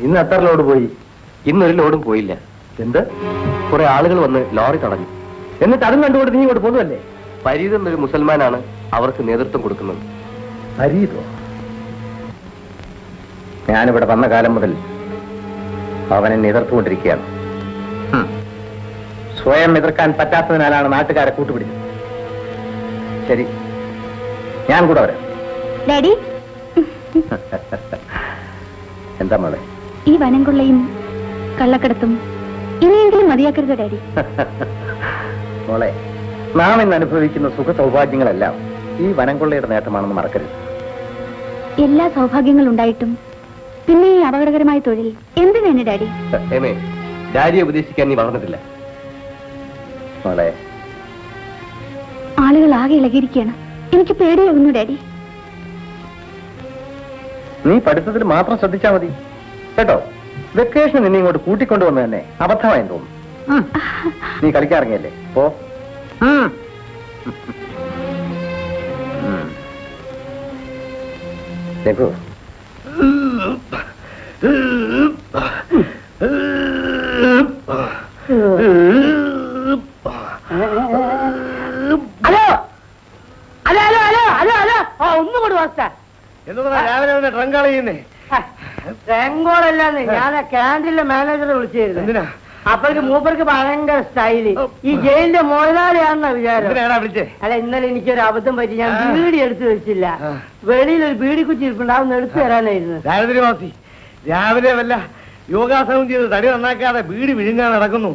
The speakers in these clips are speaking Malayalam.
ഇന്ന് എത്ര ലോഡ് പോയി? ഇന്നൊരു ലോഡും പോയില്ല. എന്ത്? കുറെ ആളുകൾ വന്ന് ലോറി തടഞ്ഞു. എന്നിട്ട് അതും കണ്ടുകൊണ്ട് നീ ഇങ്ങോട്ട് പോകുന്നതല്ലേ? ഫരീദ് എന്നൊരു മുസൽമാനാണ് അവർക്ക് നേതൃത്വം കൊടുക്കുന്നത്. ഫരീദോ? ഞാനിവിടെ വന്ന കാലം മുതൽ അവനെ എതിർത്തുകൊണ്ടിരിക്കുകയാണ്. സ്വയം എതിർക്കാൻ പറ്റാത്തതിനാലാണ് നാട്ടുകാരെ കൂട്ടുപിടിച്ചത്. ശരി, ഞാൻ കൂടെ വരാം. ഡാഡി, എന്താ മോളെ? ഈ വനം കൊള്ളയും കള്ളക്കടത്തും ഇനിയെങ്കിലും മതിയാക്കരുത് ഡാഡി. മോളെ, നാം ഇന്ന് അനുഭവിക്കുന്ന സുഖ സൗഭാഗ്യങ്ങളെല്ലാം ഈ വനം കൊള്ളയുടെ നേട്ടമാണെന്ന് മറക്കരുത്. എല്ലാ സൗഭാഗ്യങ്ങളും ഉണ്ടായിട്ടും പിന്നെ ഈ അപകടകരമായ തൊഴിൽ എന്തിനാണ് ഡാഡി? ഡാഡിയെ ഉപദേശിക്കാൻ നീ വളർന്നിട്ടില്ല. മോളെ, ആളുകൾ ആകെ ഇളകിയിരിക്കുകയാണ്. എനിക്ക് പേടിയാകുന്നു ഡാഡി. നീ പഠിത്തത്തിൽ മാത്രം ശ്രദ്ധിച്ചാൽ മതി കേട്ടോ. വെക്കേഷൻ നിന്നെ ഇങ്ങോട്ട് കൂട്ടിക്കൊണ്ടുവന്ന് തന്നെ അബദ്ധമായെന്ന് തോന്നുന്നു. നീ കളിക്കാറിങ്ങല്ലേ? പോ. രഘു, ഒന്നുകൂടി വാസ്താ. രാവിലെ ട്രങ്ക് കളയുന്നേ? ട്രങ്കോളല്ലാന്ന് ഞാൻ ക്യാൻറ്റീനിലെ മാനേജറെ വിളിച്ചിരുന്നു. എന്തിനാ? അപ്പോഴേക്ക് മൂപ്പർക്ക് ഭയങ്കര സ്റ്റൈല്. ഈ ജയിലിന്റെ മുതലാളിയാണെന്ന വിചാരം. അല്ല, ഇന്നലെ എനിക്കൊരു അബദ്ധം പറ്റി. ഞാൻ ബീഡി എടുത്തു വെച്ചില്ല. വെളിയിൽ ഒരു ബീഡി കുച്ചി ഇരിപ്പുണ്ട്, അതൊന്ന് എടുത്തു തരാനായിരുന്നു. രാവിലെ വല്ല യോഗാസനം ചെയ്ത് തടി നന്നാക്കാതെ ബീഡി വിഴുങ്ങാൻ നടക്കുന്നു.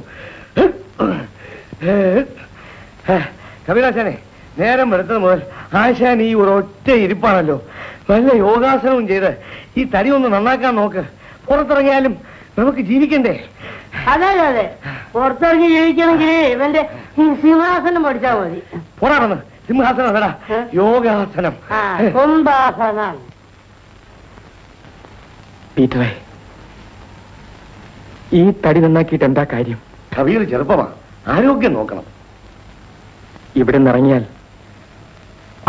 കവിതാശാനെ, നേരം വെളുത്തത് മുതൽ ആശാൻ ഈ ഒരൊറ്റ ഇരിപ്പാണല്ലോ. വല്ല യോഗാസനവും ചെയ്ത് ഈ തടി ഒന്ന് നന്നാക്കാൻ നോക്ക്. പുറത്തിറങ്ങിയാലും നമുക്ക് ജീവിക്കണ്ടേ? അതെ അതെ, പുറത്തിറങ്ങി ജീവിക്കണമെങ്കിൽ ഇവന്റെ സിംഹാസനം പഠിച്ചാൽ മതി. പോരാണെന്ന് സിംഹാസനം വേടാ, യോഗാസനം, കുംഭാസനം. പീറ്ററെ, ഈ തടി നന്നാക്കിയിട്ട് എന്താ കാര്യം? കവിയിൽ ചെറുപ്പമാ, ആരോഗ്യം നോക്കണം. ഇവിടെ നിന്നിറങ്ങിയാൽ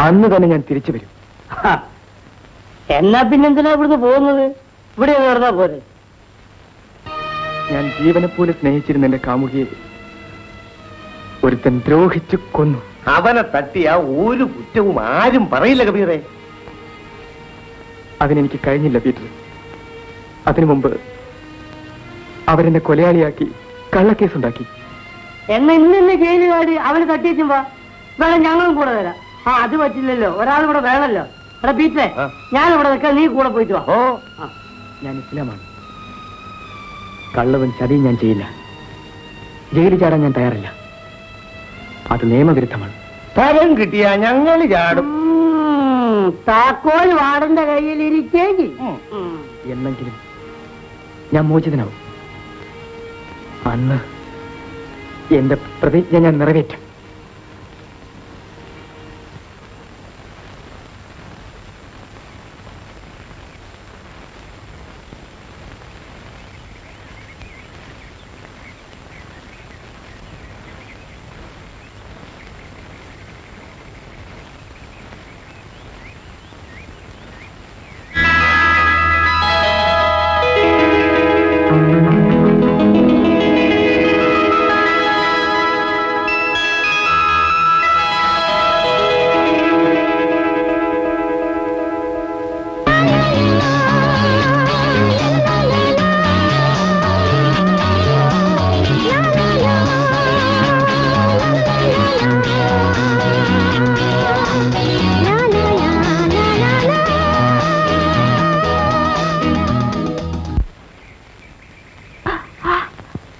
അന്ന് തന്നെ ഞാൻ തിരിച്ചു വരും. എന്നാ പിന്നെന്തിനാ ഇവിടുന്ന് പോകുന്നത്? ഇവിടെ നടന്നാ പോരെ. ഞാൻ ജീവനെ പോലെ സ്നേഹിച്ചിരുന്ന എന്റെ കാമുകിയെ ഒരുത്തൻ ദ്രോഹിച്ചു കൊന്നു. അവനെ തട്ടിയ ഒരു കുറ്റവും ആരും പറയില്ല കബീറെ. അതിനെനിക്ക് കഴിഞ്ഞില്ല പീറ്റർ. അതിനു മുമ്പ് അവരെന്നെ കൊലയാളിയാക്കി കള്ളക്കേസുണ്ടാക്കി. എന്നാ ഇന്ന് ജയിലിൽ കാടി അവന് തട്ടിയേച്ചും വാ. വേണം, ഞങ്ങളും കൂടെ വരാം. അത് പറ്റില്ലല്ലോ, ഒരാൾ കൂടെ വേണല്ലോ. എടാ പീറ്ററെ, ഞാനിവിടെ നിൽക്കാം, നീ കൂടെ പോയിട്ട് വാ. ഞാൻ ഇസ്ലാമാണ്. കള്ളവും ചതിയും ഞാൻ ചെയ്യില്ല. ജയിലിൽ ചാടാൻ ഞാൻ തയ്യാറല്ല. അത് നിയമവിരുദ്ധമാണ്. തരം കിട്ടിയാ ഞങ്ങൾ ചാടും. താക്കോൽ വാടന്റെ കയ്യിലിരിക്കേക്ക്. എന്നെങ്കിലും ഞാൻ മോചിതനാവും. അന്ന് എന്റെ പ്രതിജ്ഞ ഞാൻ നിറവേറ്റും.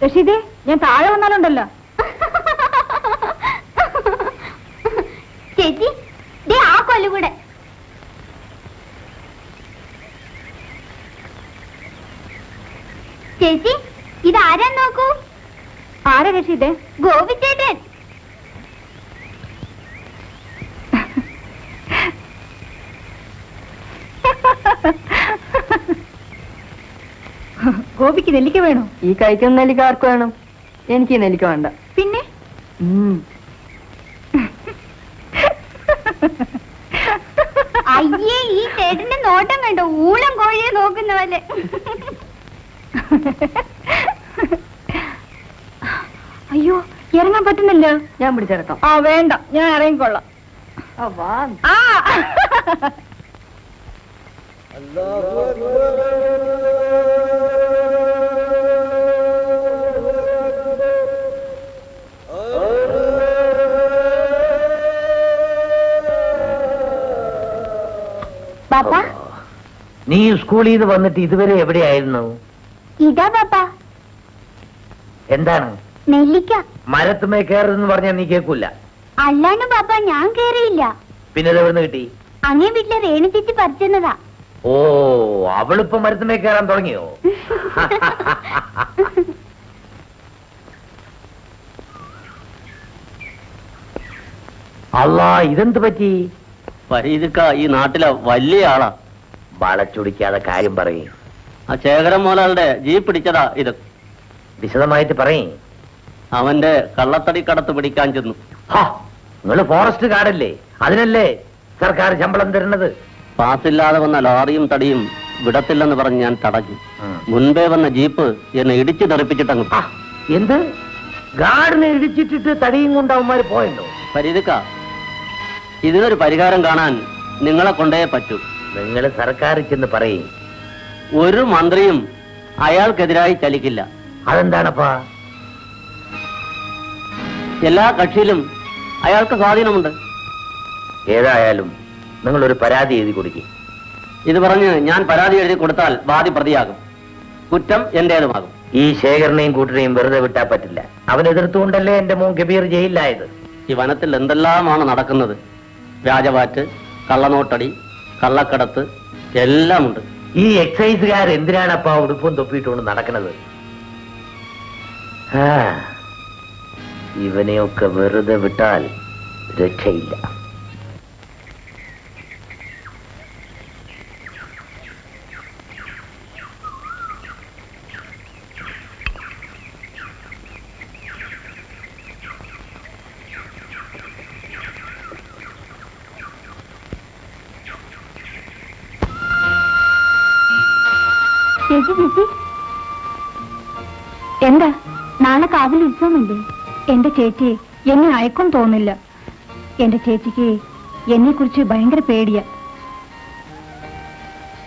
റഷീദേ, ഞാൻ താഴെ വന്നാലുണ്ടല്ലോ. ചേച്ചി, ആ കൊല്ലുകൂടെ. ചേച്ചി, ഇതാരാ നോക്കൂ. ആരാ റഷീദേ? ഗോപിച്ചേട്ടൻ. ഗോപിക്ക് നെല്ലിക്ക വേണോ? ഈ കഴിക്കുന്ന നെല്ലിക്ക ആർക്ക് വേണം? എനിക്ക് നെല്ലിക്ക വേണ്ട. പിന്നെ അയ്യേ, ഈ ചേട്ടന്റെ നോട്ടം കണ്ടോ? ഊളം കോഴിയെ നോക്കുന്ന പോലെ. അയ്യോ, ഇറങ്ങാൻ പറ്റുന്നില്ല. ഞാൻ പിടിച്ചിറക്കാം. ആ വേണ്ട, ഞാൻ ഇറങ്ങിക്കൊള്ളാം. ആ പാപ്പ, നീ സ്കൂളിൽ നിന്ന് വന്നിട്ട് ഇതുവരെ എവിടെയായിരുന്നു? ഇതാ പാപ്പ എന്താണ്? നെല്ലിക്ക. മരത്തുമേ കയറുന്നു പറഞ്ഞാൽ നീ കേൾക്കൂല. അല്ലാണ്ട് പാപ്പ ഞാൻ കേറിയില്ല. പിന്നെ എവിടുന്ന് കിട്ടി? അങ്ങേ വീട്ടിലെ രേണു ചേച്ചി പറിച്ചെന്നതാ. ഓ, അവളിപ്പോ മരത്തുമേ കയറാൻ തുടങ്ങിയോ? അല്ലാ, ഇതെന്ത് പറ്റി? ഫരീദക്ക ഈ നാട്ടിലെ വലിയ ആളാ. വളച്ചൊടിക്കാതെ കാര്യം പറയും. ആ ശേഖരൻ മോലാളുടെ ജീപ്പ് പിടിച്ചതാ ഇത്. വിശദമായിട്ട് പറയും. അവന്റെ കള്ളത്തടി കടത്ത് പിടിക്കാൻ ചെന്നു. നിങ്ങള് ഫോറസ്റ്റ് ഗാർഡല്ലേ? അതിനല്ലേ സർക്കാർ ശമ്പളം തരുന്നത്? പാസില്ലാതെ വന്ന ലോറിയും തടിയും വിടത്തില്ലെന്ന് പറഞ്ഞ് ഞാൻ തടഞ്ഞു. മുൻപേ വന്ന ജീപ്പ് എന്നെ ഇടിച്ചു തെറിപ്പിച്ചിട്ടങ്ങ്. എന്ത്? ഗാർഡിനെ ഇടിച്ചിട്ടിട്ട് തടിയും കൊണ്ട് അവന്മാര് പോയല്ലോ? ഫരീദക്ക, ഇതിനൊരു പരിഹാരം കാണാൻ നിങ്ങളെ കൊണ്ടേ പറ്റൂ. നിങ്ങൾ സർക്കാരിൽ ചെന്ന് പറയും. ഒരു മന്ത്രിയും അയാൾക്കെതിരായി ചലിക്കില്ല. അതെന്താണപ്പാ? എല്ലാ കക്ഷിയിലും അയാൾക്ക് സ്വാധീനമുണ്ട്. ഏതായാലും നിങ്ങളൊരു പരാതി എഴുതി കൊടുക്കും. ഇത് പറഞ്ഞ് ഞാൻ പരാതി എഴുതി കൊടുത്താൽ വാദി പ്രതിയാകും. കുറ്റം എന്റേതുമാകും. ഈ ശേഖരനെയും കൂട്ടരെയും വെറുതെ വിട്ടാ പറ്റില്ല. അവൻ എതിർത്തുകൊണ്ടല്ലേ എന്റെ മോൻ കബീർ ജയിലിലായത്. ഈ വനത്തിൽ എന്തെല്ലാമാണ് നടക്കുന്നത്. വ്യാജവാറ്റ്, കള്ളനോട്ടടി, കള്ളക്കടത്ത് എല്ലാം ഉണ്ട്. ഈ എക്സൈസുകാർ എന്തിനാണപ്പാ ഉടുപ്പും തൊപ്പിയിട്ടുകൊണ്ട് നടക്കുന്നത്? ഇവനെയൊക്കെ വെറുതെ വിട്ടാൽ രക്ഷയില്ല. ചേച്ചി ചേച്ചി, എന്താ? നാളെ കാവിൽ ഉത്സവമല്ലേ? എന്റെ ചേച്ചി എന്നെ അയക്കും തോന്നില്ല. എന്റെ ചേച്ചിക്ക് എന്നെ കുറിച്ച് ഭയങ്കര പേടിയാ.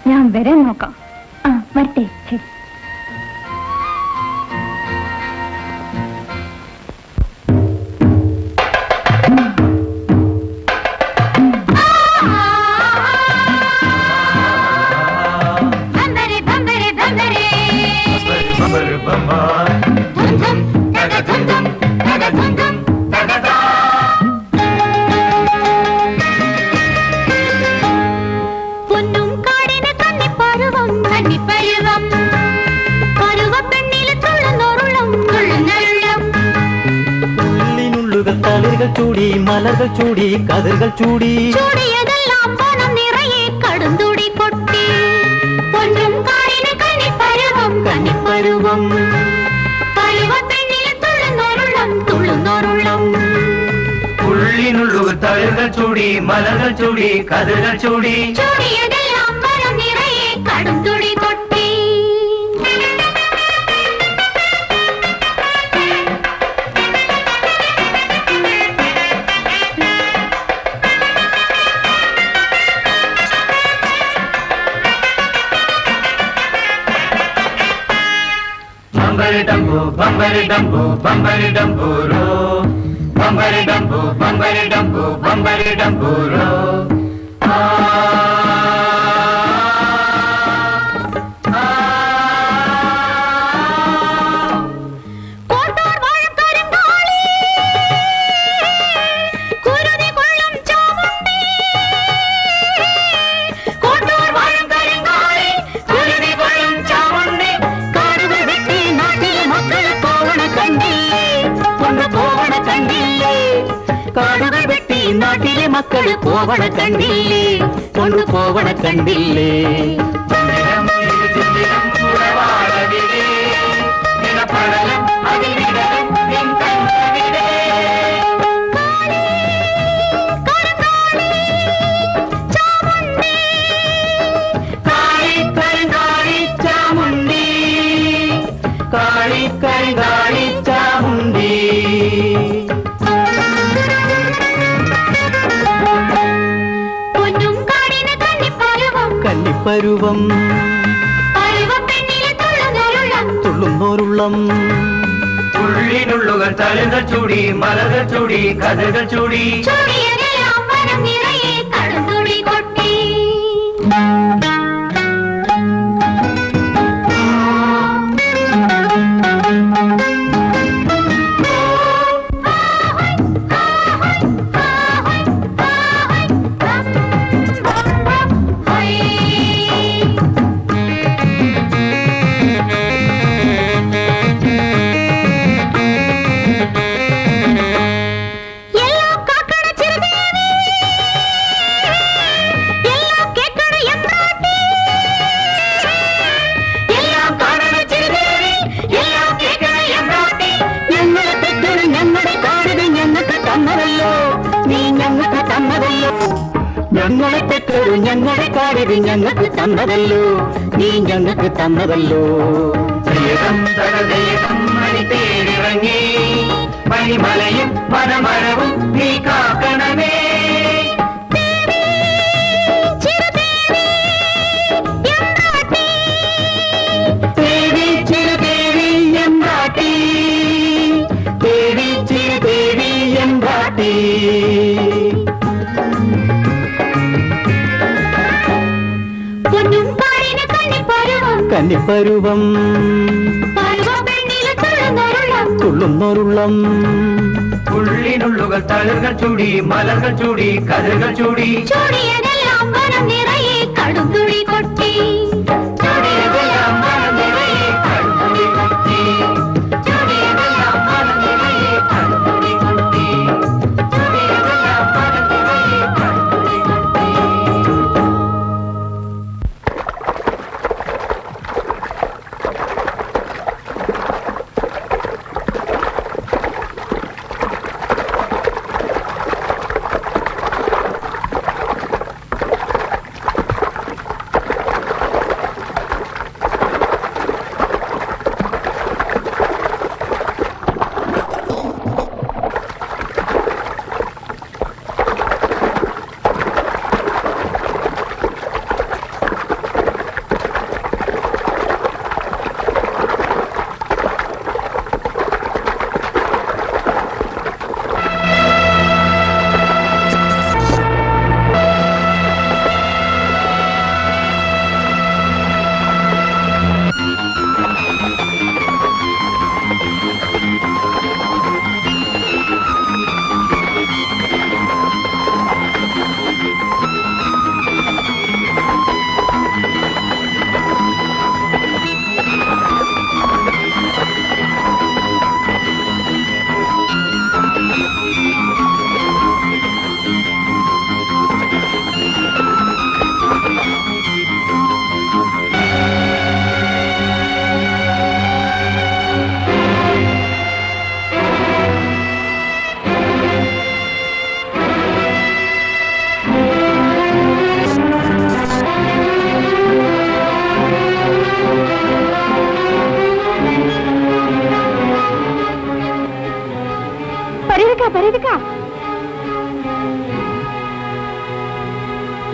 ഞാൻ വരാൻ നോക്കാം. ആ വരട്ടെ. ശരി. ചൂടി മലകൾ ചൂടി കതിർകൾ ചൂടി ചൂടിയതെല്ലാം പണം നിറയെ കടുന്തുടി കൊട്ടി പൊന്നും കാടിന് കന്നിപ്പരുവം കന്നിപ്പരുവം പരുവപ്പെണ്ണിൽ തുള്ളുന്നോരുള്ളം തുള്ളുന്നോരുള്ളം ഉള്ളിനുള്ളുകൾ തളിർകൾ ചൂടി മലകൾ ചൂടി കതിർകൾ ചൂടി ചൂടിയതെല്ലാം പണം നിറയെ കടുന്തുടി കൊട്ടി. Bambari dumbo, bambari dumbo, bambari dumburo. Bambari dumbo, bambari dumbo, bambari dumburo. Kottar വാഴക്കരങ്കാളി കുരുതി കൊള്ളും ചാമുണ്ടി. കോട്ടാർ വാഴക്കരങ്കാളി കുരുതി കൊള്ളും ചാമുണ്ടി. കാടുകൾ വെട്ടി നാട്ടിലെ മക്കൾ പോവണ കണ്ടില്ലേ? ഒന്ന് പോവണ കണ്ടില്ലേ? കാടുകൾ വെട്ടി നാട്ടിലെ മക്കൾ പോവണ കണ്ടില്ലേ? കൊണ്ടു പോവണ കണ്ടില്ലേ? കരിങ്കാളി ചാമുണ്ടി. പൊന്നും കാടിന് കന്നിപ്പരുവം കന്നിപ്പരുവം പരുവപ്പെണ്ണിലെ തുള്ളുന്നൊരുള്ളം തുള്ളുന്നോരുള്ളം. ഉള്ളിനുള്ളുകൾ തളുകൾ ചൂടി മലകൾ ചൂടി കഥകൾ ചൂടി ചൂടിയതെല്ലാം വനം നിറയെ കടുംതുടി കൊട്ടി. ഞങ്ങളെ തെറ്റൊരു ഞങ്ങളെ കാടിത് ഞങ്ങൾക്ക് തന്നതല്ലോ, നീ ഞങ്ങൾക്ക് തന്നതല്ലോ. മണിത്തേരിറങ്ങി മണിമലയും വനമരവും നീ കാക്കണമേ. ദേവി ചിരുദേവി എമ്പാട്ടി, ദേവി ചിരുദേവി എമ്പാട്ടി. കന്നിപ്പരുവം തുള്ളുന്നോരുള്ളം. ഉള്ളിനുള്ളുകൾ തളുകൾ ചൂടി മലകൾ ചൂടി കഥകൾ ചൂടി ചൂടിയതെല്ലാം വനം നിറയെ കടുംതുടി കൊട്ടി. ചൂടിയതെല്ലാം വനം നിറയെ കടുംതുടി കൊട്ടി. ചൂടിയതെല്ലാം വനം നിറയെ കടുംതുടി കൊട്ടി. ചൂടിയതെല്ലാം വനം നിറയെ കടുംതുടി കൊട്ടി.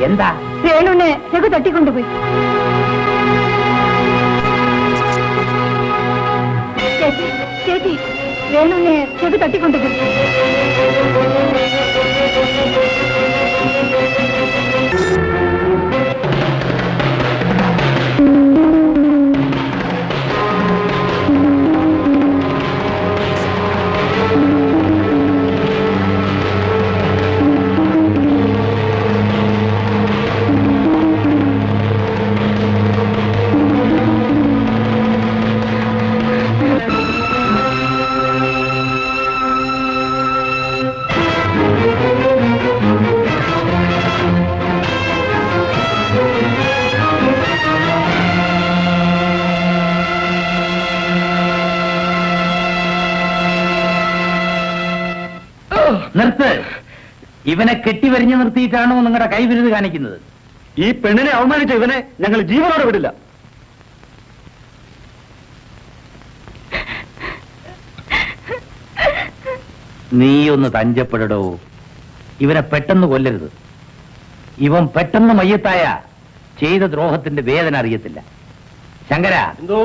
എന്താ? രേണുവിനെ രഘു തട്ടിക്കൊണ്ടുപോയി. ചേച്ചി ചേച്ചി, രേണുവിനെ രഘു തട്ടിക്കൊണ്ടുപോയി. നിർത്ത്. ഇവനെ കെട്ടിവരിഞ്ഞു നിർത്തിയിട്ടാണോ നിങ്ങളുടെ കൈവിരുത് കാണിക്കുന്നത്? ഈ പെണ്ണിനെ അവമാനിച്ച ഇവനെ ഞങ്ങൾ ജീവനോടെ വിടില്ല. നീ ഒന്ന് തഞ്ചപ്പെടടോ. ഇവനെ പെട്ടെന്ന് കൊല്ലരുത്. ഇവൻ പെട്ടെന്ന് മയ്യത്തായ ചെയ്ത ദ്രോഹത്തിന്റെ വേദന അറിയത്തില്ല. ശങ്കര, എന്തോ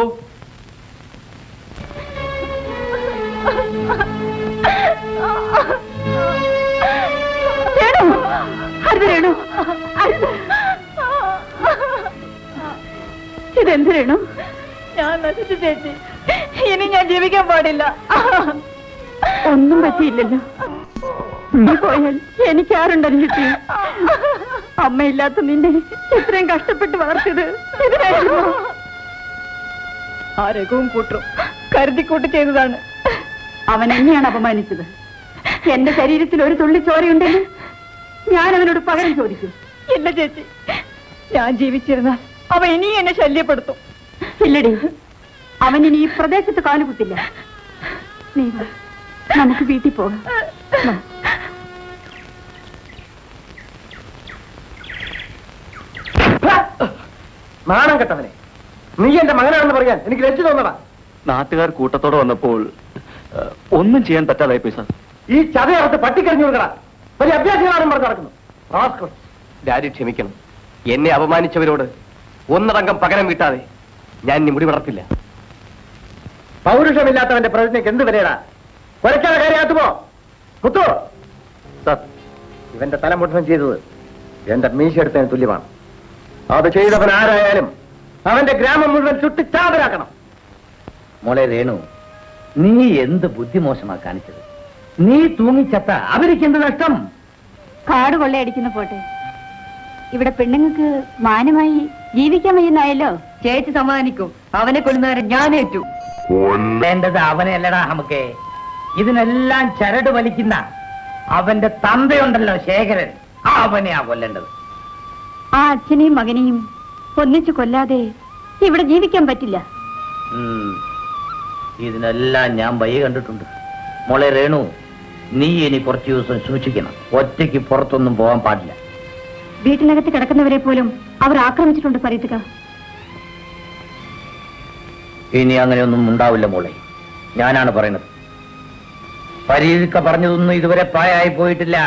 ഇതെന്ത് രേണു? ഞാൻ നശിച്ചു ചേച്ചി. ഇനി ഞാൻ ജീവിക്കാൻ പാടില്ല. ഒന്നും പറ്റിയില്ലല്ലോ. നീ പോയാൽ എനിക്കാരുണ്ടല്ലോ ചേച്ചി? അമ്മയില്ലാത്ത നിന്നെ ഇത്രയും കഷ്ടപ്പെട്ട് വളർത്തിയത് ഇതിനായിരുന്നു. ആ രഘുവും കൂട്ടും കരുതിക്കൂട്ട് ചെയ്തതാണ്. അവൻ എന്നെയാണ് അപമാനിച്ചത്. എന്റെ ശരീരത്തിൽ ഒരു തുള്ളി ചോരയുണ്ടെങ്കിൽ ഞാൻ അവനോട് പകരം ചോദിക്കും. ഇല്ല ചേച്ചി, ഞാൻ ജീവിച്ചിരുന്നാൽ അവൻ ഇനി എന്നെ ശല്യപ്പെടുത്തും. ഇല്ലടി, അവൻ ഇനി ഈ പ്രദേശത്ത് കാലുകുത്തില്ല. നീ വാ, നമുക്ക് വീട്ടിൽ പോകാം. നാണം കെട്ടവനെ, നീ എന്റെ മകനാണെന്ന് പറയാൻ എനിക്ക് ലജ്ജ തോന്നടാ. നാട്ടുകാർ കൂട്ടത്തോടെ വന്നപ്പോൾ ഒന്നും ചെയ്യാൻ പറ്റാതായി പോയി സാർ. ഈ ചതയർത്ത് പട്ടിക്കരിഞ്ഞു കൊടുക്കടാ. വലിയ അഭ്യാസങ്ങളാണെന്ന് പറഞ്ഞു നടക്കുന്നു. ഡാഡി ക്ഷമിക്കണം. എന്നെ അപമാനിച്ചവരോട് ഒന്നടങ്കം പകരം വീട്ടാതെ ഞാൻ ഇനി മുടി വളർത്തില്ല. പൗരുഷമില്ലാത്തവന്റെ പ്രതിജ്ഞയ്ക്ക് എന്ത് വിലയടാ? കൊലക്കാതെ കാര്യമാത്തുമോ മുത്തോ? സർ, ഇവന്റെ തല മുട്ടനം ചെയ്തത് എന്റെ മീശയെടുത്തതിന് തുല്യമാണ്. അത് ചെയ്തവൻ ആരായാലും അവന്റെ ഗ്രാമം മുഴുവൻ ചുട്ടിച്ചാതരാക്കണം. മോളെ രേണു, നീ എന്ത് ബുദ്ധിമോശമാ കാണിച്ചത്? നീ തൂങ്ങിച്ചത്ത അവർക്ക് എന്ത് നഷ്ടം? കാട് കൊള്ളയടിക്കുന്ന പോട്ടെ, ഇവിടെ പെണ്ണുങ്ങൾക്ക് മാനമായി ജീവിക്കാൻ വയ്യുന്നായല്ലോ. ചേച്ചി സമാധാനിക്കും. അവനെ കൊല്ലുന്നവരെ ഞാൻ ഏറ്റു. കൊല്ലേണ്ടത് അവനെ അല്ലടാ നമുക്ക്. ഇതിനെല്ലാം ചരട് വലിക്കുന്ന അവന്റെ തന്തയുണ്ടല്ലോ ശേഖരൻ, അവനെയാ കൊല്ലേണ്ടത്. ആ അച്ഛനെയും മകനെയും ഒന്നിച്ചു കൊല്ലാതെ ഇവിടെ ജീവിക്കാൻ പറ്റില്ല. ഇതിനെല്ലാം ഞാൻ വഴി കണ്ടിട്ടുണ്ട്. മോളെ രേണു, നീ ഇനി കുറച്ചു ദിവസം സൂക്ഷിക്കണം. ഒറ്റയ്ക്ക് പുറത്തൊന്നും പോകാൻ പാടില്ല. വീട്ടിനകത്ത് കിടക്കുന്നവരെ പോലും അവർ ആക്രമിച്ചിട്ടുണ്ട് പറയത്തുക. ഇനി അങ്ങനെയൊന്നും ഉണ്ടാവില്ല മോളെ, ഞാനാണ് പറയുന്നത്. പരീക്ക പറഞ്ഞതൊന്നും ഇതുവരെ പ്രായമായി പോയിട്ടില്ല.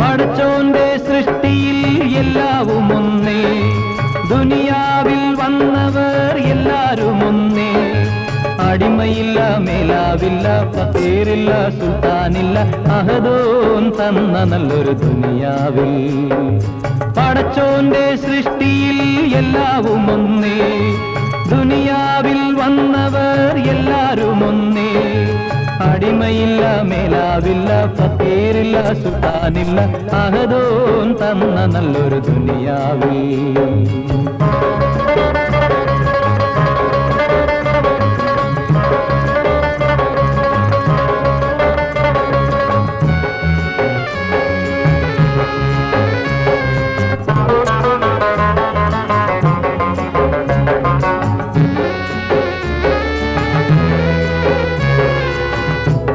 പടച്ചോന്റെ സൃഷ്ടിയിൽ എല്ലാവും ഒന്നേ, ദുനിയാവിൽ വന്നവർ എല്ലാരും ഒന്നേ. അടിമയില്ല, മേലാവില്ല, ഫക്കീറില്ല, സുൽത്താനില്ല, അഹദോൻ തന്ന നല്ലൊരു ദുനിയാവിൽ. പടച്ചോന്റെ സൃഷ്ടിയിൽ എല്ലാവും ഒന്നേ, ദുനിയാവിൽ വന്നവർ എല്ലാരും ഒന്നേ. അടിമയില്ല, മേലാവില്ല, ഫക്കീറില്ല, സുൽത്താനില്ല, അഹദോൻ തന്ന നല്ലൊരു ദുനിയാവിൽ.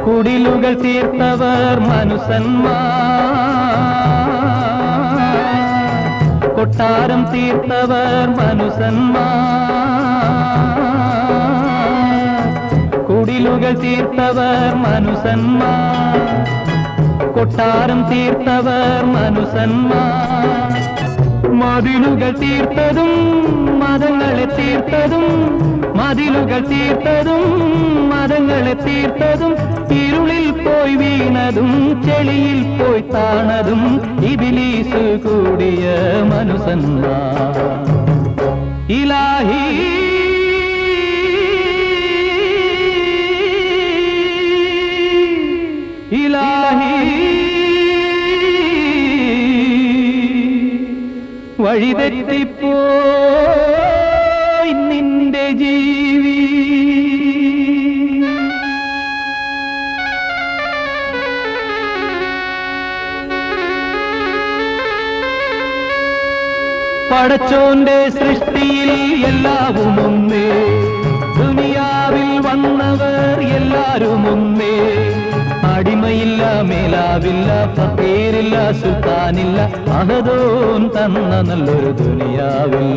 കുടിലുകൾ തീർത്തവർ മനുസന്മാർ, കൊട്ടാരം തീർത്തവർ മനുസന്മാർ. കുടിലുകൾ തീർത്തവർ മനുസന്മാർ, കൊട്ടാരം തീർത്തവർ മനുസന്മാർ. മതിലുകൾ തീർത്തതും മതങ്ങളെ തീർത്തതും, മതിലുകൾ തീർത്തതും മതങ്ങളെ തീർത്തതും, ഇരുളിൽ പോയി വീണതും ചെളിയിൽ പോയി താണതും ഇബ്ലീസ് കൂടിയ മനുസന്മാർ. ഇലാഹി ഇലാഹി വഴിതെറ്റിപ്പോയി നിന്റെ ജീവി. പടച്ചോന്റെ സൃഷ്ടിയിൽ എല്ലാവും ഒന്നേ, ദുനിയാവിൽ വന്നവർ എല്ലാരും ഒന്നേ. അടിമയില്ല, മേലാവില്ല, ഫക്കീറില്ല, സുൽത്താനില്ല, അഹദോൻ തന്ന നല്ലൊരു ദുനിയാവിൽ.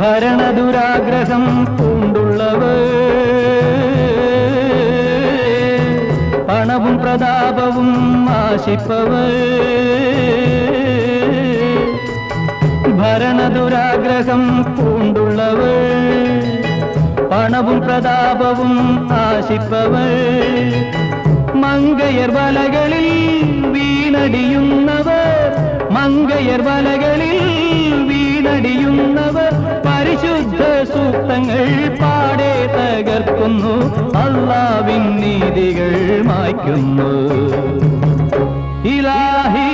ഭരണദുരാഗ്രഹം പൂണ്ടുള്ളവർ, പണവും പ്രതാപവും ആശിപ്പവർ. ഭരണദുരാഗ്രഹം പൂണ്ടുള്ളവർ, പണവും പ്രതാപവും ആശിപ്പവർ. മങ്കയർ വലകളിൽ വീണടിയുന്നവർ, മങ്കയർ വലകളിൽ വീണടിയുന്നവർ. പരിശുദ്ധ സൂക്തങ്ങൾ പാടെ തകർക്കുന്നു, അല്ലാഹുവിൻ നീതികൾ മായ്ക്കുന്നു. ഇലാഹി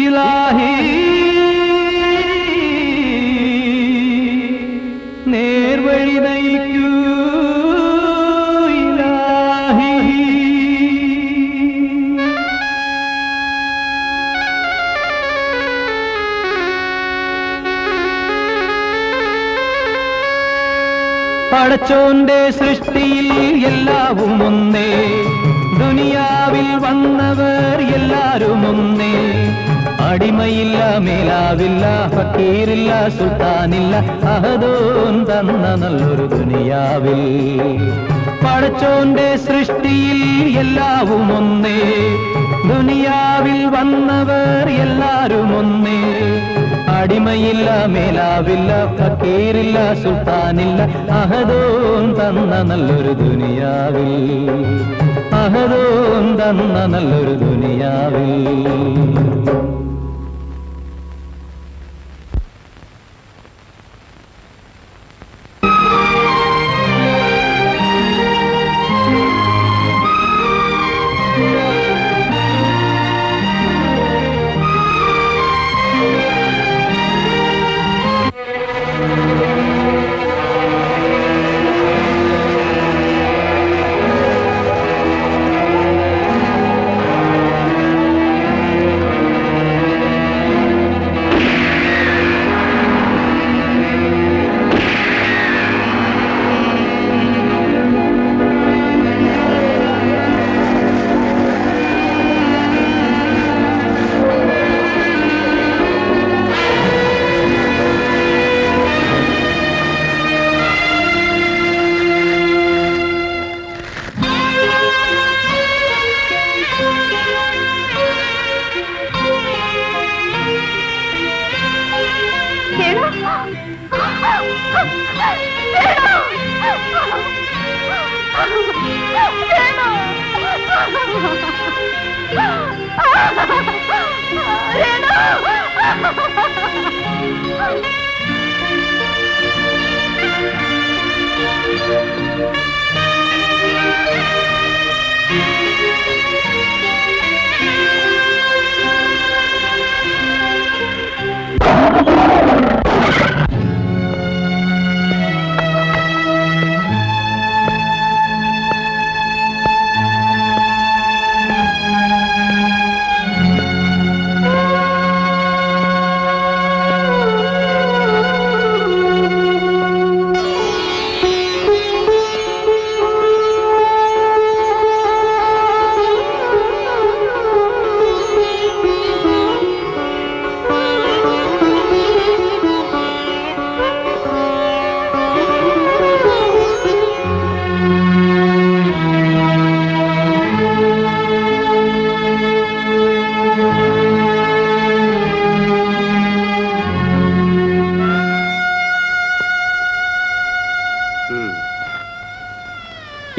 ഇലാഹി നേർവഴി നയിക്കൂ ഇലാഹി. പടച്ചോന്റെ സൃഷ്ടിയിൽ എല്ലാവും ഒന്നേ, ദുനിയാവിൽ വന്നവർ എല്ലാരും ഒന്നേ. അടിമയില്ല, മേലാവില്ല, ഫക്കീറില്ല, സുൽത്താനില്ല, അഹദോൻ തന്ന നല്ലൊരു ദുനിയാവിൽ. പടച്ചോന്റെ സൃഷ്ടിയിൽ എല്ലാവും ഒന്നേ, ദുനിയാവിൽ വന്നവർ എല്ലാരും ഒന്നേ. അടിമയില്ല, മേലാവില്ല, ഫക്കീറില്ല, സുൽത്താനില്ല, അഹദോൻ തന്ന നല്ലൊരു ദുനിയാവിൽ. അഹദോൻ തന്ന നല്ലൊരു ദുനിയാവിൽ.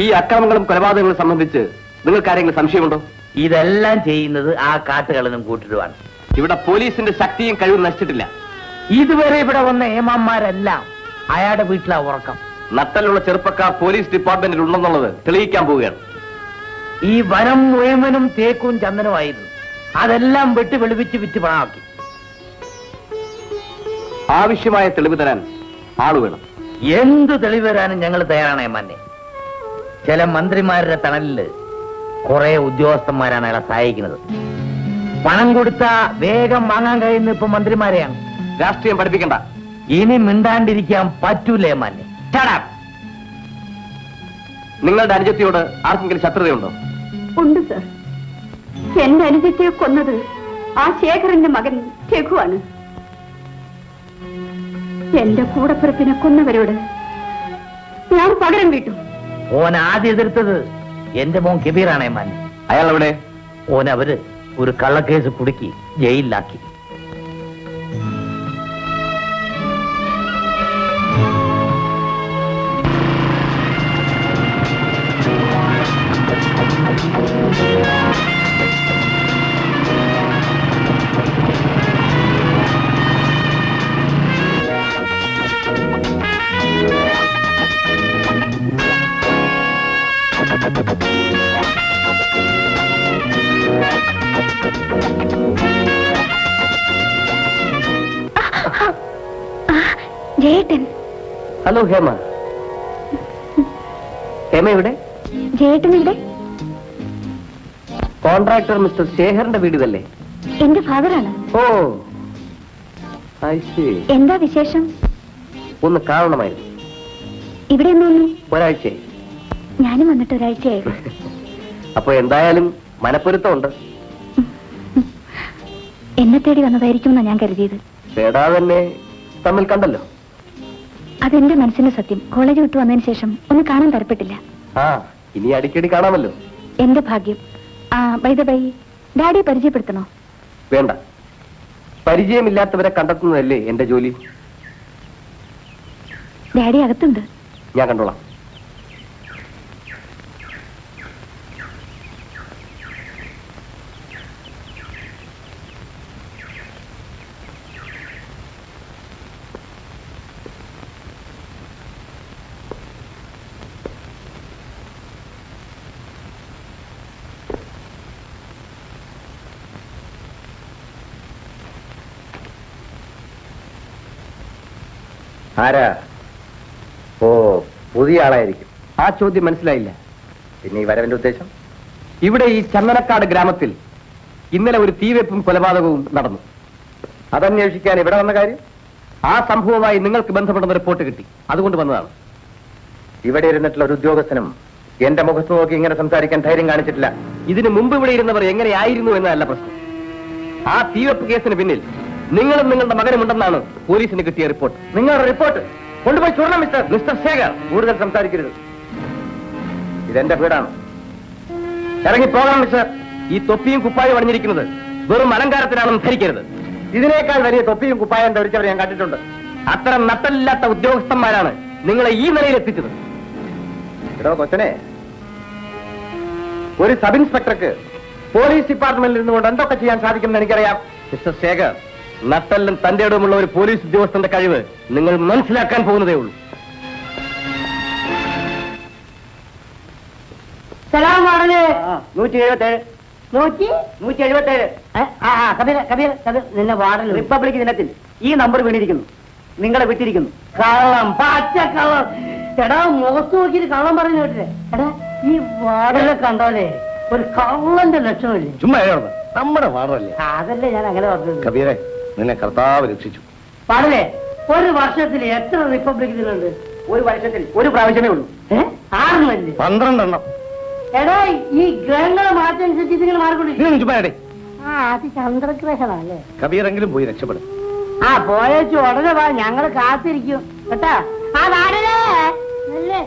ഈ അക്രമങ്ങളും കൊലപാതകങ്ങളും സംബന്ധിച്ച് നിങ്ങൾക്ക് ആരെങ്കിലും സംശയമുണ്ടോ? ഇതെല്ലാം ചെയ്യുന്നത് ആ കാട്ടുകളനും കൂട്ടിടുവാണ്. ഇവിടെ പോലീസിന്റെ ശക്തിയും കഴിവും നശിച്ചിട്ടില്ല. ഇതുവരെ ഇവിടെ വന്ന ഏമാന്മാരെല്ലാം അയാളുടെ വീട്ടിലാ ഉറക്കം. നട്ടലുള്ള ചെറുപ്പക്കാർ പോലീസ് ഡിപ്പാർട്ട്മെന്റിൽ ഉണ്ടെന്നുള്ളത് തെളിയിക്കാൻ പോവുകയാണ്. ഈ വനം മുഴുവനും തേക്കും ചന്ദനമായിരുന്നു. അതെല്ലാം വെട്ടി വെളുപ്പിച്ച് വിറ്റ് പണമാക്കി. ആവശ്യമായ തെളിവ് തരാൻ ആള് വേണം. എന്ത് തെളിവ് തരാനും ഞങ്ങൾ തയ്യാറാണ് ഏമാനെ. ചില മന്ത്രിമാരുടെ തണലില് കുറെ ഉദ്യോഗസ്ഥന്മാരാണ് അയാളെ സഹായിക്കുന്നത്. പണം കൊടുത്താ വേഗം വാങ്ങാൻ കഴിയുന്ന ഇപ്പൊ മന്ത്രിമാരെയാണ്. രാഷ്ട്രീയം പഠിപ്പിക്കണ്ട. ഇനി മിണ്ടാണ്ടിരിക്കാൻ പറ്റൂലേ ഏമാനെ. നിങ്ങളുടെ അനുജത്തിയോട് ആർക്കെങ്കിലും ശത്രുതയുണ്ടോ? ഉണ്ട് സർ. എന്റെ അനുജത്തെ കൊന്നത് ആ ശേഖരന്റെ മകൻ രഘുവാണ്. എന്റെ കൂടപ്പിറപ്പിനെ കൊന്നവരോട് ഞാൻ പകരം വീട്ടു. ഓൻ ആദ്യം എതിർത്തത് എന്റെ മോൻ കബീറാണ് ഏമാനെ. അയാൾ എവിടെ? ഓൻ അവര് ഒരു കള്ളക്കേസ് കുടുക്കി ജയിലിലാക്കി. ജയേട്ടൻ. ഹലോ ഹേമ. ഹേമ ഇവിടെ? ജയേട്ടൻ ഇവിടെ? കോൺട്രാക്ടർ മിസ്റ്റർ ശേഖറിന്റെ വീട് ഇതല്ലേ? എന്റെ ഫാദറാണ്. ഓ, I see. എന്താ വിശേഷം? ഒന്ന് കാണണമായിരുന്നു. ഇവിടെ ഒന്നും. ഒരാഴ്ചയായി. ഞാനും വന്നിട്ട് ഒരാഴ്ചയായി. അപ്പൊ എന്തായാലും മനപ്പൊരുത്തമുണ്ട്. എന്നെ തേടി വന്നതായിരിക്കും ഞാൻ കരുതിയത്. തേടാതെ തന്നെ തമ്മിൽ കണ്ടല്ലോ. അതെന്റെ മനസ്സിന്റെ സത്യം. കോളേജ് വിട്ടു വന്നതിന് ശേഷം ഒന്ന് കാണാൻ തരപ്പെട്ടില്ല. ആ, ഇനി അടിക്കടി കാണാമല്ലോ. എന്റെ ഭാഗ്യം. ബൈ ദ ബൈ, ഡാഡിയെ പരിചയപ്പെടുത്തണോ? വേണ്ട. പരിചയമില്ലാത്തവരെ കണ്ടെത്തുന്നതല്ലേ എന്റെ ജോലി. ഡാഡി അകത്തുണ്ട്. ഞാൻ കണ്ടോളാം. ആരാ? ഓ, പുതിയ ആളായിരിക്കും. ആ ചോദ്യം മനസ്സിലായില്ല. പിന്നെ ഈ വരവിന്റെ ഉദ്ദേശം? ഇവിടെ ഈ ചന്ദനക്കാട് ഗ്രാമത്തിൽ ഇന്നലെ ഒരു തീവെപ്പും കൊലപാതകവും നടന്നു. അതന്വേഷിക്കാൻ ഇവിടെ വന്ന കാര്യം? ആ സംഭവവുമായി നിങ്ങൾക്ക് ബന്ധപ്പെടുന്ന റിപ്പോർട്ട് കിട്ടി, അതുകൊണ്ട് വന്നതാണ്. ഇവിടെ ഇരുന്നിട്ടുള്ള ഒരു ഉദ്യോഗസ്ഥനും എന്റെ മുഖത്ത് നോക്കി ഇങ്ങനെ സംസാരിക്കാൻ ധൈര്യം കാണിച്ചിട്ടില്ല. ഇതിനു മുമ്പ് ഇവിടെ ഇരുന്നവർ എങ്ങനെയായിരുന്നു എന്നതല്ല പ്രശ്നം. ആ തീവെപ്പ് കേസിന് പിന്നിൽ നിങ്ങളും നിങ്ങളുടെ മകനുമുണ്ടെന്നാണ് പോലീസിന് കിട്ടിയ റിപ്പോർട്ട്. നിങ്ങളുടെ റിപ്പോർട്ട് കൊണ്ടുപോയി ചൂടണം മിസ്റ്റർ ശേഖർ. കൂടുതൽ സംസാരിക്കരുത്. ഇതെന്റെ വീടാണ്. ഇറങ്ങിപ്പോകണം മിസ്റ്റർ. ഈ തൊപ്പിയും കുപ്പായും അണിഞ്ഞിരിക്കുന്നത് വെറും അലങ്കാരത്തിനാണെന്ന് ധരിക്കരുത്. ഇതിനേക്കാൾ വലിയ തൊപ്പിയും കുപ്പായം ധരിച്ചവരെ ഞാൻ കണ്ടിട്ടുണ്ട്. അത്തരം നട്ടലില്ലാത്ത ഉദ്യോഗസ്ഥന്മാരാണ് നിങ്ങളെ ഈ നിലയിൽ എത്തിച്ചത്. എടോ കൊച്ചനെ, ഒരു സബ് ഇൻസ്പെക്ടർക്ക് പോലീസ് ഡിപ്പാർട്ട്മെന്റിൽ നിന്നുകൊണ്ട് എന്തൊക്കെ ചെയ്യാൻ സാധിക്കുമെന്ന് എനിക്കറിയാം. മിസ്റ്റർ ശേഖർ, നട്ടലും തന്റെ ഇടവുമുള്ള ഒരു പോലീസ് ഉദ്യോഗസ്ഥന്റെ കഴിവ് നിങ്ങൾ മനസ്സിലാക്കാൻ പോകുന്നതേ ഉള്ളൂ. സലാം വാടനെ. 177. 177. നിന്നെ വാടന. റിപ്പബ്ലിക് ദിനത്തിൽ ഈ നമ്പർ വീണിരിക്കുന്നു. നിങ്ങളെ വിട്ടിരിക്കുന്നു. കള്ളം, പച്ച കള്ളം. എടാ, മുഖത്ത് നോക്കിയിട്ട് കള്ളം പറഞ്ഞു കേട്ടില്ലേ? എടാ, ഈ വാടനെ കണ്ടോലേ ഒരു കള്ളന്റെ ലക്ഷണമില്ലേ? ചുമ്മാ നമ്മുടെ വാടല്ലേ. അതല്ലേ ഞാൻ അങ്ങനെ പറഞ്ഞത്. കബീറെ, നിന്നെ കർത്താവ് രക്ഷിച്ചു. പാടലേ, ഒരു വർഷത്തിൽ എത്ര റിപ്പബ്ലിക് ദിനമുണ്ട്? ഒരു വർഷത്തിൽ ഒരു പ്രാവശ്യമേ ഉള്ളൂ. 6 അല്ലേ? 12 എടാ, ഈ ഗ്രഹങ്ങളെ മാറ്റനുസരിച്ച് ഇതിങ്ങനെ മാറിക്കൊണ്ടിരിക്കും. ചുമ്മാ അത് ചന്ദ്രഗ്രഹണല്ലേ? കബീറെങ്കിലും പോയി രക്ഷപ്പെടും. പോയേച്ചു ഉടനെ വാ, ഞങ്ങള് കാത്തിരിക്കും കേട്ടാ. വാടലേ അല്ലേ?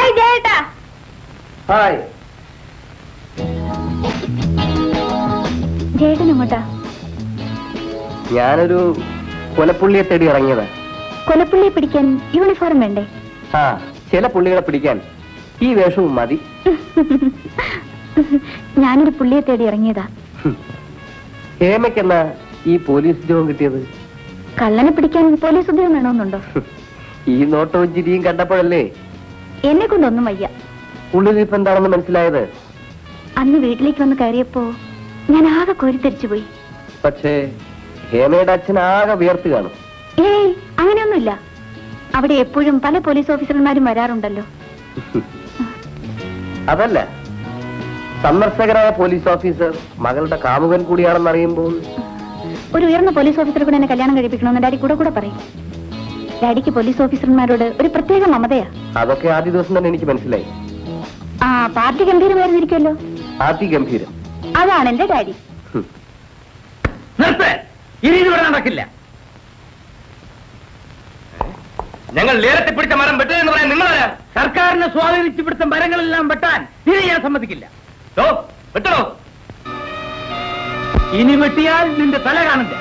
ഹായ് ജയേട്ടാ. ഹായ്. ജയേട്ടൻ എങ്ങോട്ടാ? ഞാനൊരു കൊലപ്പുള്ളിയെ തേടി ഇറങ്ങിയതാ. കൊലപ്പുള്ളിയെ പിടിക്കാൻ യൂണിഫോം വേണ്ടേ? ആ, ചില പുള്ളികളെ പിടിക്കാൻ ഈ വേഷവും മതി. ഞാനൊരു പുള്ളിയെ തേടി ഇറങ്ങിയതാ. ഹേമയ്ക്കെന്നാ ഈ പോലീസ് ഉദ്യോഗം കിട്ടിയത്? കള്ളനെ പിടിക്കാൻ പോലീസ് ഉദ്യോഗം വേണമെന്നുണ്ടോ? ഈ നോട്ടവും ചിരിയും കണ്ടപ്പോഴല്ലേ എന്നെ കൊണ്ടൊന്നും വയ്യ. ഉള്ളിലിപ്പ് എന്താണെന്ന് മനസ്സിലായത്? അന്ന് വീട്ടിലേക്ക് വന്ന് കയറിയപ്പോ ഞാൻ ആകെ കോരിത്തരിച്ചു പോയി. പക്ഷേ ഹേമയുടെ അച്ഛൻ ആകെ വിയർത്ത് കാണും. ഏയ്, അങ്ങനെയൊന്നുമില്ല. അവിടെ എപ്പോഴും പല പോലീസ് ഓഫീസർമാരും വരാറുണ്ടല്ലോ. അതല്ല, സന്ദർശകരായ പോലീസ് ഓഫീസർ മകളുടെ കാമുകൻ കൂടിയാണെന്ന് അറിയുമ്പോൾ ഒരു ഉയർന്ന പോലീസ് ഓഫീസറെ കൂടെ എന്നെ കല്യാണം കഴിപ്പിക്കണമെന്ന് ഡാഡി കൂടെ പറയും. ഡാഡിക്ക് പോലീസ് ഓഫീസർമാരോട് ഒരു പ്രത്യേക മമതയാ. അതൊക്കെ ആദ്യ ദിവസം തന്നെ എനിക്ക് മനസ്സിലായി. ആ, പാർട്ടി ഗംഭീരമായിരുന്നിരിക്കുമല്ലോ. അതിഗംഭീരം. അതാണ് എന്റെ ഡാഡി. നിർത്ത്. ഇനി ഇവിടെ നടക്കില്ല. ഞങ്ങൾ നേരത്തെ പിടിച്ച മരം വെട്ടുകയെന്ന് പറയാൻ നിങ്ങളാ? സർക്കാരിനെ സ്വാധീനിച്ച് പിടിച്ച മരങ്ങളെല്ലാം വെട്ടാൻ ഇനി ഞാൻ സമ്മതിക്കില്ല. വെട്ടണോ? ഇനി വെട്ടിയാൽ നിന്റെ തല കാണില്ല.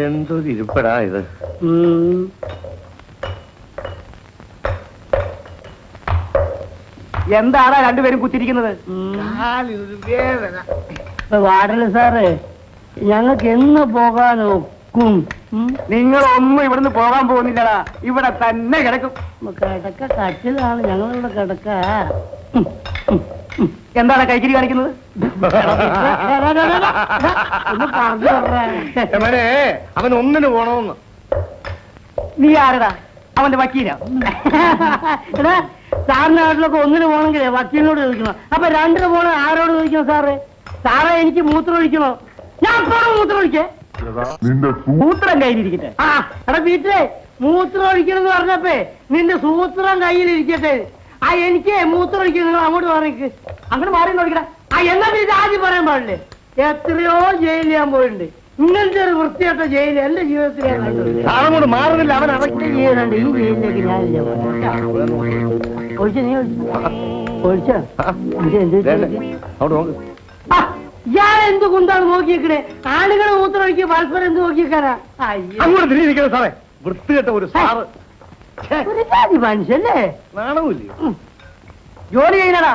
എന്തൊരു ഇരിപ്പടാ ഇത്. എന്താണ് രണ്ടുപേരും കുത്തിരിക്കുന്നത്? വാടല് സാറേ, ഞങ്ങൾക്ക് എന്ന് പോകാൻ ഒക്കും? നിങ്ങളൊന്നും ഇവിടുന്ന് പോകാൻ പോകുന്നില്ലടാ, ഇവിടെ തന്നെ കിടക്കും. കിടക്ക കട്ടിലാണ്, ഞങ്ങളിവിടെ കിടക്ക. എന്താണ് കൈക്കിരി കാണിക്കുന്നത്? അവൻ ഒന്നിന് പോണമെന്ന്. നീ ആരടാ? അവന്റെ വക്കീലാ? എടാ, സാറിന്റെ നാട്ടിലൊക്കെ ഒന്നിന് പോകണമെങ്കിലേ വക്കീലിനോട് ചോദിക്കണം. അപ്പൊ രണ്ടിന് പോണ ആരോട് ചോദിക്കണം? സാറേ, സാറേ എനിക്ക് മൂത്രം ഒഴിക്കണോ? ഞാൻ മൂത്രം ഒഴിക്കേ? മൂത്രം കയ്യിലിരിക്കട്ടെ. ആ എടാ വീട്ടിലെ മൂത്രം ഒഴിക്കണം എന്ന് പറഞ്ഞപ്പേ നിന്റെ സൂത്രം കയ്യിലിരിക്കട്ടെ. ആ എനിക്ക് മൂത്രം ഒഴിക്കണം, നിങ്ങൾ അങ്ങോട്ട് മാറിക്ക്. അങ്ങോട്ട് മാറി നോക്കിക്കടാ. ആ എന്നാ പിന്നെ ആദ്യം പറയാൻ പാടില്ലേ? എത്രയോ ജയിലിൽ ഞാൻ പോയിട്ടുണ്ട്. ഇങ്ങനത്തെ ഒരു വൃത്തിയായിട്ട ജയില് എന്റെ ജീവിതത്തിൽ അങ്ങോട്ട് മാറുന്നില്ല. അവൻ അതൊക്കെ ചെയ്യുന്നുണ്ട്. ഈ ജയിലിലേക്ക് ഞാനില്ല. ഒഴിച്ച നീ ഒഴിച്ച ഞാൻ എന്ത് കുന്താണ് നോക്കിയേക്കണേ? ആളുകളെ മൂത്രം ഒഴിക്കുക, പരസ്പരം എന്ത് നോക്കിയേക്കാനാ? അങ്ങോട്ട് തിരിഞ്ഞിരിക്കണം സാറേ. വൃത്തികെട്ട ഒരു സാറ്. ഒരു ജാതി മനുഷ്യല്ലേ? നാണമില്ല. ജോലി ചെയ്യണടാ.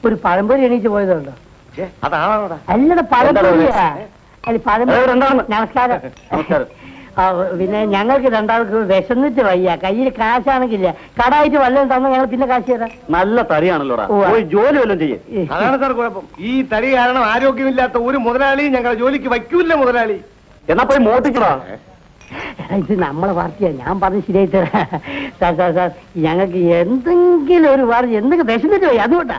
ഒരു പഴംപൊരി എണീച്ച് പോയതുണ്ടോ? അല്ലട പഴംപൊരിയാ. അല്ല പഴംപൊരി. നമസ്കാരം. പിന്നെ ഞങ്ങൾക്ക് രണ്ടാൾക്ക് വിശന്നിട്ട് വയ്യ. കയ്യിൽ കാശാണെങ്കില്ല. കടായിട്ട് വല്ലതും തന്ന ഞങ്ങൾ പിന്നെ കാശ് തരാം. നല്ല തടിയാണല്ലോടാ. ജോലി വല്ലതും ചെയ്യും. അതാണ് സാർ കുഴപ്പം. ഈ തടി കാരണം ആരോഗ്യമില്ലാത്ത ഒരു മുതലാളിയും ഞങ്ങളെ ജോലിക്ക് വയ്ക്കൂല്ല മുതലാളി. എന്നാ പോയി മോട്ടിക്കടാ. ഇത് നമ്മളെ പാർട്ടിയാ. ഞാൻ പറഞ്ഞ് ശരിയായി തരാം. സാർ സാർ സാർ ഞങ്ങൾക്ക് എന്തെങ്കിലും ഒരു വാർത്ത എന്തെങ്കിലും വിശന്നിട്ട് പോയി. അതുകൊണ്ടാ.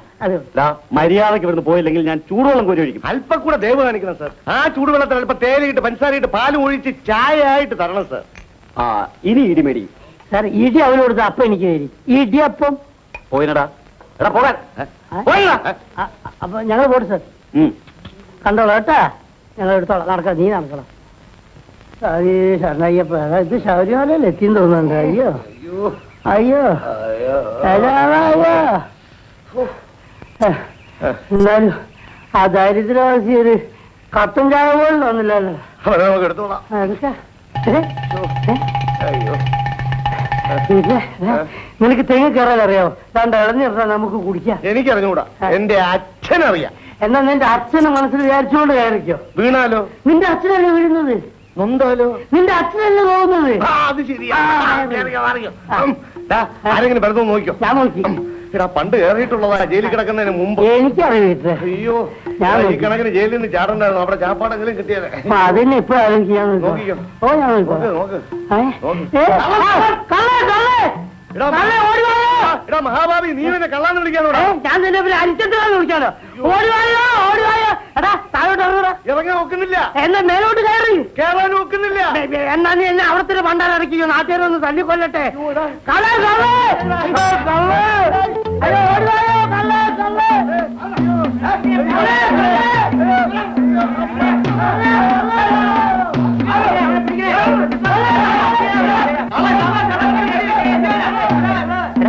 മര്യാദക്ക് ഇവിടുന്ന് പോയില്ലെങ്കിൽ ഞാൻ ചൂടുവെള്ളം കോരി ഒഴിക്കും. അല്പം കൂടെ ദയവ് കാണിക്കണം സാർ. ആ ചൂടുവെള്ളത്തിൽ അല്പം തേയിലയിട്ട് പഞ്ചസാരയിട്ട് പാലും ഒഴിച്ച് ചായ ആയിട്ട് തരണം സാർ. ആ ഇനി ഇടിമേടി സാർ. ഇടി അവന് കൊടുത്ത അപ്പം എനിക്ക് തരും. ഇടിയപ്പം പോയിനടാ. എടാ പോകാൻ. അപ്പൊ ഞങ്ങൾ പോട്ടെ സാർ. കണ്ടോളാം കേട്ടാ. ഞങ്ങൾ എടുത്തോളാം. നടക്കാം. നീ നടക്കണം. ശരണയ്യപ്പ ഇത് ശബരിമലയിൽ എത്തിന്ന് തോന്നുന്നുണ്ട്. അയ്യോ അയ്യോ അയ്യോ. എന്തായാലും ആ ദാരിദ്ര്യവാസി ഒരു കത്തും ചായ പോലും തോന്നില്ലല്ലോ. നിനക്ക് തെങ്ങ് കയറാൻ അറിയാമോ? രണ്ട് ഇളഞ്ഞിട്ടാ നമുക്ക് കുടിക്കാം. എനിക്കറിഞ്ഞൂടാ. എന്റെ അച്ഛനറിയാം. എന്നാ നിന്റെ അച്ഛനെ മനസ്സിൽ വിചാരിച്ചുകൊണ്ട് കയറിക്കോ. വീണാലോ? നിന്റെ അച്ഛനല്ലേ വീഴുന്നത്? നൊന്താലോ? നിന്റെ അച്ഛനല്ലേ പോകുന്നത്? അത് ശരിയാ. ആരെങ്കിലും വെറുതെ നോക്കിയോ? ഞാൻ നോക്കി. എടാ പണ്ട് കയറിയിട്ടുള്ളതാ ജയിലിൽ കിടക്കുന്നതിന് മുമ്പ്. എനിക്കറിയില്ല. അയ്യോ ഈ കണക്കിന് ജയിലിൽ നിന്ന് ചാടണ്ടായിരുന്നു. അവിടെ ചാപ്പാടെങ്കിലും കിട്ടിയാലേ. അതിന് ഇപ്പൊ നോക്കിക്കോ. ഓ ഞാൻ നോക്ക്. എടാ മഹാഭാവി നീ എന്നെ കള്ളാന്ന് വിളിക്കാനോടാ? ഞാൻ തന്നെ അരിച്ചെടുത്ത് വിളിക്കാനോ? ഓടിവായോ ഓടിവായോ. എടാ താഴോട്ട് ഇറങ്ങുക. ഇറങ്ങാൻ നോക്കുന്നില്ല. എന്നാ മേലോട്ട് കയറി. കയറാൻ നോക്കുന്നില്ല. എന്നാ നീ എന്നെ അവിടത്തെ പണ്ടാൻ ഇറക്കിയോ? നാട്ടുകാരൊന്ന് തല്ലിക്കൊല്ലട്ടെ. അയ്യോ ഓടിവായോ കള്ളേ കള്ളേ.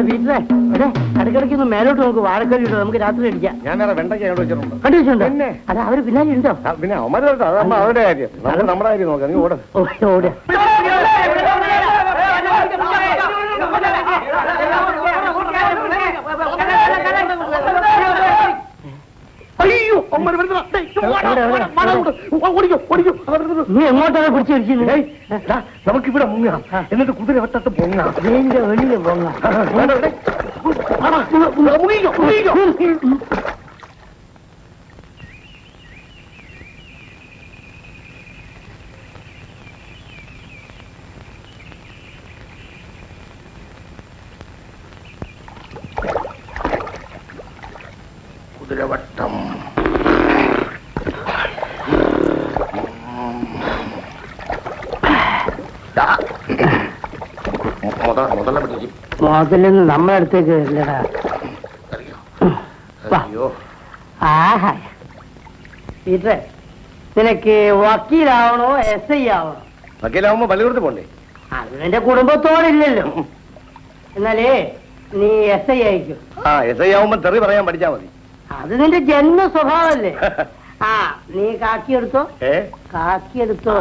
വീട്ടിലെ ഇടയ്ക്കിടയ്ക്ക് ഒന്ന് മേലോട്ട് നമുക്ക് വാഴക്കറി ഇട്ടോ. നമുക്ക് രാത്രി അടിക്കാം. ഞാൻ വേറെ വെണ്ടയ്ക്ക് അങ്ങോട്ട് വെച്ചിട്ടുണ്ട്. കണ്ടു വെച്ചിട്ടുണ്ടോ? അത് അവര് പിന്നാലെ ഉണ്ടോ? പിന്നെ അവരുടെ കാര്യം. നമ്മുടെ കാര്യം നോക്കാം. നീ ഓട്. ഓട്. അയ്യോ നീ എങ്ങോട്ടാണ് പിടിച്ചു വെച്ചിരുന്നത്? നമുക്കിവിടെ മുങ്ങാം, എന്നിട്ട് കുതിര വട്ടത്ത് പൊങ്ങാം. വെളിയിൽ പോങ്ങാം. കുതിരവട്ടം. മുതലൊന്നും നമ്മുടെ അടുത്തേക്ക് വരില്ലടാ. ആഹാ ഇത് നിനക്ക് വക്കീലാവണോ SI ആവണോ? വക്കീലാവുമ്പോ പള്ളികൂടത്ത് പോണ്ടേ? അത് നിന്റെ കുടുംബത്തോടില്ലല്ലോ. എന്നാലേ നീ SI ആയിക്കും. SI ആവുമ്പോ തെറി പറയാൻ പഠിച്ചാ മതി. അത് നിന്റെ ജന്മ സ്വഭാവല്ലേ. നീ കാക്കിയെടുത്തോ, കാക്കിയെടുത്തോ.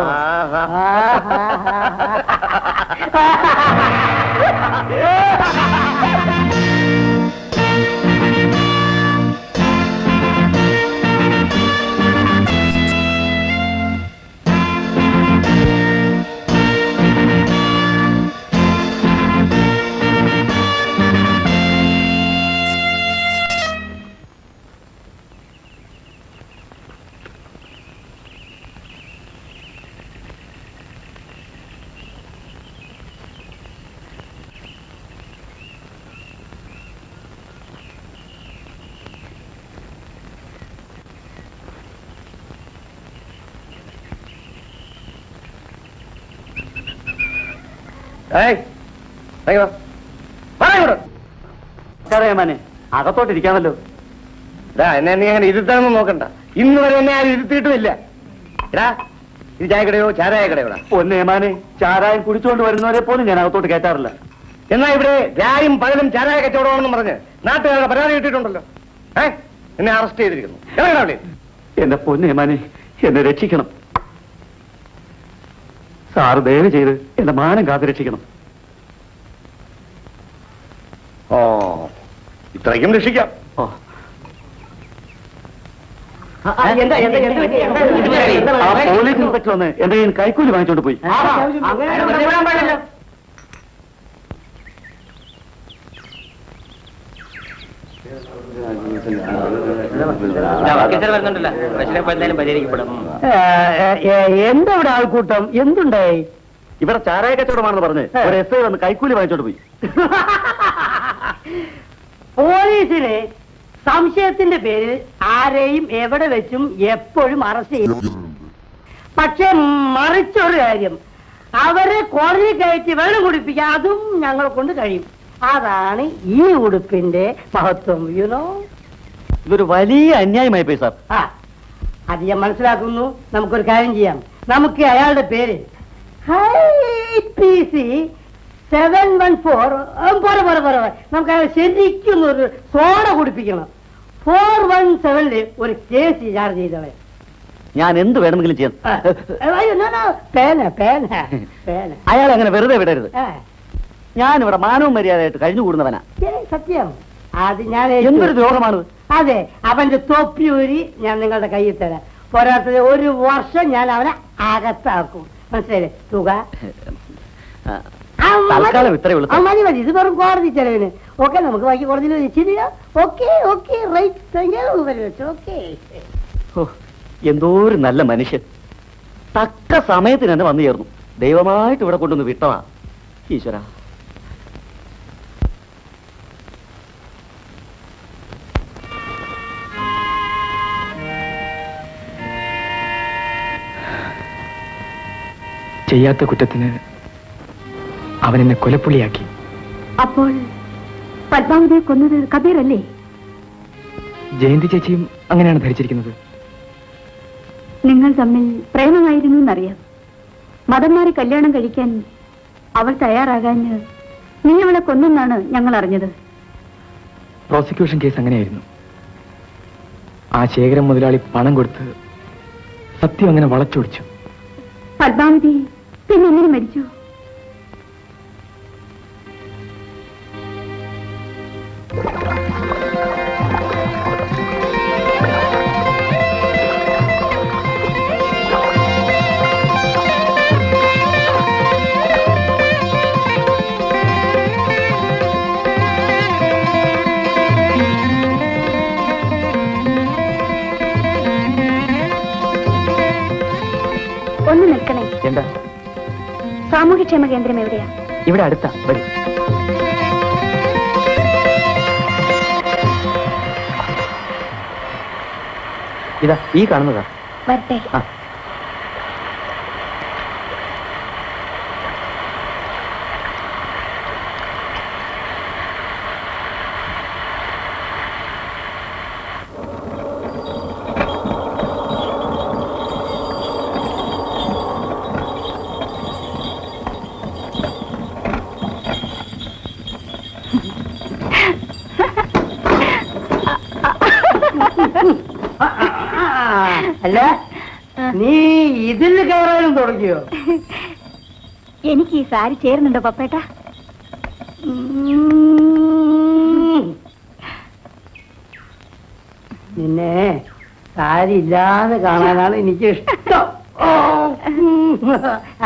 മാനെ അകത്തോട്ടിരിക്കാമല്ലോ. എന്നെ നീ അങ്ങനെ ഇരുത്താനൊന്നും നോക്കണ്ട. ഇന്ന് വരെ എന്നെ ആരും ഇരുത്തിയിട്ടുമില്ല. എടാ, ഇത് ചായക്കടയോ ചാരായ കടയോടാ? പൊന്നേമാനെ, ചാരായം കുടിച്ചുകൊണ്ട് വരുന്നവരെ പോലും ഞാൻ അകത്തോട്ട് കയറ്റാറില്ല. എന്നാ ഇവിടെ രായും പകലും ചാരായ കച്ചവടമാണെന്ന് പറഞ്ഞ് നാട്ടുകാരുടെ പരാതി കിട്ടിയിട്ടുണ്ടല്ലോ. എന്നെ അറസ്റ്റ് ചെയ്തിരിക്കുന്നു. എന്റെ പൊന്നേമാനെ, എന്നെ രക്ഷിക്കണം. സാറ് ദയവ് ചെയ്ത് എന്റെ മാനം കാത്തു രക്ഷിക്കണം. ഇത്രയ്ക്കും രക്ഷിക്കാം. പോലീസ് ഇൻസ്പെക്ടർ വന്ന് എന്റെ കയ്യിൽ കൈക്കൂലി വാങ്ങിച്ചോണ്ട് പോയി. എന്താ ഇവിടെ ആൾക്കൂട്ടം? എന്തുണ്ടായി? ഇവിടെ ചാരായ കച്ചവടമാണെന്ന് പറഞ്ഞ് ഒരു SI വന്ന് കൈക്കൂലി വാങ്ങിച്ചോണ്ട് പോയി. പോലീസിന് സംശയത്തിന്റെ പേരിൽ ആരെയും എവിടെ വെച്ചും എപ്പോഴും അറസ്റ്റ് ചെയ്യും. പക്ഷെ മറിച്ചൊരു കാര്യം, അവരെ കോടതി കയറ്റി വെള്ളം കുടിപ്പിക്കാൻ അതും ഞങ്ങളെ കൊണ്ട് കഴിയും. അതാണ് ഈ ഉടുപ്പിന്റെ മഹത്വം. യുനോ, ഇതൊരു വലിയ അന്യായമായി പോയി സാർ. അത് ഞാൻ മനസ്സിലാക്കുന്നു. നമുക്കൊരു കാര്യം ചെയ്യാം. നമുക്ക് അയാളുടെ പേര് PC 714 പോരെ നമുക്ക് അയാൾ ശരിക്കും ഒരു സോഡ കുടിപ്പിക്കണം. 417 ഒരു കേസ് ചാർജ് ചെയ്തവൻ. ഞാൻ എന്ത് വേണമെങ്കിലും ചെയ്യാം. അയാൾ അങ്ങനെ വെറുതെ വിടരുത്. ഞാനിവിടെ മാനവും മര്യാദയായിട്ട് കഴിഞ്ഞുകൂടുന്നവനാ. സത്യം. അത് ഞാൻ എന്തൊരു ദ്രോഹമാണത്. അതെ, അവന്റെ തൊപ്പിയൂരി ഞാൻ നിങ്ങളുടെ കയ്യിൽ തരാം. പോരാത്തത് 1 വർഷം ഞാൻ അവനെ അകത്താക്കും. മനസ്സിലായില്ലേ? തുക മതി മതി. ഇത് വെറും കോടതി ചെലവിന്. ഓക്കെ, നമുക്ക് ബാക്കി കോടതിയിൽ വെച്ചില്ല. Okay right. ഓക്കെ. എന്തോ ഒരു നല്ല മനുഷ്യൻ. തക്ക സമയത്തിന് തന്നെ വന്നു ചേർന്നു. ദൈവമായിട്ട് ഇവിടെ കൊണ്ടുവന്ന് വിട്ടതാ. ഈശ്വര, ചെയ്യാത്ത കുറ്റത്തിന് അവൻ എന്നെ കൊലപ്പുള്ളിയാക്കി. അപ്പോൾ പത്മാവതിയെ കൊന്നത് കബീറല്ലേ? ജയന്തി ചേച്ചിയും അങ്ങനെയാണ് ധരിച്ചിരിക്കുന്നത്. നിങ്ങൾ തമ്മിൽ പ്രേമമായിരുന്നു എന്നറിയാം. മതം മാറി കല്യാണം കഴിക്കാൻ അവൾ തയ്യാറാകാൻ നീ അവളെ കൊന്നെന്നാണ് ഞങ്ങൾ അറിഞ്ഞത്. പ്രോസിക്യൂഷൻ കേസ് അങ്ങനെയായിരുന്നു. ആ ശേഖരം മുതലാളി പണം കൊടുത്ത് സത്യം അങ്ങനെ വളച്ചൊടിച്ചു. പത്മാവതി പിന്നെ എങ്ങനെ മരിച്ചു? ഒന്ന് നിൽക്കണേ. എന്താ? സാമൂഹ്യക്ഷേമ കേന്ദ്രം എവിടെയാ? ഇവിടെ അടുത്താ, വരൂ. ഇതാ ഈ കാണുന്നതാ. വരട്ടെ. ആ. അല്ല, നീ ഇതിൽ കയറാനും തുടങ്ങിയോ? എനിക്ക് ഈ സാരി ചേരുന്നുണ്ടോ പപ്പേട്ട? നിന്നെ സാരി ഇല്ലാതെ കാണാനാണ് എനിക്ക് ഇഷ്ടം.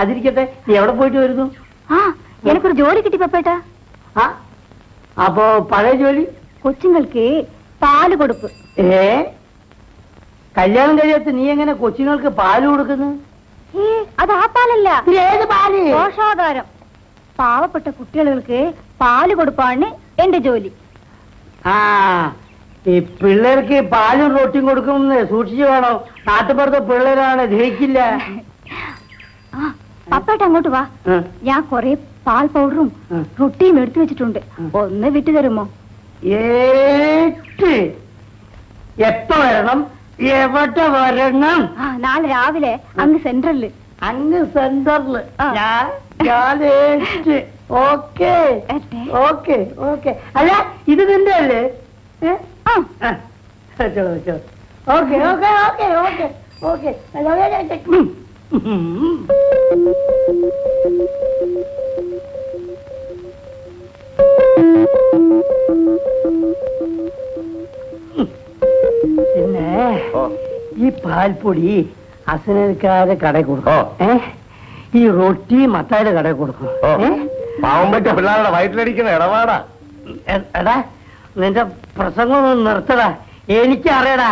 അതിരിക്കട്ടെ, നീ എവിടെ പോയിട്ട് വരുന്നു? ആ, എനിക്കൊരു ജോലി കിട്ടി പപ്പേട്ട. ആ, അപ്പോ പഴയ ജോലി? കൊച്ചുങ്ങൾക്ക് പാല് കൊടുപ്പ്. കല്യാണം കഴിയാത്ത നീ എങ്ങനെ കൊച്ചുങ്ങൾക്ക് പാല് കൊടുക്കുന്നു? അത് ആ പാലല്ല. ഏത് പാല്? പോഷാധാരം. പാവപ്പെട്ട കുട്ടികൾക്ക് പാല് കൊടുപ്പാണ് എന്റെ ജോലി. ആ, ഈ പിള്ളേർക്ക് പാലും റൊട്ടിയും കൊടുക്കുമെന്ന് സൂക്ഷിച്ചു വേണം. നാട്ടുപുറത്തെ പിള്ളേരാണ്, ദഹിക്കില്ല. പപ്പേട്ട അങ്ങോട്ട് വാ. ഞാൻ കൊറേ പാൽ പൗഡറും റൊട്ടിയും എടുത്തു വെച്ചിട്ടുണ്ട്. ഒന്ന് വിട്ടു തരുമോ? എപ്പ വരണം? എവിടെ വരണം? നാളെ രാവിലെ അങ്ങ് സെൻട്രലില്. അങ്ങ് സെന്ററില്? Okay okay okay. അല്ല, ഇത് നിന്റെ അല്ലേ? ചലോ ചലോ. Okay okay okay okay okay. പിന്നെ ഈ പാൽപ്പൊടി അസനക്കാരെ കടയിൽ കൊടുക്കും. ഈ റൊട്ടി മത്തായുടെ കടയിൽ കൊടുക്കും. പാവം പറ്റ പിള്ളേരുടെ വയറ്റിലടിക്കുന്ന ഇടപാടാ. എടാ, നിന്റെ പ്രസംഗം ഒന്ന് നിർത്തടാ. എനിക്കറിയടാ.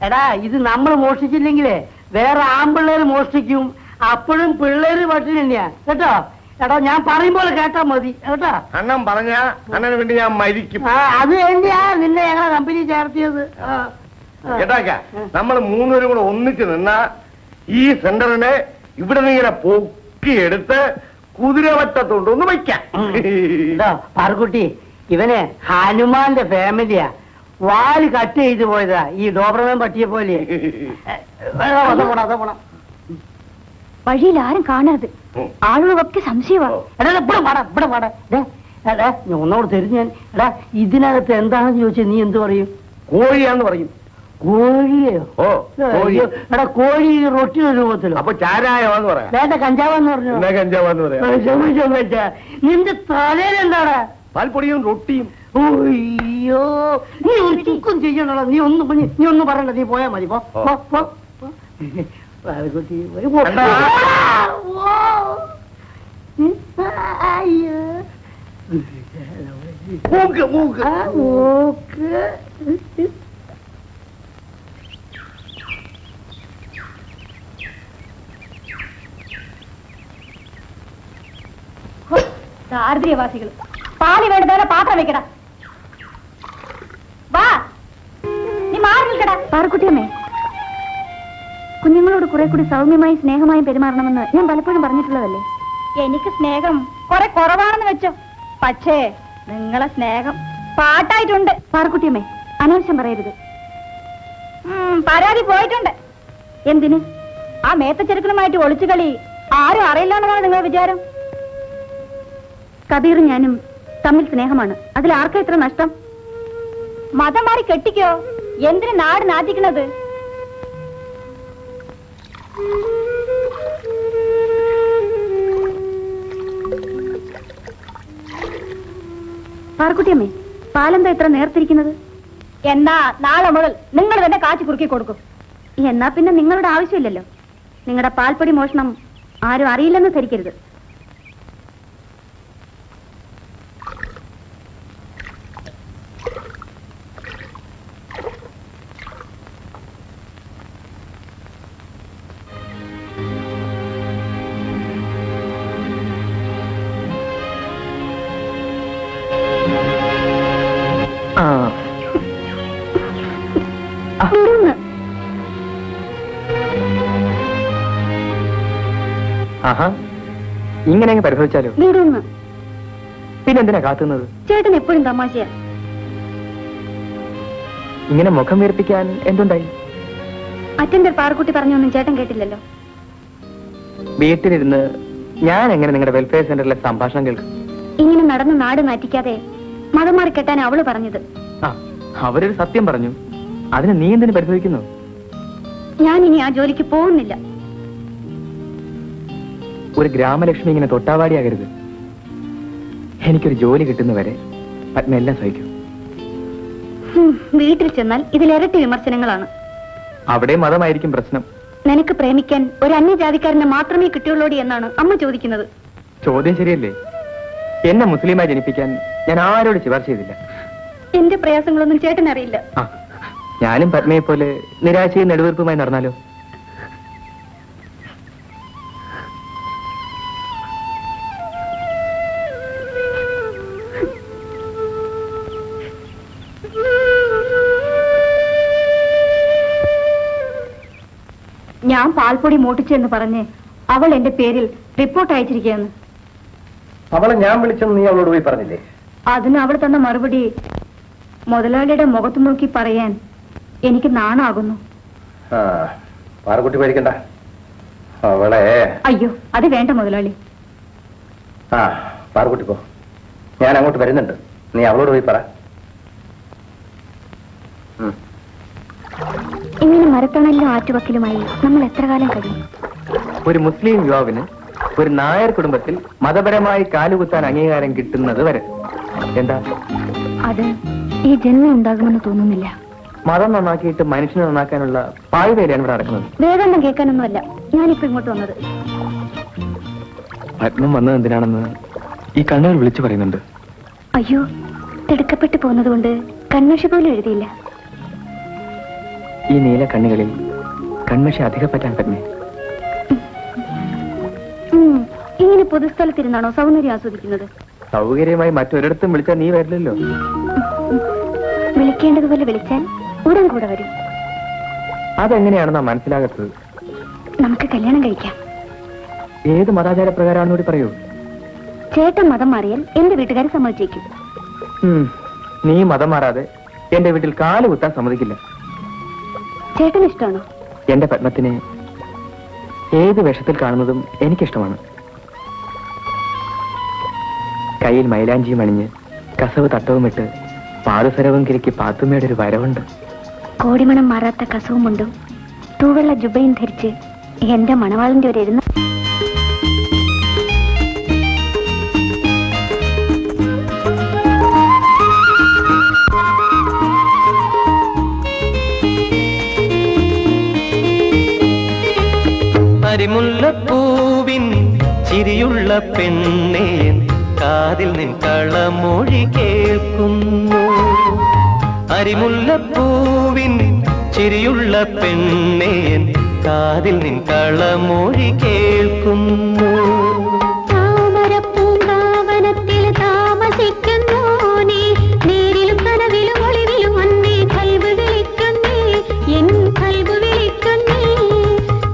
എടാ, ഇത് നമ്മൾ മോഷ്ടിച്ചില്ലെങ്കിലേ വേറെ ആൺപിള്ളേര് മോഷ്ടിക്കും. അപ്പോഴും പിള്ളേര് പട്ടിണി തന്നെയാ കേട്ടോ. എടാ, ഞാൻ പറയുമ്പോൾ കേട്ടാ മതി കേട്ടോ. അണ്ണൻ പറഞ്ഞ അണ്ണന് വേണ്ടി ഞാൻ മരിക്കും. അത് വേണ്ടിയാ നിന്നെ ഞങ്ങളെ കമ്പനി ചേർത്തിയത്. കേട്ടാക്ക, നമ്മൾ മൂന്നുപേരും കൂടെ ഒന്നിച്ച് നിന്നാ ഈ സെന്ററിനെ ഇവിടെ നിന്ന് ഇങ്ങനെ പൊക്കിയെടുത്ത് കുതിരവട്ടത്തോണ്ടൊന്ന് വയ്ക്കാം. പാർക്കുട്ടി, ഇവന് ഹനുമാന്റെ ഫാമിലിയാ. വാല് കട്ട് ചെയ്ത് പോയതാ ഈ ഡോബർമാൻ പട്ടിയെ പോലെ. വഴിയിൽ ആരും കാണരുത്. ആളുകളൊക്കെ സംശയമാണ്. ഒന്നോട് തരും ഞാൻ. എടാ, ഇതിനകത്ത് എന്താണെന്ന് ചോദിച്ചാൽ നീ എന്ത് പറയും? കോഴിയാന്ന് പറയും. കോഴിയോ? ഓ, കോഴി. എടാ, കോഴി റൊട്ടിയുടെ രൂപത്തിലോ? അപ്പൊ ചാരായമാന്ന് പറയാം. വേണ്ട, കഞ്ചാവെന്ന് പറഞ്ഞു. കഞ്ചാവാന്ന് പറയാം. നിന്റെ തലയിലെന്താടാ? പാൽപ്പൊടിയും റൊട്ടിയും. ഓയ്യോ, നീ ഒരു ചുക്കും ചെയ്യണല്ലോ. നീ ഒന്നും പറയണ്ട. നീ പോയാ മതി. പോ. ദാരിദ്ര്യവാസികൾ. പാല് വേണ്ടതോടെ പാത്രം വെക്കടാ. വാ, നീ മാറി നിൽക്കടാ. പാറക്കുട്ടിയമ്മേ, കുഞ്ഞുങ്ങളോട് കുറെ കൂടി സൗമ്യമായും സ്നേഹമായും പെരുമാറണമെന്ന് ഞാൻ പലപ്പോഴും പറഞ്ഞിട്ടുള്ളതല്ലേ. എനിക്ക് സ്നേഹം കുറെ കുറവാണെന്ന് വെച്ചോ. പക്ഷേ നിങ്ങളെ സ്നേഹം പാട്ടായിട്ടുണ്ട്. പാറക്കുട്ടിയമ്മേ, അനാവശ്യം പറയരുത്. പരാതി പോയിട്ടുണ്ട്. എന്തിന്? ആ മേത്തച്ചെറുക്കനുമായിട്ട് ഒളിച്ചു കളി ആരും അറിയില്ലെന്നാണ് നിങ്ങളുടെ വിചാരം. കബീറും ഞാനും തമ്മിൽ സ്നേഹമാണ്. അതിൽ ആർക്കാ ഇത്ര നഷ്ടം? മതം മാറി കെട്ടിക്കോ. എന്തിന് നാട് നാട്ടിക്കണത്? പാർക്കുട്ടിയമ്മേ, പാലെന്താ ഇത്ര നേർത്തിരിക്കുന്നത്? എന്നാ നാളെ മുതൽ നിങ്ങൾ തന്നെ കാച്ചി കുറുക്കി കൊടുക്കും. എന്നാ പിന്നെ നിങ്ങളുടെ ആവശ്യമില്ലല്ലോ. നിങ്ങളുടെ പാൽപ്പൊടി മോഷണം ആരും അറിയില്ലെന്ന് ധരിക്കരുത്. ആഹാ, ഇങ്ങനെ അങ്ങ് പരിഭവിച്ചാലോ? വീടൊന്ന് പിന്നെന്തിനാ കാത്തുന്നത്? ചേട്ടൻ എപ്പോഴും തമാശയാ. ഇങ്ങനെ മുഖം വീർപ്പിക്കാൻ എന്തുണ്ടായി? അറ്റൻഡർ പാറക്കുട്ടി പറഞ്ഞൊന്നും ചേട്ടൻ കേട്ടില്ലല്ലോ. വീട്ടിലിരുന്ന് ഞാൻ എങ്ങനെ നിങ്ങളുടെ വെൽഫെയർ സെന്ററിലെ സംഭാഷണം കേൾക്കും? ഇങ്ങനെ നടന്ന് നാട് നാറ്റിക്കാതെ മതം മാറി കെട്ടാൻ അവള് പറഞ്ഞത്. ആ, അവരൊരു സത്യം പറഞ്ഞു, അതിന് നീ എന്തിനു പരിഭവിക്കുന്നു? ഞാൻ ഇനി ആ ജോലിക്ക് പോകുന്നില്ല. ഒരു ഗ്രാമലക്ഷ്മി ഇങ്ങനെ തൊട്ടാവാടിയാകരുത്. എനിക്കൊരു ജോലി കിട്ടുന്നവരെ പത്മ എല്ലാം സഹിക്കും. വീട്ടിൽ ചെന്നാൽ ഇതിലിരട്ടി വിമർശനങ്ങളാണ്. അവിടെ മതമായിരിക്കും പ്രശ്നം. നിനക്ക് പ്രേമിക്കാൻ ഒരു അന്യജാതിക്കാരനെ മാത്രമേ കിട്ടിയുള്ളൂടി എന്നാണ് അമ്മ ചോദിക്കുന്നത്. ചോദ്യം ശരിയല്ലേ? എന്നെ മുസ്ലിമായി ജനിപ്പിക്കാൻ ഞാൻ ആരോട് ശുപാർശ ചെയ്തില്ല. എന്റെ പ്രയാസങ്ങളൊന്നും ചേട്ടൻ അറിയില്ല. ആ, ഞാനും പത്മയെ പോലെ നിരാശയും നെടുവീർപ്പുമായി നടന്നാലോ? ഞാൻ പാൽപ്പൊടി മോട്ടിച്ചെന്ന് പറഞ്ഞ് അവൾ എന്റെ പേരിൽ റിപ്പോർട്ട് അയച്ചിരിക്കുകയാണ്. അവളെ ഞാൻ വിളിച്ചെന്ന് നീ അവളോട് പോയി പറഞ്ഞില്ലേ? അതിന് അവൾ തന്ന മറുപടി മുതലാളിയുടെ മുഖത്ത് നോക്കി പറയാൻ എനിക്ക് നാണാകുന്നു. ആ, പാറക്കുട്ടി പേടിക്കണ്ട. അവളെ അയ്യോ, അത് വേണ്ട മുതലാളി. ആ, പാറക്കുട്ടി പോ, ഞാൻ അങ്ങോട്ട് വരുന്നുണ്ട്. നീ അവളോട് പോയി പറ. ഇങ്ങനെ മരത്തണലിലും ആറ്റുവക്കിലുമായി നമ്മൾ എത്ര കാലം കഴിയും? ഒരു മുസ്ലിം യുവാവിന് ഒരു നായർ കുടുംബത്തിൽ മതപരമായി കാലുകുത്താൻ അംഗീകാരം കിട്ടുന്നത് വരെ. എന്താ? അത് ഈ ജന്മം ഉണ്ടാകുമെന്ന് തോന്നുന്നില്ല. മതം നന്നാക്കിയിട്ട് മനുഷ്യനെ നന്നാക്കാനുള്ള പായ്വേലയാണ് ഇവിടെ നടക്കുന്നത്. വേദാന്തം കേൾക്കാനൊന്നുമല്ല ഞാനിപ്പോ ഇങ്ങോട്ട് വന്നത്. പത്മം വന്നത് എന്തിനാണെന്ന് ഈ കണ്ണുകൾ വിളിച്ചു പറയുന്നുണ്ട്. അയ്യോ, തിടുക്കപ്പെട്ടു പോകുന്നത് കൊണ്ട് കൺമഷി പോലും എഴുതിയില്ല. ഈ നീല കണ്ണുകളിൽ കൺമഷി അധികം പറ്റാൻ പത്മേ. ഇങ്ങനെ പൊതുസ്ഥലത്തിരുന്നാണോ സൗന്ദര്യം ആസ്വദിക്കുന്നത്? സൗകര്യമായി മറ്റൊരിടത്തും വിളിച്ചാൽ നീ വരില്ലല്ലോ. വിളിക്കേണ്ടതുപോലെ വിളിച്ചാൽ ഉടൻ കൂടെ വരും. അതെങ്ങനെയാണെന്നാ മനസ്സിലാകത്തത്? നമുക്ക് കല്യാണം കഴിക്കാം. ഏത് മതാചാര പ്രകാരമാണെന്ന് കൂടി പറയൂ. ചേട്ടൻ മതം മാറിയാൽ എന്റെ വീട്ടുകാരെ സമ്മതിച്ചേക്കും. നീ മതം മാറാതെ എന്റെ വീട്ടിൽ കാല് കുത്താൻ സമ്മതിക്കില്ല. ചേട്ടൻ ഇഷ്ടമാണോ? എന്റെ പത്മത്തിനെ ഏത് വേഷത്തിൽ കാണുന്നതും എനിക്കിഷ്ടമാണ്. കയ്യിൽ മൈലാഞ്ചിയും അണിഞ്ഞ് കസവ് തട്ടവുമിട്ട് പാദസരവും കിരിക്ക് പാത്തുമ്മയുടെ ഒരു വരവുണ്ട്. കോടിമണം മാറാത്ത കസവുമുണ്ടും തൂവെള്ള ജുബയും ധരിച്ച് എന്റെ മണവാളിന്റെ ഒരു എഴുന്ന അരിമുല്ലപ്പൂവിൻ ചിരിയുള്ള പെണ്ണേ, കാതിൽ നിൻ കളമൊഴി കേൾക്കുന്നു. അരിമുല്ലപ്പൂവിൻ ചിരിയുള്ള പെണ്ണേ, കാതിൽ നിൻ കളമൊഴി കേൾക്കുന്നു. താമരപ്പൂങ്കാവനത്തിൽ താമസിക്കുന്നു നീ, നേരിലും കനവിലും ഒളിവിലും അന്നേ കൽബ് വിളിക്കുന്നേ, എൻ കൽബ് വിളിക്കുന്നേ.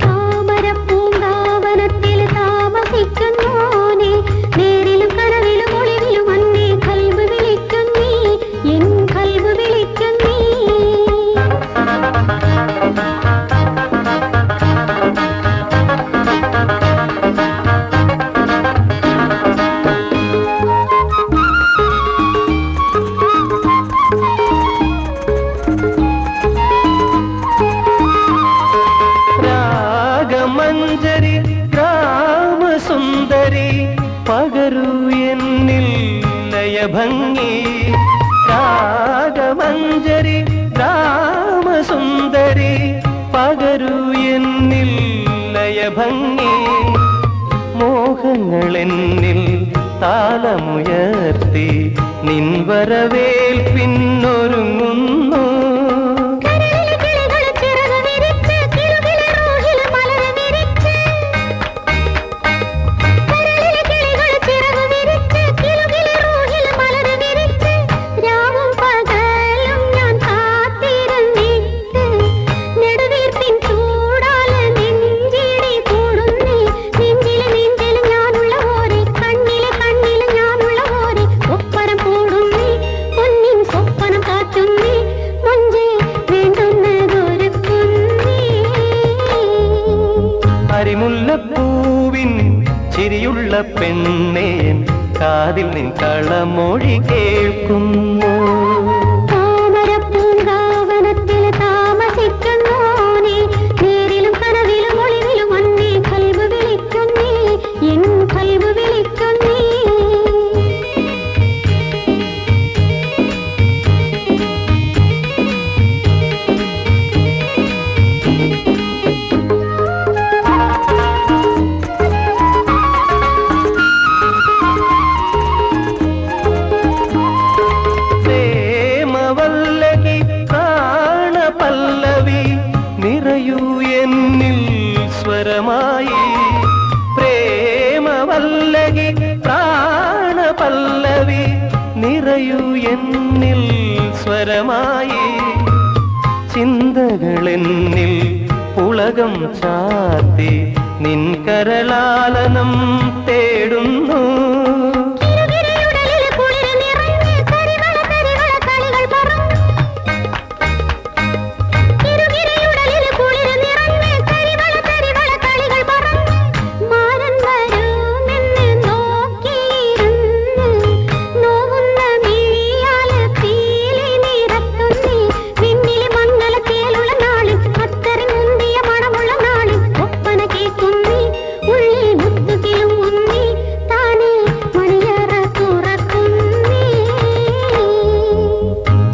താമരപ്പൂങ്കാവനത്തിൽ താമസിക്കുന്നു നീ, നേരിലും കനവിലും ഒളിവിലും അന്നേ കൽബ് വിളിക്കുന്നേ, എൻ കൽബ് വിളിക്കുന്നേ. രാഗമഞ്ജരി രാമസുന്ദരി പകരൂ എന്നിൽ ലയഭംഗി. രാഗമഞ്ജരി രാമസുന്ദരി പകരൂ എന്നിൽ ലയഭംഗി. മോഹങ്ങളെന്നിൽ താളമുയർത്തി നിൻ വരവേൽപ്പിന്നൊരുങ്ങുന്നു. നെഞ്ചിലെ താമരപ്പൂവിൻ ചിരിയുള്ള പെണ്ണേൻ കാതിൽ നിൻ കളമൊഴി കേൾക്കുന്നു. താമരപ്പൂങ്കാവനത്തിൽ താമസിക്കുന്നോനേ, നേരിലും കനവിലും ഒളിവിലും വന്നേ കൽബ് വിളിക്കുന്നേ, എൻ കൽബ് വിളിക്കുന്നേ. പ്രേമവല്ലകി പ്രാണപല്ലവി നിറയൂ എന്നിൽ സ്വരമായി. പ്രേമവല്ലകി പ്രാണപല്ലവി നിറയൂ എന്നിൽ സ്വരമായി. ചിന്തകളെന്നിൽ പുളകം ചാർത്തി നിൻ കരളാലനം തേടുന്നു.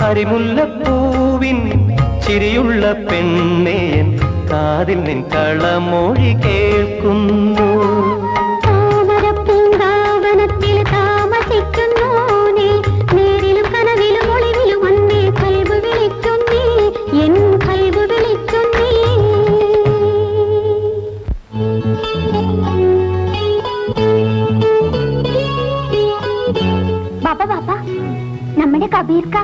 അരിമുല്ലപ്പൂവിൻ ചിരിയുള്ള പെണ്ണേൻ കാതിൽ നിൻ കളമൊഴി കേൾക്കുന്നു. താമരപ്പൂങ്കാവനത്തിൽ താമസിക്കുന്നോനേ, നേരിലും കനവിലും ഒളിവിലും വന്നേ കൽബ് വിളിക്കുന്നേ, എൻ കൽബ് വിളിക്കുന്നേ. ബാബ ബാബ, നമ്മുടെ കബീർക്ക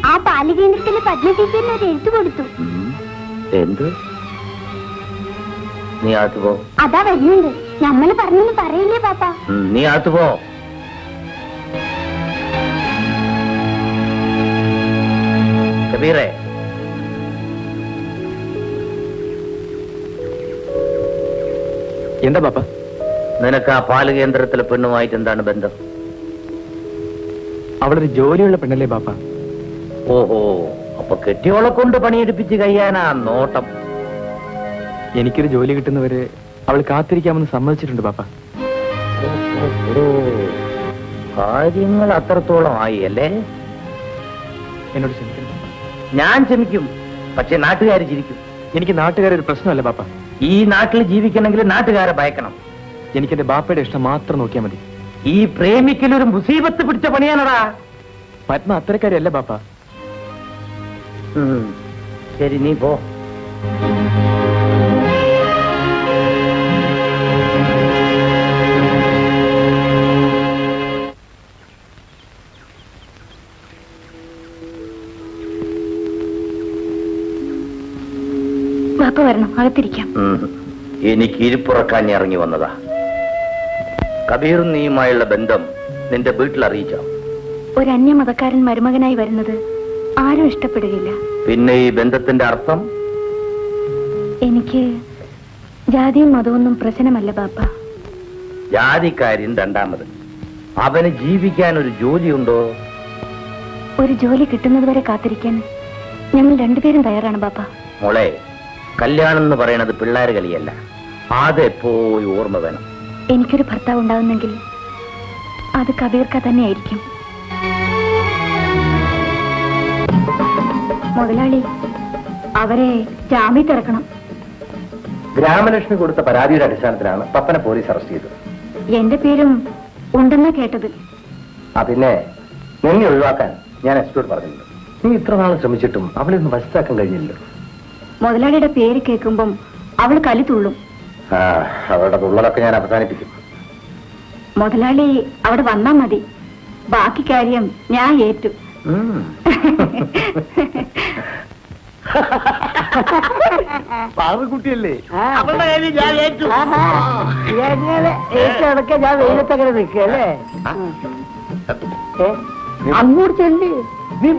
ആ ബാലകേന്ദ്രത്തിലെ പത്മദീപിന് ഒരു എഴുത്തു കൊടുത്തു. എന്ത്? നീ അകത്ത് പോ. അതാ വരുന്നുണ്ട്. നമ്മള് പറഞ്ഞൊന്നും പറയില്ലേ പാപ്പ? നീ അകത്ത് പോ. കബീറേ, എന്താ പാപ്പ? നിനക്ക് ആ പാല് കേന്ദ്രത്തിലെ പെണ്ണുമായിട്ട് എന്താണ് ബന്ധം? അവളൊരു ജോലിയുള്ള പെണ്ണല്ലേ പാപ്പ? ഓഹോ, അപ്പൊ കെട്ടിയോളെ കൊണ്ട് പണിയെടുപ്പിച്ച് കഴിയാനാ നോട്ടം. എനിക്കൊരു ജോലി കിട്ടുന്നവരെ അവൾ കാത്തിരിക്കാമെന്ന് സമ്മതിച്ചിട്ടുണ്ട് പാപ്പ. കാര്യങ്ങൾ അത്രത്തോളം ആയി അല്ലേ? എന്നോട് ക്ഷമിക്കണം പാപ്പ. ഞാൻ ക്ഷമിക്കും, പക്ഷെ നാട്ടുകാർ ചിരിക്കും. എനിക്ക് നാട്ടുകാരൊരു പ്രശ്നമല്ല പാപ്പ. ഈ നാട്ടിൽ ജീവിക്കണമെങ്കിൽ നാട്ടുകാരെ ഭയക്കണം. എനിക്ക് എന്റെ ബാപ്പയുടെ ഇഷ്ടം മാത്രം നോക്കിയാൽ മതി. ഈ പ്രേമിക്കലൊരു മുസീബത്ത് പിടിച്ച പണിയാണടാ. പത്മ അത്തരക്കാരല്ല പാപ്പ. ശരി, നീ പോ. ബാപ്പ വരണം, അകത്തിരിക്കാം. എനിക്ക് ഇരിപ്പുറക്കാൻ ഇറങ്ങി വന്നതാ. കബീറും നീയുമായുള്ള ബന്ധം നിന്റെ വീട്ടിൽ അറിയിച്ചോ? ഒരു അന്യമതക്കാരൻ മരുമകനായി വരുന്നത് ആരും ഇഷ്ടപ്പെടുകയില്ല. പിന്നെ ഈ ബന്ധത്തിന്റെ അർത്ഥം? എനിക്ക് ജാതിയും മതമൊന്നും പ്രശ്നമല്ല ബാപ്പ. ജാതിക്കാര്യൻ രണ്ടാമത്. അവന് ജീവിക്കാൻ ഒരു ജോലിയുണ്ടോ? ഒരു ജോലി കിട്ടുന്നത് വരെ കാത്തിരിക്കാൻ ഞങ്ങൾ രണ്ടുപേരും തയ്യാറാണ് ബാപ്പ. മോളെ, കല്യാണം എന്ന് പറയണത് പിള്ളേർ കളിയല്ല. അതെപ്പോഴും ഓർമ്മ വേണം. എനിക്കൊരു ഭർത്താവ് ഉണ്ടാവുന്നെങ്കിൽ അത് കബീർക്ക തന്നെയായിരിക്കും. മുതലാളി, അവരെ ജാമ്യത്തിറക്കണം. ഗ്രാമലക്ഷ്മി കൊടുത്ത പരാതിയുടെ അടിസ്ഥാനത്തിലാണ് പപ്പനെ പോലീസ് അറസ്റ്റ് ചെയ്തത്. എന്റെ പേരും ഉണ്ടെന്നാ കേട്ടത്. പിന്നെ നിന്നെ ഒഴിവാക്കാൻ ഞാൻ എസ്പിയോട് പറഞ്ഞിട്ടുണ്ട്. നീ ഇത്ര നാൾ ശ്രമിച്ചിട്ടും അവളെ ഒന്ന് വശത്താക്കാൻ കഴിഞ്ഞില്ലല്ലോ. മുതലാളിയുടെ പേര് കേൾക്കുമ്പം അവൾ കലി തുള്ളും. അവളുടെ തുള്ളലൊക്കെ ഞാൻ അവസാനിപ്പിക്കും. മുതലാളി അവിടെ വന്നാ മതി, ബാക്കി കാര്യം ഞാൻ ഏറ്റു. പാറുകുട്ടിയല്ലേ? അവളുടെ കാര്യം ഞാൻ ഏറ്റു. ഏറ്റെടുക്കാൻ ഞാൻ വെയിലത്തങ്ങനെ നിൽക്കല്ലേ? അങ്ങോട്ട് ചെല്ലി. നീ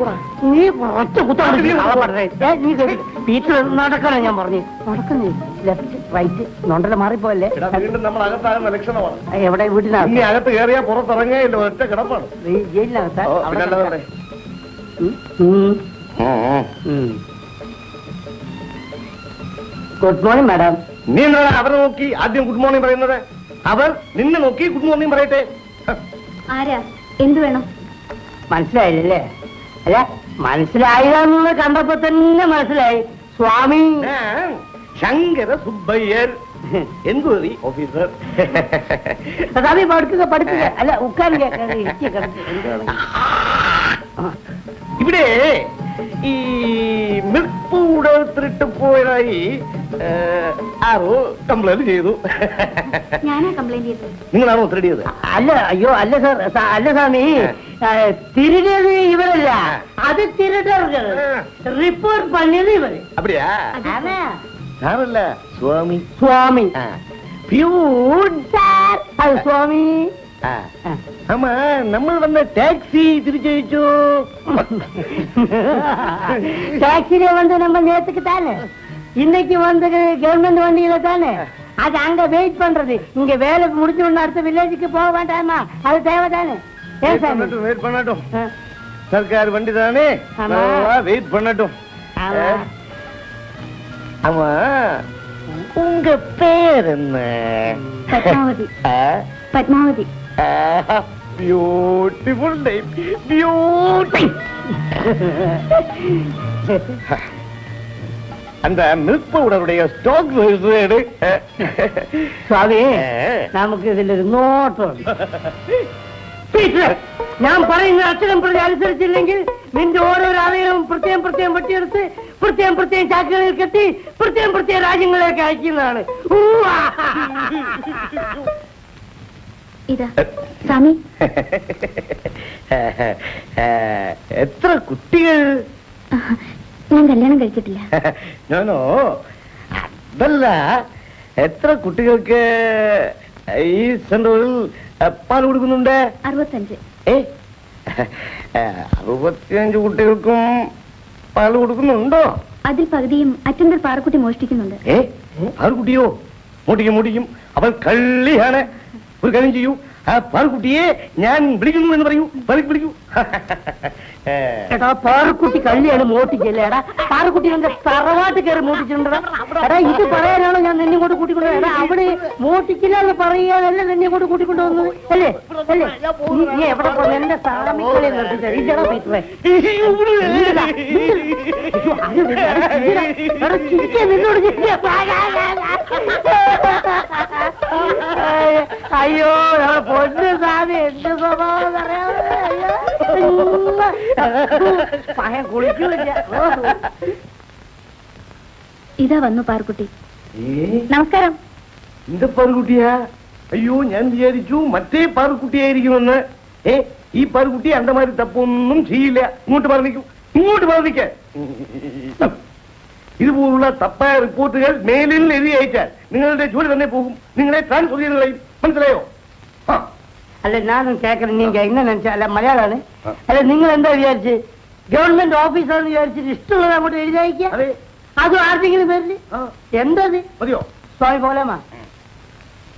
ഒറ്റ കുത്താ. നീ വീട്ടിൽ നടക്കണേ, ഞാൻ പറഞ്ഞു നടക്കുന്നേ. ലെഫ്റ്റ് റൈറ്റ് നോണ്ടല്ല മാറിപ്പോയല്ലേ വീണ്ടും നമ്മൾ അകത്താകുന്ന ലക്ഷണമാണ്. എവിടെ വീട്ടിനകത്ത് ഇനി അകത്ത് കയറിയാ പുറത്തിറങ്ങിയില്ല, ഒറ്റ കിടപ്പാണ്. ജയിലിനകത്ത് ഗുഡ് മോർണിംഗ് മാഡം. നീ എന്താ അവരെ നോക്കി ആദ്യം ഗുഡ് മോർണിംഗ് പറയുന്നത്? അവർ നിന്നെ നോക്കി ഗുഡ് മോർണിംഗ് പറയട്ടെ. ആരാ? എന്ത് വേണം? മനസ്സിലായില്ലേ? അല്ല മനസ്സിലായില്ല കണ്ടപ്പോ തന്നെ മനസ്സിലായി. സ്വാമി ഞാൻ ശങ്കര സുബ്ബയ്യർ, എൻക്വയറി ഓഫീസർ. സ്വാമി പഠിക്കുക. അല്ല ഉക്കാരിക. ഇവിടെ ഈ മിൽക്ക് പൗഡർ തിരിട്ട് പോയതായി ആരോ കംപ്ലൈന്റ് ചെയ്തു. ഞാനാ കംപ്ലൈന്റ് ചെയ്തത്. നിങ്ങളാണോ തിരടിയത്? അല്ല അയ്യോ അല്ല സാർ. അല്ല സ്വാമി, തിരിഞ്ഞത് ഇവരല്ല, അത് തിരുടர்கள். റിപ്പോർട്ട് പണിയത് ഇവര്. அப்படியா? ഞാനല്ല, സ്വാമി. സ്വാമി അത് സ്വാമി. ஆமா, நம்ம வந்த டாக்ஸி திருச்செய்ச்சோ. டாக்ஸில வந்து நம்ம நேத்துக்கு தானே, இன்னைக்கு வந்து கவர்மெண்ட் வண்டியில தானே. அது அங்க வெயிட் பண்றது. இங்க வேலை முடிஞ்ச உடனே அடுத்த வில்லேஜுக்கு போக வேண்டாமா? அது தேவைதானே? வெயிட் பண்ணட்டும். சர்க்கார் வண்டி தானே, வெயிட் பண்ணட்டும். ஆமா, உங்க பேர் என்ன? Padmavathi. Padmavathi. Beautiful name, beauty. அந்த மில்க் பவுடருடைய ஸ்டாக் எடு. സ്വാമി, നമുക്ക് ഇതിലൊരു നോട്ടം. ഞാൻ പറയുന്ന അക്ഷരം പ്രതി അനുസരിച്ചില്ലെങ്കിൽ നിന്റെ ഓരോരോ അവയവം പ്രത്യേകം വെട്ടിയെടുത്ത് പ്രത്യേകം ചാക്കുകളിൽ കെട്ടി പ്രത്യേകം രാജ്യങ്ങളിലേക്ക് അയക്കുന്നതാണ്. ഇതാ സ്വാമി. എത്ര കുട്ടികൾ? ഞാൻ കല്യാണം കഴിച്ചിട്ടില്ല. ഞാനോ അതല്ല, എത്ര കുട്ടികൾക്ക് ഈ സെന്ററിൽ പാൽ കൊടുക്കുന്നുണ്ട്? 65. 65 കുട്ടികൾക്കും പാൽ കൊടുക്കുന്നുണ്ടോ? അതിൽ പകുതിയും അറ്റൻഡർ പാറക്കുട്ടി മോഷ്ടിക്കുന്നുണ്ട്. പാറുകുട്ടിയോ? മോട്ടിക്കും. അവൻ കള്ളിയാണ്. ഒരു കാര്യം ചെയ്യൂ, ആ പാറുകുട്ടിയെ ഞാൻ വിളിക്കുന്നു എന്ന് പറയൂ. വിളിക്കൂ. എടാ, പാറക്കുട്ടി കള്ളിയാണ്, മോട്ടിക്കല്ലേടാ. പാറക്കുട്ടി എന്റെ തറവാട്ട് കയറി മോട്ടിച്ചിട്ടുണ്ടാ. എടാ, ഇത് പറയാനാണോ ഞാൻ നിന്നെ കൊണ്ട് കൂട്ടിക്കൊണ്ടുവന്നത്? അവിടെ മോട്ടിക്കില്ല എന്ന് പറയാനല്ല നിന്നെ കൊണ്ട് കൂട്ടിക്കൊണ്ടുവന്നത് അല്ലേ? നീ എവിടെ പോകുന്നു? എന്റെ സാമിക്കളെ നിർത്തിച്ചാ പീറ്ററെ. അയ്യോ പൊന്ന് സാമി, എന്റെ സ്വഭാവം അറിയാമോ? കുളിക്കില്ല. ഇതാ വന്നു പാറക്കുട്ടി. നമസ്കാരം. இந்த പാറുകുട്ടിയാ? അയ്യോ, ഞാൻ വിചാരിച്ചു മറ്റേ പാറുകുട്ടിയായിരിക്കുമെന്ന്. ഈ പാറുകുട്ടി അന്റെ മാതിരി തപ്പൊന്നും ചെയ്യില്ല. ഇങ്ങോട്ട് പറഞ്ഞിക്ക. ഇതുപോലുള്ള തപ്പായ റിപ്പോർട്ടുകൾ മേലിൽ എഴുതി അയച്ചാൽ നിങ്ങളുടെ ജോലി തന്നെ പോകും. നിങ്ങളെ ട്രാൻസ്ഫർ ചെയ്ത് കളയും. മനസ്സിലായോ? അല്ല, ഞാനും കേൾക്കണം. നീങ്ക എന്നെ നിனைச்சா? അല്ല, മലയാളാണ്. അല്ല, നിങ്ങൾ എന്താ വിചാരിച്ച് ഗവൺമെന്റ് ഓഫീസാണെന്ന് വിചാരിച്ചിട്ട് ഇഷ്ടമുള്ളത് അങ്ങോട്ട് എഴുതി അയക്കുക? അതും ആർക്കെങ്കിലും പേരില്? എന്തത് മതിയോ? സ്വാമി പോലാമാ,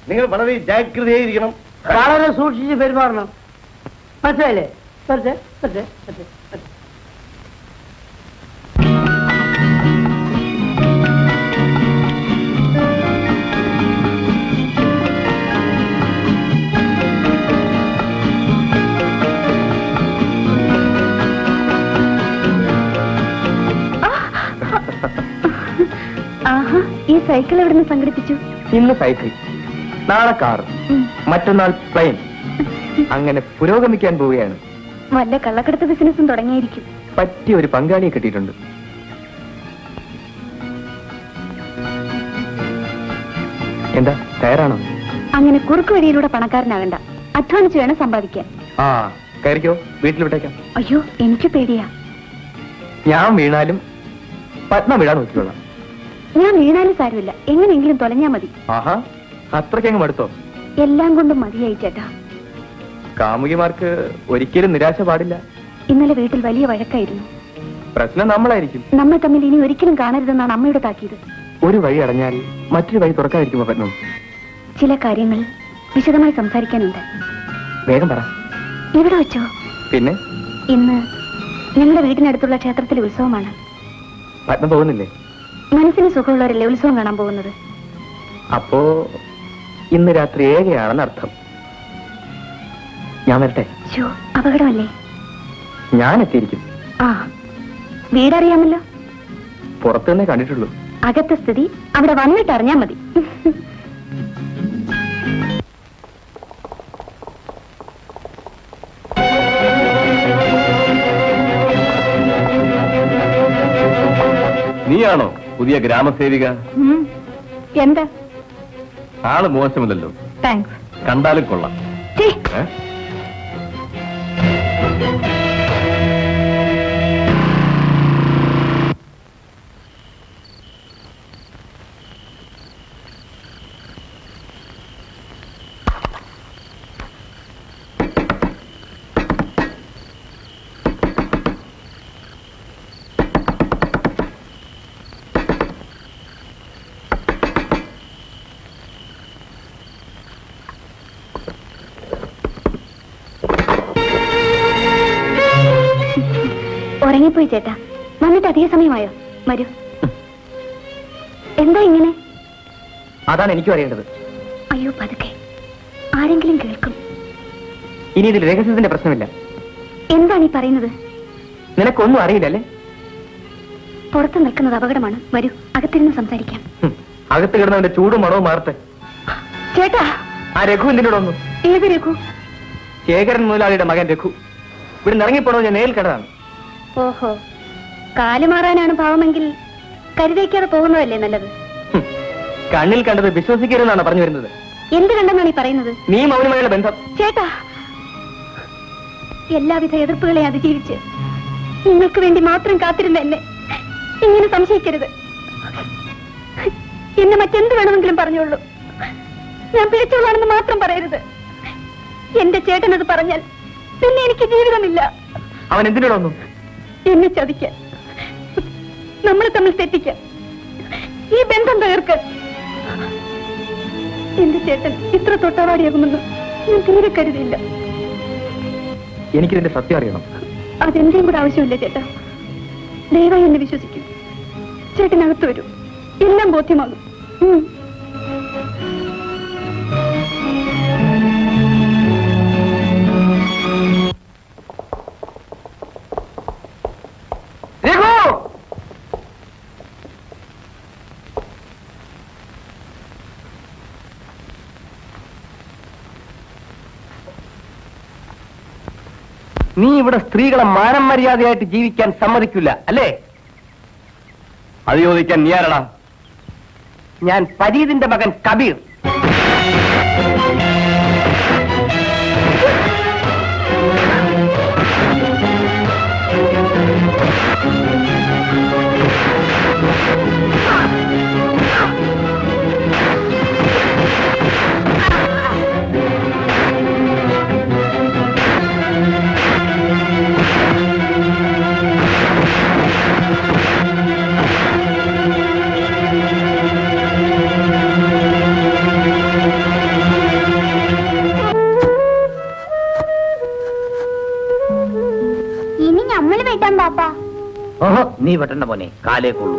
നിങ്ങൾ വളരെ ജാഗ്രതയായിരിക്കണം. വളരെ സൂക്ഷിച്ച് പെരുമാറണം. മനസ്സിലായില്ലേ? ആഹാ, ഈ സൈക്കിൾ എവിടെ നിന്ന് സംഘടിപ്പിച്ചു? ഇന്ന് സൈക്കിൾ, നാളെ കാർ, മറ്റന്നാൾ പ്ലെയിൻ. അങ്ങനെ പുരോഗമിക്കാൻ പോവുകയാണ്. വല്ല കള്ളക്കടത്ത് ബിസിനസ്സും തുടങ്ങിയായിരിക്കും. പറ്റിയ ഒരു പങ്കാളിയെ കിട്ടിയിട്ടുണ്ട്. എന്താ, തയ്യാറാണോ? അങ്ങനെ കുറുക്ക് വഴിയിലൂടെ പണക്കാരനാകണ്ട, അധ്വാനിച്ച് വേണം സമ്പാദിക്കാൻ. ആ, കയറിക്കോ, വീട്ടിൽ വിട്ടേക്കാം. അയ്യോ, എനിക്ക് പേടിയാ. ഞാൻ വീണാലും പത്മ വീഴാൻ നോക്കിക്കോളാം. ഞാൻ വീണാലും സാരമില്ല, എങ്ങനെയെങ്കിലും തൊലഞ്ഞാ മതി. ആഹാ, അത്രയ്ക്കങ്ങ് മടുത്തോ? എല്ലാം കൊണ്ടും മതിയായി ചേട്ടാ. കാമുകിമാർക്ക് ഒരിക്കലും നിരാശ പാടില്ല. ഇന്നലെ വീട്ടിൽ വലിയ വഴക്കായിരുന്നു. പ്രശ്നം നമ്മളായിരിക്കും. നമ്മൾ തമ്മിൽ ഇനി ഒരിക്കലും കാണരുതെന്നാണ് അമ്മയുടെ താക്കീത്. ഒരു വഴി അടഞ്ഞാൽ മറ്റൊരു വഴി തുറക്കാതിരിക്കുമോ പത്മം? ചില കാര്യങ്ങൾ വിശദമായി സംസാരിക്കാനുണ്ട്. വേഗം പറ. ഇവിടെ വെച്ചോ? പിന്നെ ഇന്ന് ഞങ്ങളുടെ വീടിനടുത്തുള്ള ക്ഷേത്രത്തിലെ ഉത്സവമാണ്. പത്മം പോകുന്നില്ലേ? മനസ്സിന് സുഖമുള്ളവരല്ലേ ഉത്സവം കാണാൻ പോകുന്നത്? അപ്പോ ഇന്ന് രാത്രി 7 അർത്ഥം. ഞാൻ വരട്ടെ? അപകടമല്ലേ? ഞാൻ എത്തിയിരിക്കും. ആ, വീടറിയാമല്ലോ. പുറത്തുനിന്നേ കണ്ടിട്ടുള്ളൂ. അകത്തെ സ്ഥിതി അവിടെ വന്നിട്ട് അറിഞ്ഞാൽ മതി. നീയാണോ പുതിയ ഗ്രാമസേവിക? എന്താ? ആള് മോശമില്ലല്ലോ. താങ്ക്സ്. കണ്ടാലും കൊള്ളാം. ഏ? ഉറങ്ങിപ്പോയി ചേട്ടാ. വന്നിട്ട് അധിക സമയമായോ? വരൂ. എന്താ ഇങ്ങനെ? അതാണ് എനിക്കും അറിയേണ്ടത്. അയ്യോ, പതുക്കെ, ആരെങ്കിലും കേൾക്കും. ഇനി ഇതിൽ രഹസ്യത്തിന്റെ പ്രശ്നമില്ല. എന്താണ് ഈ പറയുന്നത്? നിനക്കൊന്നും അറിയില്ലല്ലേ? പുറത്ത് നിൽക്കുന്നത് അപകടമാണ്. വരൂ, അകത്തിരുന്ന് സംസാരിക്കാം. അകത്ത് കിടന്നവന്റെ ചൂടും മണവും മാറട്ടെ. ചേട്ടാ, ആ രഘു എന്തിനോട് വന്നു? ഏത് രഘു? ശേഖരൻ മുതലാളിയുടെ മകൻ രഘു. ഇവിടെ ഇറങ്ങിപ്പോണോ? ഞാൻ നേരിൽ കണ്ടതാണ്. ഓഹോ, കാലുമാറാനാണ് ഭാവമെങ്കിൽ കരുതേക്കാതെ പോകുന്നതല്ലേ നല്ലത്. കണ്ണിൽ കണ്ടത് വിശ്വസിക്കരുതെന്നാണ് പറഞ്ഞു വരുന്നത്. എന്ത് കണ്ടെന്നാണ് ഈ പറയുന്നത്? നീ മൗനമായുള്ള ബന്ധം. ചേട്ടാ, എല്ലാവിധ എതിർപ്പുകളെ അതിജീവിച്ച് നിങ്ങൾക്ക് വേണ്ടി മാത്രം കാത്തിരുന്ന എന്നെ ഇങ്ങനെ സംശയിക്കരുത്. എന്നെ മറ്റെന്ത് വേണമെങ്കിലും പറഞ്ഞോളൂ. ഞാൻ പിഴച്ചോളാണെന്ന് മാത്രം പറയരുത്. എന്റെ ചേട്ടനത് പറഞ്ഞാൽ പിന്നെ എനിക്ക് ജീവിതമില്ല. അവൻ എന്തിനോട് വന്നു? എന്നെ ചതിക്കാൻ, നമ്മൾ തമ്മിൽ തെറ്റിക്കാൻ, ഈ ബന്ധം തകർക്കാൻ. എന്റെ ചേട്ടൻ ഇത്ര തൊട്ടാവാടിയാകുമെന്ന് ഞാൻ തീരെ കരുതിയില്ല. എനിക്കിതിന്റെ സത്യം അറിയണം. അതെന്റെയും കൂടെ ആവശ്യമില്ല ചേട്ടാ. ദയവായി എന്നെ വിശ്വസിക്കും. ചേട്ടനകത്ത് വരൂ, എല്ലാം ബോധ്യമാകും. നീ ഇവിടെ സ്ത്രീകളെ മാനം മര്യാദയായിട്ട് ജീവിക്കാൻ സമ്മതിക്കില്ല അല്ലേ? അത് ചോദിക്കാൻ നീ ആരടാ? ഞാൻ പരീതിന്റെ മകൻ കബീർ. ഓഹോ, നീ വെട്ടണ്ട പോനെ, കാലേക്കുള്ളൂ.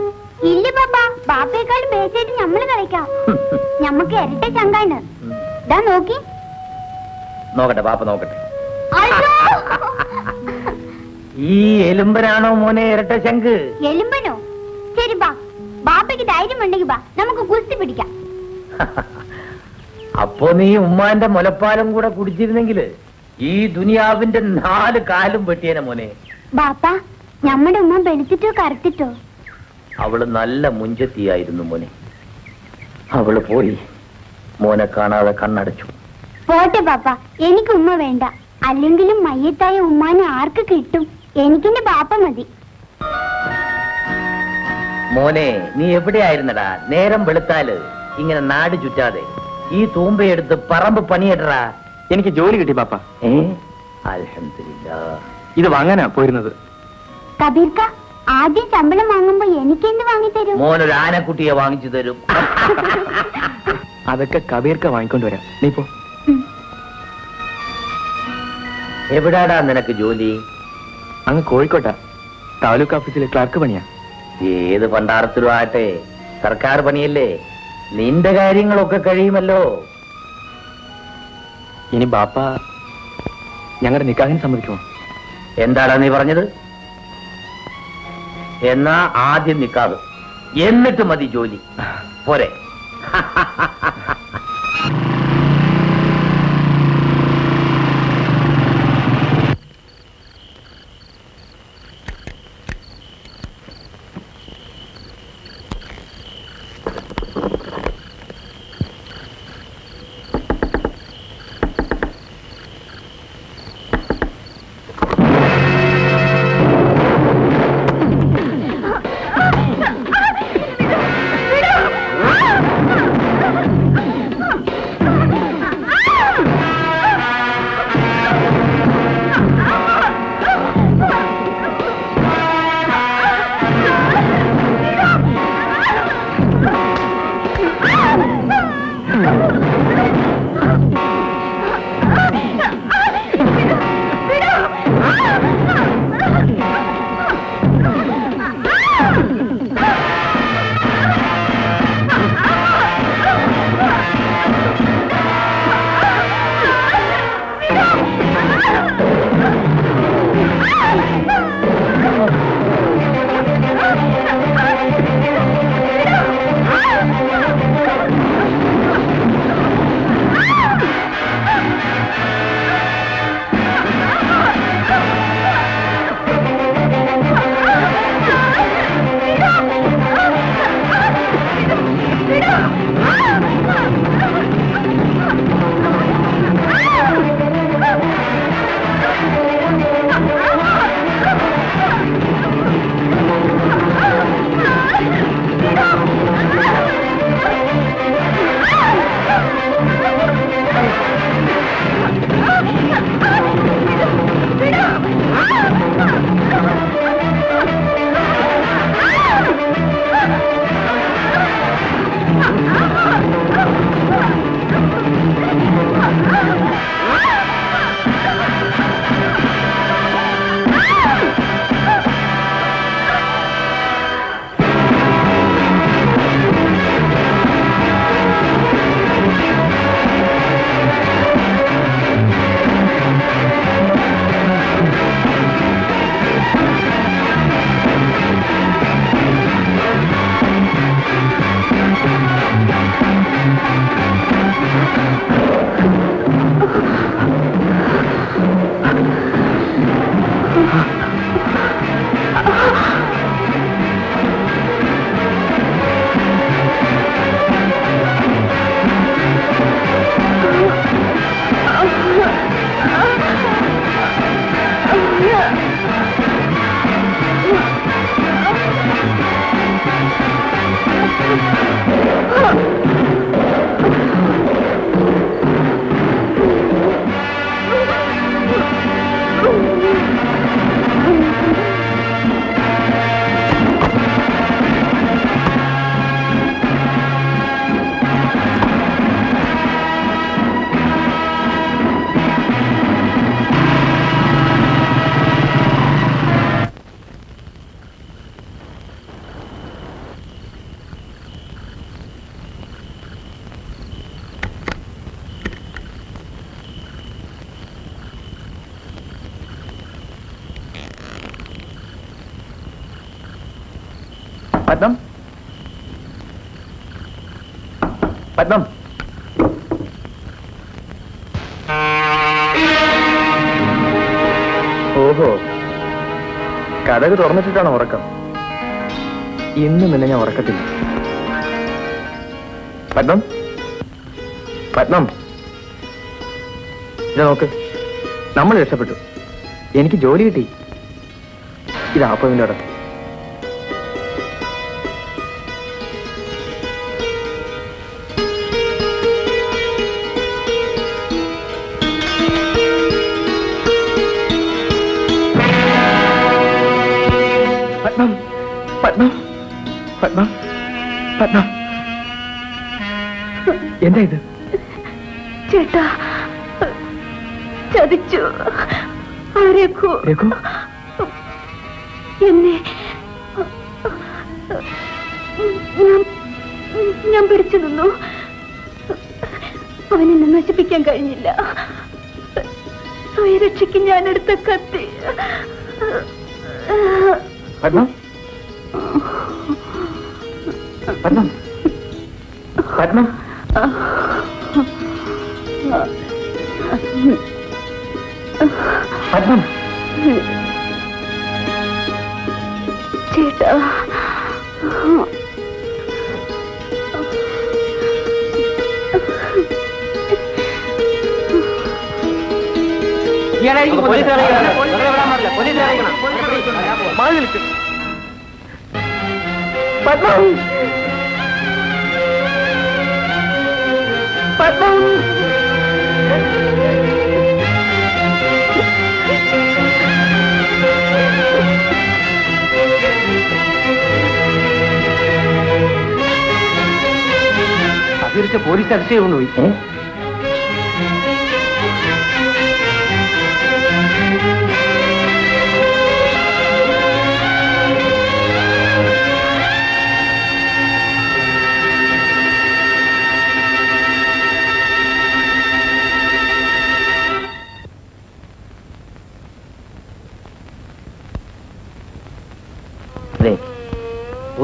ഇല്ല പാപ്പാ, ബാപ്പയെക്കാൾ ബേസായിട്ട് ഞമ്മള് കളിക്കാം. ഞമ്മക്ക് ഇരട്ട ചങ്കാണ്. ഇതാ നോക്കി. നോക്കട്ടെ, ബാപ്പ നോക്കട്ടെ. അയ്യോ! ഈ എലുമ്പനാണോ മോനെ ഇരട്ട ശങ്ക്? എലുമ്പനോ? ശരി ബാ, ബാപ്പയ്ക്ക് ധൈര്യം ഉണ്ടെങ്കിൽ ബാ, നമുക്ക് കുസ്തി പിടിക്കാം. അപ്പോ നീ ഉമ്മാന്റെ മുലപ്പാലും കൂടെ കുടിച്ചിരുന്നെങ്കില് ഈ ദുനിയാവിന്റെ 4 കാലും വെട്ടിയേനെ മോനെ. ബാപ്പ, നമ്മുടെ ഉമ്മ വെളുത്തിട്ടോ കറുത്തിട്ടോ? അവള് നല്ല മുഞ്ചത്തിയായിരുന്നു മോനെ. അവള് പോയി, മോനെ കാണാതെ കണ്ണടച്ചു. പോട്ടെ പാപ്പ, എനിക്ക് ഉമ്മ വേണ്ട. അല്ലെങ്കിലും മയ്യത്തായ ഉമ്മാനെ ആർക്ക് കിട്ടും? എനിക്കെന്റെ ബാപ്പ മതി. മോനെ, നീ എവിടെയായിരുന്നടാ? നേരം വെളുത്താല് ഇങ്ങനെ നാട് ചുറ്റാതെ ഈ തൂമ്പയെടുത്ത് പറമ്പ് പണിയിടറാ. എനിക്ക് ജോലി കിട്ടി പാപ്പ. അൽഹംദുലില്ലാ. ഇത് വാങ്ങാനാ പോയിരുന്നത്. കബീർക്ക, ആദ്യം ശമ്പളം വാങ്ങുമ്പോ എനിക്കെന്ത് വാങ്ങിത്തരും? മോനൊരു ആനക്കുട്ടിയെ വാങ്ങിച്ചു തരും. അതൊക്കെ കബീർക്ക വാങ്ങിക്കൊണ്ടുവരാം. നീ പോ. എവിടാടാ നിനക്ക് ജോലി? അങ്ങ് കോഴിക്കോട്ടാ. താലൂക്ക് ഓഫീസിലെ ക്ലർക്ക് പണിയാ. ഏത് പണ്ടാരത്തിലും ആട്ടെ, സർക്കാർ പണിയല്ലേ, നിന്റെ കാര്യങ്ങളൊക്കെ കഴിയുമല്ലോ. ഇനി ബാപ്പ ഞങ്ങളുടെ നിക്കാഹിന് സമ്മതിക്കുമോ? എന്താടാ നീ പറഞ്ഞത്? എന്നാ ആദ്യം നിക്കാതെ, എന്നിട്ട് മതി ജോലി. പോരെ? പത്മം, പത്മം. ഓഹോ, കഥക് തുറന്നിട്ടിട്ടാണോ ഉറക്കം? ഇന്ന് നിന്നെ ഞാൻ ഉറക്കത്തില്ല. പത്മം, പത്മം, ഇത് നോക്ക്, നമ്മൾ രക്ഷപ്പെട്ടു. എനിക്ക് ജോലി കിട്ടി. ഇതാ അപ്പോയിന്റ്മെന്റ് ഓർഡർ. പത്മം, പത്മ, എന്താ ഇത്? ചേട്ടാ, ചതിച്ചു. ആ രഘു രഘു? എന്നെ ഞാൻ പിടിച്ചു നിന്നു. അവനെന്നെ നശിപ്പിക്കാൻ കഴിഞ്ഞില്ല. സ്വയരക്ഷയ്ക്ക് ഞാൻ എടുത്ത കത്തി. പത്മ, പത്മ, പത്മ. പത്മ, ചേട്ടാ, പോലീസ് അറസ്റ്റ് ചെയ്തുകൊണ്ടുപോയി.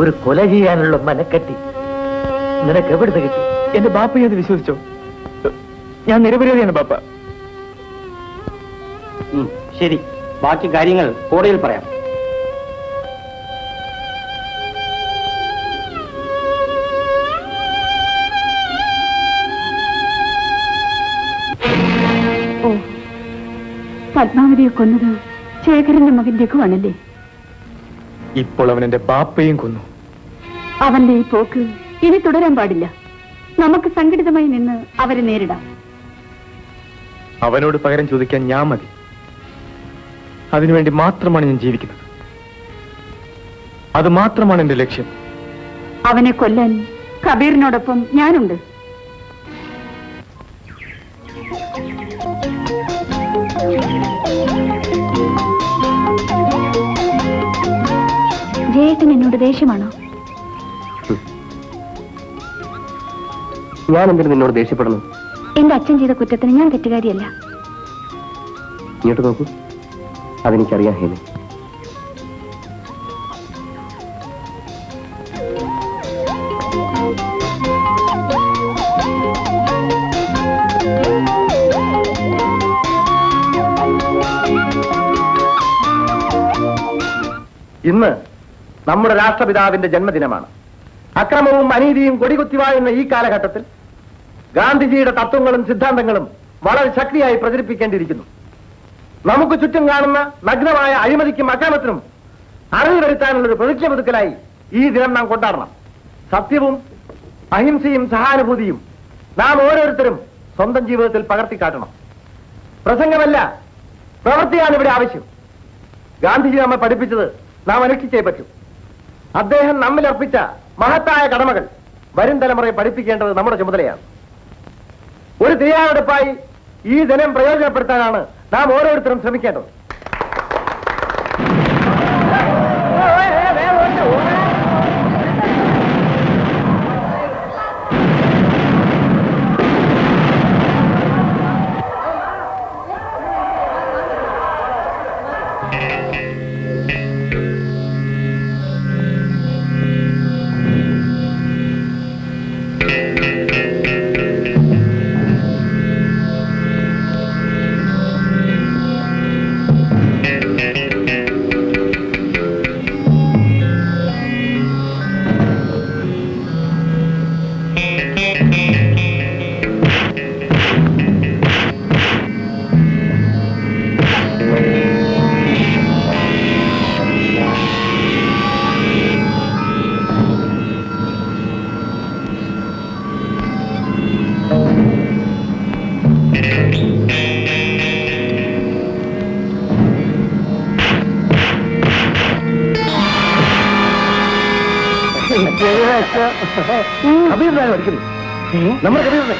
ഒരു കൊല ചെയ്യാനുള്ള മനക്കെട്ടി നിനക്ക് എവിടുന്ന് കിട്ടി? എന്റെ ബാപ്പയെ അത് വിശ്വസിച്ചോ? ഞാൻ നിരപരാധിയാണ് ബാപ്പ. ശരി, ബാക്കി കാര്യങ്ങൾ കോടതിയിൽ പറയാം. ഓ, പത്മാവതിയെ കൊന്നത് ശേഖരന്റെ മകൻ രഘുവാണല്ലേ? ഇപ്പോൾ അവൻ എന്റെ ബാപ്പയും കൊന്നു. അവന്റെ ഈ പോക്ക് ഇനി തുടരാൻ പാടില്ല. നമുക്ക് സംഘടിതമായി നിന്ന് അവരെ നേരിടാം. അവനോട് പകരം ചോദിക്കാൻ ഞാൻ മതി. അതിനുവേണ്ടി മാത്രമാണ് ഞാൻ ജീവിക്കുന്നത്. അത് മാത്രമാണ് എന്റെ ലക്ഷ്യം. അവനെ കൊല്ലാൻ കബീറിനോടൊപ്പം ഞാനുണ്ട്. ജയേട്ടൻ എന്നോട് ദേഷ്യമാണോ? ഞാൻ എന്തിനു നിന്നോട് ദേഷ്യപ്പെടുന്നു? എന്റെ അച്ഛൻ ചെയ്ത കുറ്റത്തിന് ഞാൻ തെറ്റുകാരിയല്ല. ഇങ്ങോട്ട് നോക്കൂ, അതെനിക്കറിയാം ഹേമി. ഇന്ന് നമ്മുടെ രാഷ്ട്രപിതാവിന്റെ ജന്മദിനമാണ്. അക്രമവും അനീതിയും കൊടികുത്തിവാഴുന്ന ഈ കാലഘട്ടത്തിൽ ഗാന്ധിജിയുടെ തത്വങ്ങളും സിദ്ധാന്തങ്ങളും വളരെ ശക്തിയായി പ്രചരിപ്പിക്കേണ്ടിയിരിക്കുന്നു. നമുക്ക് ചുറ്റും കാണുന്ന നഗ്നമായ അഴിമതിക്കും അക്രമത്തിനും അറിവ് വരുത്താനുള്ള ഒരു പ്രതിജ്ഞ പുതുക്കലായി ഈ ദിനം നാം കൊണ്ടാടണം. സത്യവും അഹിംസയും സഹാനുഭൂതിയും നാം ഓരോരുത്തരും സ്വന്തം ജീവിതത്തിൽ പകർത്തിക്കാട്ടണം. പ്രസംഗമല്ല, പ്രവൃത്തിയാണ് ഇവിടെ ആവശ്യം. ഗാന്ധിജി നമ്മെ പഠിപ്പിച്ചത് നാം അനുഷ്ഠിച്ചേ പറ്റൂ. അദ്ദേഹം നമ്മിൽ അർപ്പിച്ച മഹത്തായ കടമകൾ വരും തലമുറയെ പഠിപ്പിക്കേണ്ടത് നമ്മുടെ ചുമതലയാണ്. ഒരു തയ്യാറെടുപ്പായി ഈ ദിനം പ്രയോജനപ്പെടുത്താനാണ് നാം ഓരോരുത്തരും ശ്രമിക്കേണ്ടത്. കബീറിനാണ് പഠിക്കുന്നത്. നമ്മുടെ കബീറിനെ.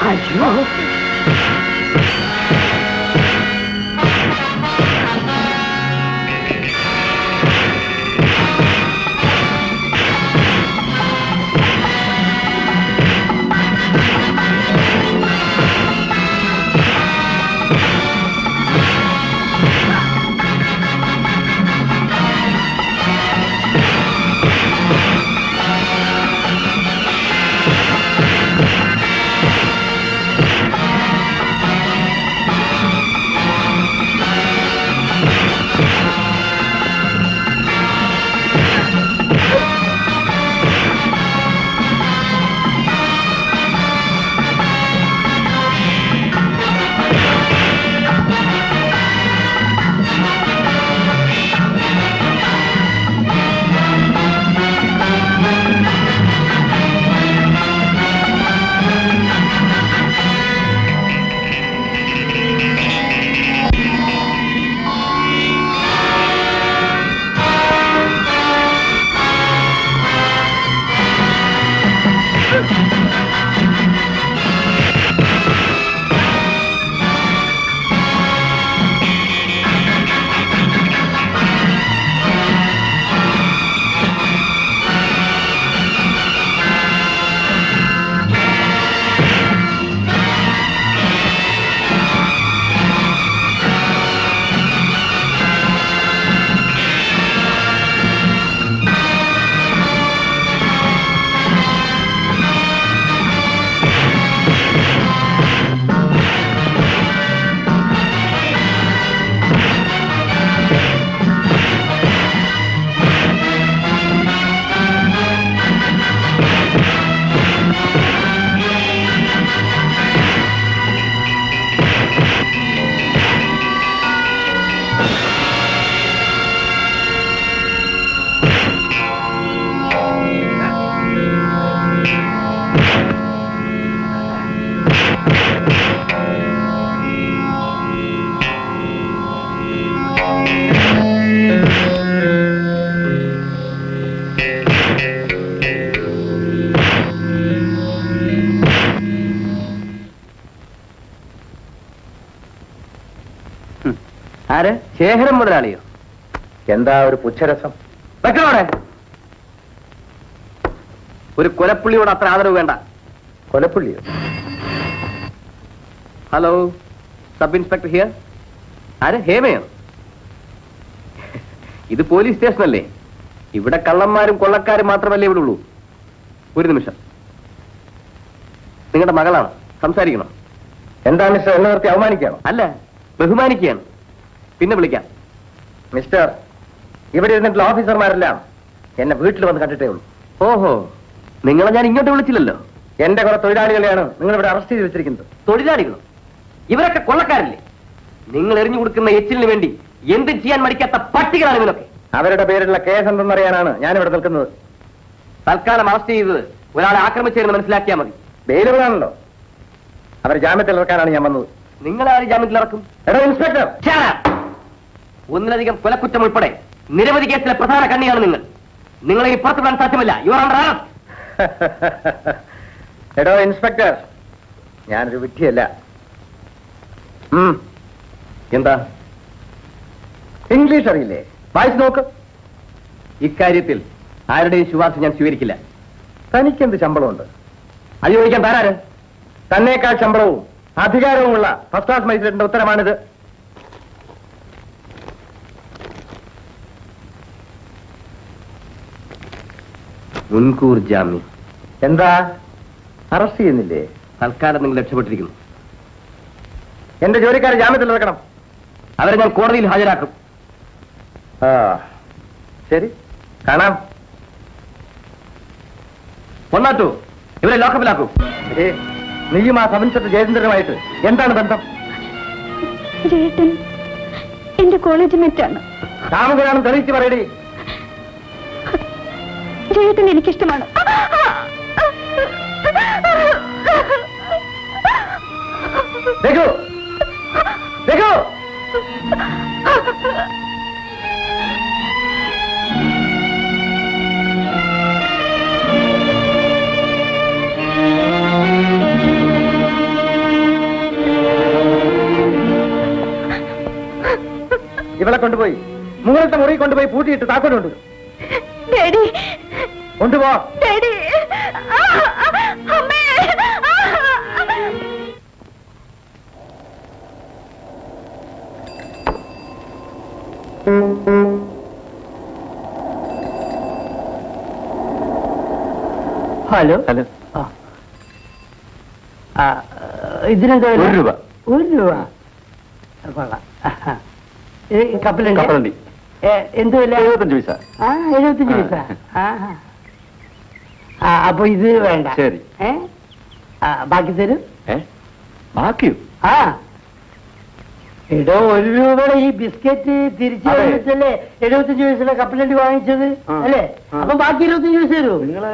ആര്? ശേഖരം മുതലാളിയോ? എന്താ ഒരു പുച്ഛരസം? വെക്കണോടെ ഒരു കൊലപ്പുള്ളിയോട് അത്ര ആദരവ് വേണ്ട. കൊലപ്പുള്ളിയോ? Hello, sub inspector here. ആര്? ഹേമയോ? ഇത് പോലീസ് സ്റ്റേഷനല്ലേ? ഇവിടെ കള്ളന്മാരും കൊള്ളക്കാരും മാത്രമല്ലേ ഇവിടെ ഉള്ളൂ. ഒരു നിമിഷം, നിങ്ങളുടെ മകളാണ്, സംസാരിക്കണം. എന്താ മിസ്റ്റർ, എന്നെ നിർത്തി അവമാനിക്കുകയാണോ? അല്ല, ബഹുമാനിക്കുകയാണ്. പിന്നെ വിളിക്കാം. മിസ്റ്റർ, ഇവിടെ ഇരുന്നിട്ടുള്ള ഓഫീസർമാരെല്ലാം എന്നെ വീട്ടിൽ വന്ന് കണ്ടിട്ടേ ഉള്ളൂ. ഓഹോ, നിങ്ങളെ ഞാൻ ഇങ്ങോട്ട് വിളിച്ചില്ലല്ലോ. എന്റെ കുറെ തൊഴിലാളികളെയാണ് നിങ്ങൾ ഇവിടെ അറസ്റ്റ് ചെയ്ത് വെച്ചിരിക്കുന്നത്. തൊഴിലാളികളോ? ഇവരൊക്കെ കൊള്ളക്കാരല്ലേ? നിങ്ങൾ എറിഞ്ഞു കൊടുക്കുന്ന എച്ചിലിന് വേണ്ടി എന്ത് ചെയ്യാൻ മടിക്കാത്ത പട്ടികളാണ് ഇവരൊക്കെ. അവരുടെ പേരിലുള്ള കേസ് എന്തെന്നറിയാനാണ് ഞാനിവിടെ നിൽക്കുന്നത്. തൽക്കാലം അറസ്റ്റ് ചെയ്തത് ഒരാളെ ആക്രമിച്ചതെന്ന് മനസ്സിലാക്കിയാൽ മതി. ബെയിലുകളാണല്ലോ. അവർ ജാമ്യത്തിൽ ഇറക്കാനാണ് ഞാൻ വന്നത്. നിങ്ങളാരും ജാമ്യത്തിൽ ഇറക്കും? എടോ ഇൻസ്പെക്ടർ, ഒന്നിലധികം കൊലക്കുറ്റം ഉൾപ്പെടെ നിരവധി കേസിലെ പ്രധാന കണ്ണിയാണ് നിങ്ങൾ. നിങ്ങളെ ഈ പുറത്തുവിടാൻ സാധ്യമല്ല. You are under arrest. എടോ ഇൻസ്പെക്ടർ, ഞാനൊരു വിഡ്ഢിയല്ല. എന്താ? ഇംഗ്ലീഷ് അറിയില്ലേ? വായിച്ചു നോക്ക്. ഇക്കാര്യത്തിൽ ആരുടെയും ശുപാർശ ഞാൻ സ്വീകരിക്കില്ല. തനിക്കെന്ത് ശമ്പളമുണ്ട്? അത് ചോദിക്കാൻ താരാര്? തന്നേക്കാൾ ശമ്പളവും അധികാരവുമുള്ള ഫസ്റ്റ് ക്ലാസ് മജിസ്ട്രേറ്റിന്റെ ഉത്തരമാണിത്. മുൻകൂർ ജാമ്യം. എന്താ, അറസ്റ്റ് ചെയ്യുന്നില്ലേ? തൽക്കാലം നിങ്ങൾ രക്ഷപ്പെട്ടിരിക്കുന്നു. എന്റെ ജോലിക്കാരെ ജാമ്യത്തിൽ ഇറക്കണം. അവരെ ഞാൻ കോടതിയിൽ ഹാജരാക്കും. ആ, ശരി, കാണാം. ഒന്നാറ്റു, ഇവരെ ലോക്കപ്പിലാക്കൂ. നീയും ആ സബ് ഇൻസ്പെക്ടർ ജയചന്ദ്രനുമായിട്ട് എന്താണ് ബന്ധം? ജയേട്ടൻ എന്റെ കോളേജ് മെറ്റാണ്. കാമുകനാണെന്ന് തെളിയിച്ച് പറയടി. ജയേട്ടൻ എനിക്കിഷ്ടമാണ്. രഘു, രഘു, ഇവളെ കൊണ്ടുപോയി മുകളിലത്തെ മുറി കൊണ്ടുപോയി പൂട്ടിയിട്ട് താക്കോലുണ്ട്. ഡാഡി, കൊണ്ടുപോ. ഡാഡി, അമ്മേ. Hello hello. ഇതിനെന്താ വില? 1 രൂപ. 1 രൂപ. കൊള്ളാം. കപ്പലുണ്ട്. കപ്പലണ്ടി എന്ത് വില? 75 പൈസ. 75 പൈസ. അപ്പൊ ഇത് വേണ്ട. ശരി. ബാക്കി തരും. ബാക്കിയോ? എടോ 1 രൂപയുടെ ഈ ബിസ്ക്കറ്റ് തിരിച്ചു അതെ. വന്നിട്ടല്ലേ 75 പൈസയുടെ കപ്പലണ്ടി വാങ്ങിച്ചത് അല്ലേ? അപ്പൊ ബാക്കി 25 പൈസ തരൂ. നിങ്ങള്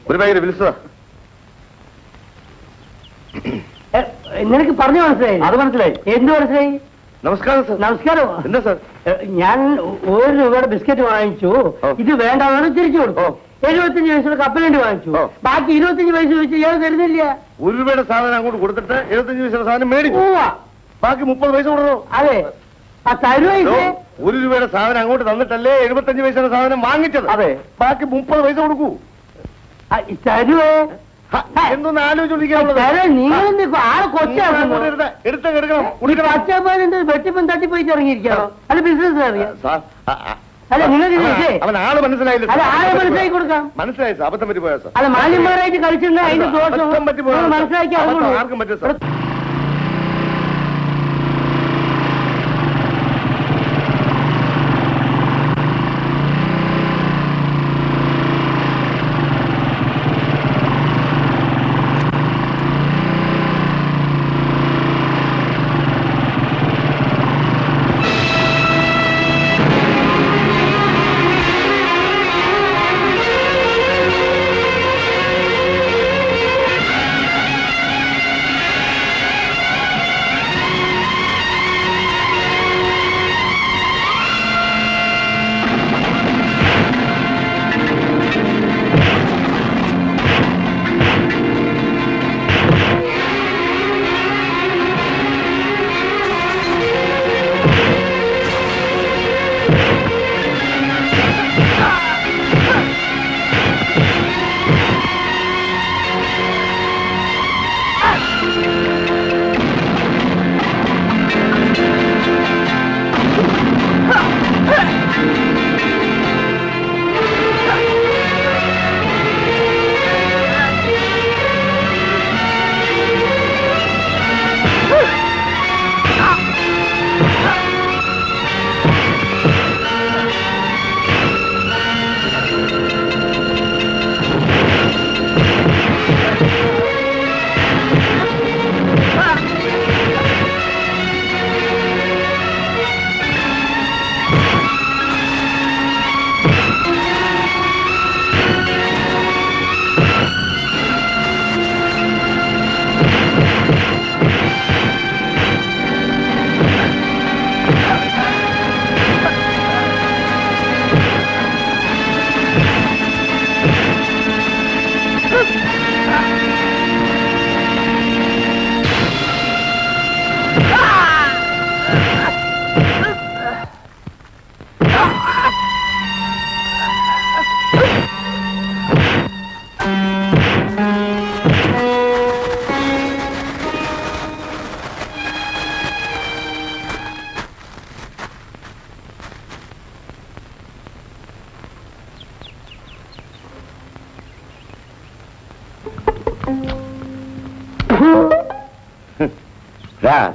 ഒരു ഭയങ്കര വിളിച്ചതാ. നിനക്ക് പറഞ്ഞു മനസ്സിലായി? അത് മനസ്സിലായി. എന്ത് മനസ്സിലായി? നമസ്കാരം സർ. നമസ്കാരം. എന്താ സർ? ഞാൻ 1 രൂപയുടെ ബിസ്ക്കറ്റ് വാങ്ങിച്ചു. ഓ. ഇത് വേണ്ടാന്ന് തിരിച്ചു കൊടുത്തു. ഓ. 75 പൈസയുടെ കപ്പലണ്ടി വാങ്ങിച്ചു. ഓ. ബാക്കി 25 പൈസ വെച്ച് ഇയാൾ തരുന്നില്ല. 1 രൂപയുടെ സാധനം അങ്ങോട്ട് കൊടുത്തിട്ട് 75 പൈസയുടെ സാധനം മേടിച്ചു. പോവാ. ബാക്കി 30 പൈസ കൊടുക്കണോ? അതെ. തരുവ 1 രൂപയുടെ സാധനം അങ്ങോട്ട് തന്നിട്ടല്ലേ 75 പൈസയുടെ സാധനം വാങ്ങിച്ചത്. അതെ. ബാക്കി 30 പൈസ കൊടുക്കൂ. തരുവേ. എന്തൊന്ന് ആലോചിച്ചോണ്ടിരിക്കാനുള്ളത്. നിങ്ങൾ ആളെ കൊച്ചാണ്. എടുക്കണം കുടിക്കണം. പച്ചപ്പാലെന്ത് വെട്ടിപ്പം തട്ടിപ്പോയി ഇറങ്ങിയിരിക്കാണോ? അല്ല ബിസിനസ് അറിയാം. സാർ, അല്ല നിങ്ങൾക്ക് അവൻ ആള് മനസ്സിലായില്ല. അല്ല ആളെ മനസ്സിലാക്കി കൊടുക്കാം. മനസ്സിലായി സാർ. അബദ്ധം പറ്റി പോയാ സാർ. അല്ല മാന്യന്മാരായിട്ട് കളിച്ചിരുന്ന അതിന്റെ ദോഷം അബദ്ധം പറ്റി പോയാ നിങ്ങൾ മനസ്സിലാക്കി അബദ്ധം അറിഞ്ഞോളൂ. ആർക്കും പറ്റും സാർ.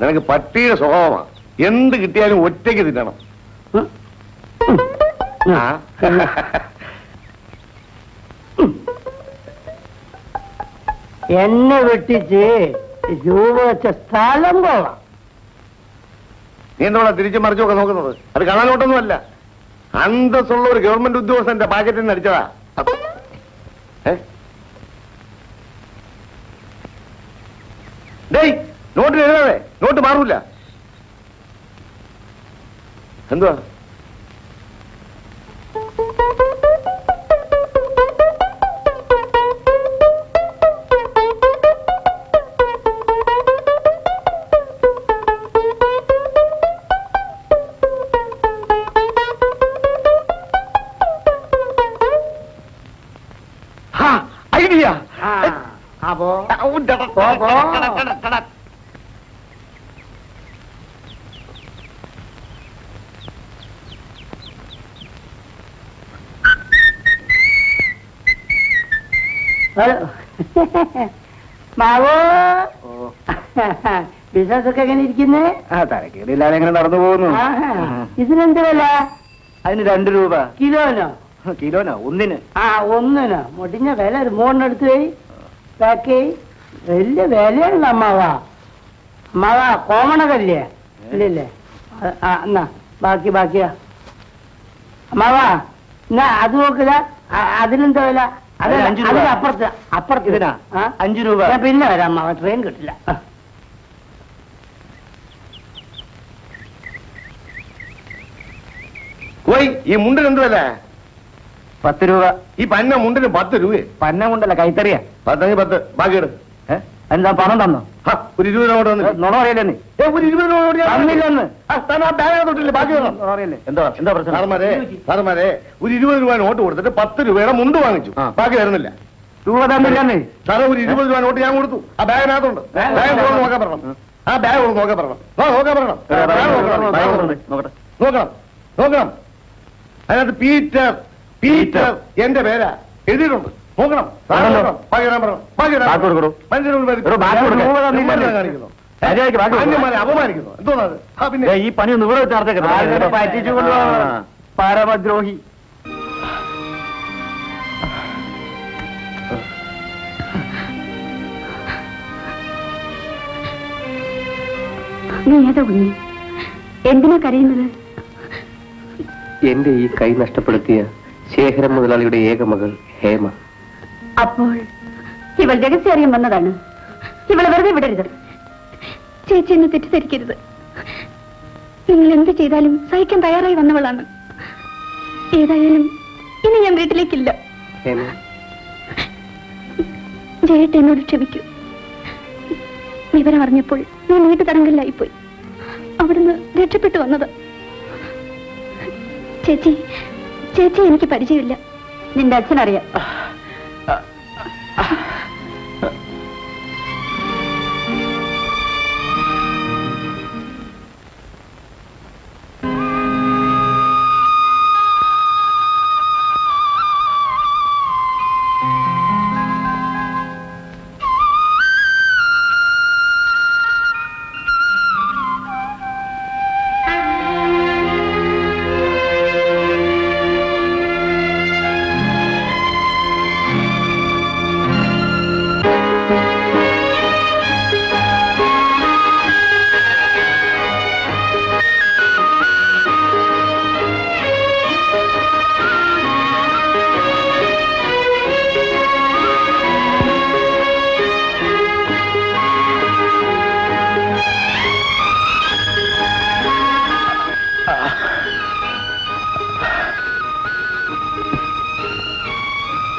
നിനക്ക് പട്ടിയുടെ സ്വഭാവമാണ്. എന്ത് കിട്ടിയാലും ഒറ്റയ്ക്ക് തിന്നണം. എന്നെ വെട്ടിച്ച് രൂപ വെച്ച സ്ഥലം പോവാം. നീ എന്തോടാ തിരിച്ചും മറിച്ചൊക്കെ നോക്കുന്നത്? അത് കാണാനോട്ടൊന്നുമല്ല. അന്തസ്സുള്ള ഒരു ഗവൺമെന്റ് ഉദ്യോഗസ്ഥന്റെ പാക്കറ്റിൽ നിന്ന് അടിച്ചതാ. ഡേയ്, നോട്ടിൽ എഴുതാതെ. നോട്ട് മാറൂല. എന്തുവാ? പോ, പോ. മാവോ ബിസിനസ് ഒക്കെ എങ്ങനെ ഇരിക്കുന്നേ? തലക്കേടില്ലാതെ എങ്ങനെ നടന്നു പോകുന്നു. ഇതിനെന്ത് വില? അതിന് 2 രൂപ. കിലോനോ? കിലോനോ? ഒന്നിന്. ഒന്നിനോ? മുടിഞ്ഞ വില ഒരു 3 എടുത്ത് പോയി ബാക്കി വലിയ വിലയുള്ള അമ്മാവാ. അമ്മാവാ കോമണകല്ലേ? ഇല്ലല്ലേ? എന്നാ ബാക്കിയാ അമ്മാവാ. എന്നാ അത് നോക്കുക. അതിനെന്താ വില? അപ്പുറത്ത് ഇതിനാ 5 രൂപ. പിന്നെ വരാം അമ്മാവ, ട്രെയിൻ കിട്ടില്ല. പോയി ഈ മുണ്ടിന് എന്ത് വില? 10 രൂപ. ഈ പന്ന മുണ്ടിന് 10 രൂപ. പന്ന കൊണ്ടല്ല, കൈത്തറിയാ. 10 ബാക്കി എടു. എന്താ പണം തന്നോ? ഒരു 20 രൂപ കൊണ്ട് നുണ പറയല്ലേ നീ? ഒരു 20 രൂപ തന്നില്ലെന്ന്. തൊട്ടില്ലേ? ബാക്കി വേണം. പറയല്ലേ? എന്താ പ്രശ്നം? സാറന്മാരെ ഒരു 20 രൂപ നോട്ട് കൊടുത്തിട്ട് 10 രൂപയുടെ മുണ്ട് വാങ്ങിച്ചു. ബാക്കി വരുന്നില്ല. രൂപ തന്നില്ലെന്നേ. സാറേ ഒരു 20 രൂപ നോട്ട് ഞാൻ കൊടുത്തു. ആ ബാഗിനകത്തുണ്ട്. ബാഗ് നോക്കാൻ പറയണം. ആ ബാഗ് നോക്കാൻ പറയണം. നോക്കാൻ പറയണം. നോക്കണം. അതിനകത്ത് പീറ്റർ എന്റെ പേരാ എഴുതിയിട്ടുണ്ട്. നോക്കണം. അപമാനിക്കുന്നു. എന്തോന്നത്? പിന്നെ ഈ പണി ഒന്ന് ഇവിടെ വെച്ച് നടത്തേക്ക്. പറ്റിച്ചുകൊണ്ടു പരമദ്രോഹി. നീ ഏതാ കുഞ്ഞി? എന്തിനാ കരയുന്നത്? എന്റെ ഈ കൈ നഷ്ടപ്പെടുത്തിയ ശേഖരൻ മുതലാളിയുടെ ഏക മകൾ ഹേമ. അപ്പോൾ ഇവൾ രഹസ്യം അറിയാൻ വന്നതാണ്. ഇവളെ വെറുതെ വിടരുത്. ചേച്ചി എന്നെ തെറ്റിദ്ധരിക്കരുത്. നിങ്ങൾ എന്ത് ചെയ്താലും സഹിക്കാൻ തയ്യാറായി വന്നവളാണ്. ഏതായാലും ഇനി ഞാൻ വീട്ടിലേക്കില്ല. ഹേമ, ജയേട്ട എന്നോട് ക്ഷമിക്കൂ. വിവരം അറിഞ്ഞപ്പോൾ ഞാൻ വീട്ടു തടങ്കലിലായിപ്പോയി. അവിടുന്ന് രക്ഷപ്പെട്ടു വന്നത്. ചേച്ചി എനിക്ക് പരിചയമില്ല. നിന്റെ അച്ഛനറിയാം.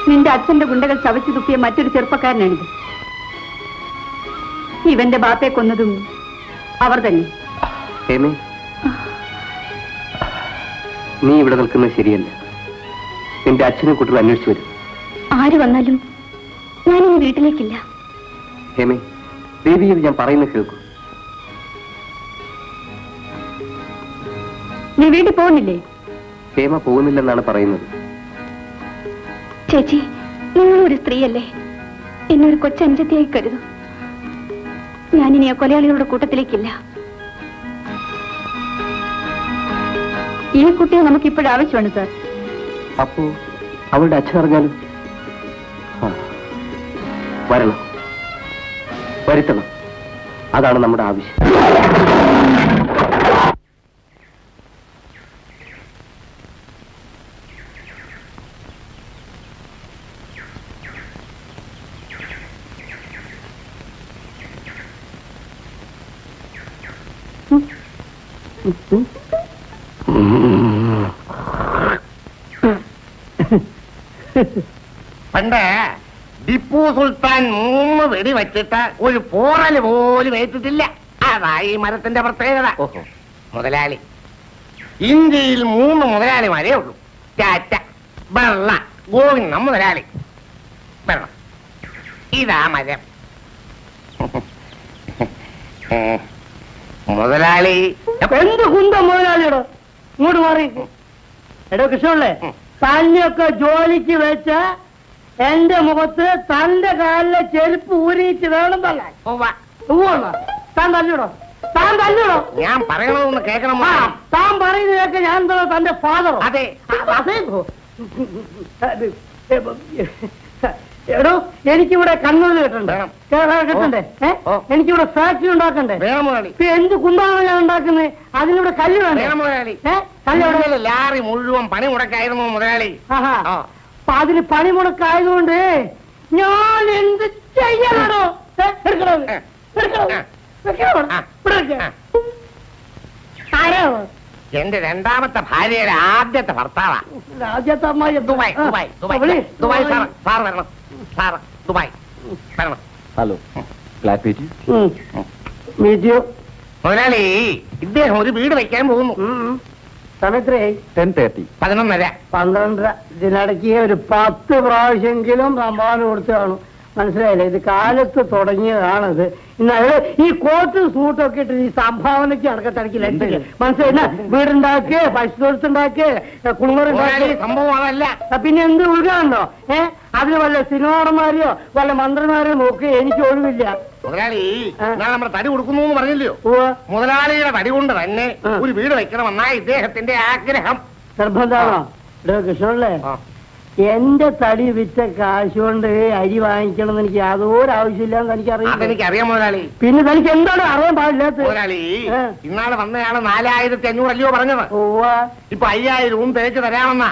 നിന്റെ അച്ഛന്റെ ഗുണ്ടകൾ ചവച്ചു തുപ്പിയ മറ്റൊരു ചെറുപ്പക്കാരനാണിത്. ഇവന്റെ ബാപ്പയെ കൊന്നതും അവർ തന്നെ. ഹേമേ, നീ ഇവിടെ നിൽക്കുന്നത് ശരിയല്ല. നിന്റെ അച്ഛനെ കുട്ടികൾ അന്വേഷിച്ചു വരും. ആര് വന്നാലും ഞാനിനി വീട്ടിലേക്കില്ല. ഹേമേ, ദേവിയെ ഞാൻ പറയുന്നത് കേൾക്കൂ. നീ വീട്ടിൽ പോകുന്നില്ലേ? ഹേമ പോകുന്നില്ലെന്നാണ് പറയുന്നത്. ചേച്ചി, നിങ്ങളൊരു സ്ത്രീയല്ലേ? എന്നെ ഒരു കൊച്ചഞ്ചത്തിയായി കരുതും. ഞാനിനി ആ കൊലയാളികളുടെ കൂട്ടത്തിലേക്കില്ല. ഈ കുട്ടിയെ നമുക്ക് ഇപ്പോഴും ആവശ്യമാണ് സാർ. അപ്പോ അവളുടെ അച്ഛൻ അറിഞ്ഞാലും വരണം, വരുത്തണം. അതാണ് നമ്മുടെ ആവശ്യം. പണ്ട് ടിപ്പു സുൽത്താൻ 3 വെടി വെച്ചിട്ട് ഒരു പോറല് പോലും ഏറ്റിട്ടില്ല. അതായി മരത്തിന്റെ പ്രത്യേകത. മുതലാളി, ഇന്ത്യയിൽ 3 മുതലാളിമാരേ ഉള്ളൂ. ടാറ്റ, ബിർള, ഗോവിന്ദ മുതലാളി. ബിർള, ഇതാ മരം. മുതലാളി എന്ത് കുന്തം മുതലാളിയോടോ ഇങ്ങോട്ട് മാറി. എടോ കൃഷ്ണല്ലേ, തന്നെയൊക്കെ ജോലിക്ക് വെച്ച എന്റെ മുഖത്ത് തന്റെ കാലിലെ ചെരുപ്പ് ഊരിയിട്ട് വേണം തള്ളാൻ. താൻ തല്ലൂടോ, താൻ തല്ലൂടോ. ഞാൻ പറയണമെന്ന് കേൾക്കണം. താൻ പറയുന്നതൊക്കെ ഞാൻ എന്താ തന്റെ ഫാദറോ? അതെ. അതേ. എടോ എനിക്കിവിടെ കണ്ണൂര് കിട്ടണ്ടേ? എനിക്കിവിടെ ഫാക്ടറി ഉണ്ടാക്കണ്ടേ? എന്ത് കുന്താണ് ഞാൻ ഉണ്ടാക്കുന്നത്? അതിനിവിടെ കല്ല് വേണ്ടേ? ലാറി മുഴുവൻ പണി മുടക്കായിരുന്നു മുതലാളി. അപ്പൊ അതിന് പണി മുടക്കായതുകൊണ്ട് ഞാൻ എന്ത് ചെയ്യാനാണോ? ആരോ എന്റെ രണ്ടാമത്തെ ഭാര്യയുടെ ആദ്യത്തെ ഭർത്താവാ. ആദ്യത്തെ അമ്മായി Dubai Dubai Dubai Dubai sir വരണം. സാർ ദുബായ് വരണം. ഹലോ, മീറ്റിയോ മുതലാളി, ഇദ്ദേഹം ഒരു വീട് വെക്കാൻ പോകുന്നു. സമയത്രയായി? 10:30. 11:30. 12. ഇതിനിടയ്ക്ക് ഒരു 10 പ്രാവശ്യമെങ്കിലും സംഭാവന കൊടുത്തു കാണും. മനസ്സിലായില്ലേ? ഇത് കാലത്ത് തുടങ്ങിയതാണിത്. ഇന്ന് ഈ കോട്ടും സൂട്ടൊക്കെ ഇട്ട് ഈ സംഭാവനയ്ക്ക് നടക്കത്തിടക്കില്ല. മനസ്സിലായി? വീടുണ്ടാക്ക്, പശുത്തൊഴുത്തുണ്ടാക്ക്, കുളിമുറുണ്ടാക്ക്. സംഭവം അതല്ല. പിന്നെ എന്ത് ഉൾക്കാണോ? അതിന് വല്ല സിനിമാടന്മാരെയോ വല്ല മന്ത്രിമാരെയോ നോക്കി എനിക്ക് ഒഴിവില്ല. മുതലാളി, ഞാൻ നമ്മുടെ തടി കൊടുക്കുന്നു എന്ന് പറഞ്ഞില്ലയോ? മുതലാളിയുടെ തടി കൊണ്ട് തന്നെ ഒരു വീട് വെക്കണമെന്നാ ഇദ്ദേഹത്തിന്റെ ആഗ്രഹം. നിർബന്ധമാണോ? കൃഷ്ണല്ലേ, എന്റെ തടി വിറ്റ കാശ് കൊണ്ട് അരി വാങ്ങിക്കണം എന്ന് എനിക്ക് യാതൊരു ആവശ്യമില്ലാന്ന് എനിക്കറിയാം. എനിക്കറിയാം മുതലാളി. പിന്നെ തനിക്ക് എന്താണ് അറിയാൻ പാടില്ലാത്ത? മുതലാളി, ഇന്നാളെ വന്നയാള് 4500 അല്ലയോ പറഞ്ഞത്? ഇപ്പൊ 5000 തേച്ച് തരാമെന്നാ.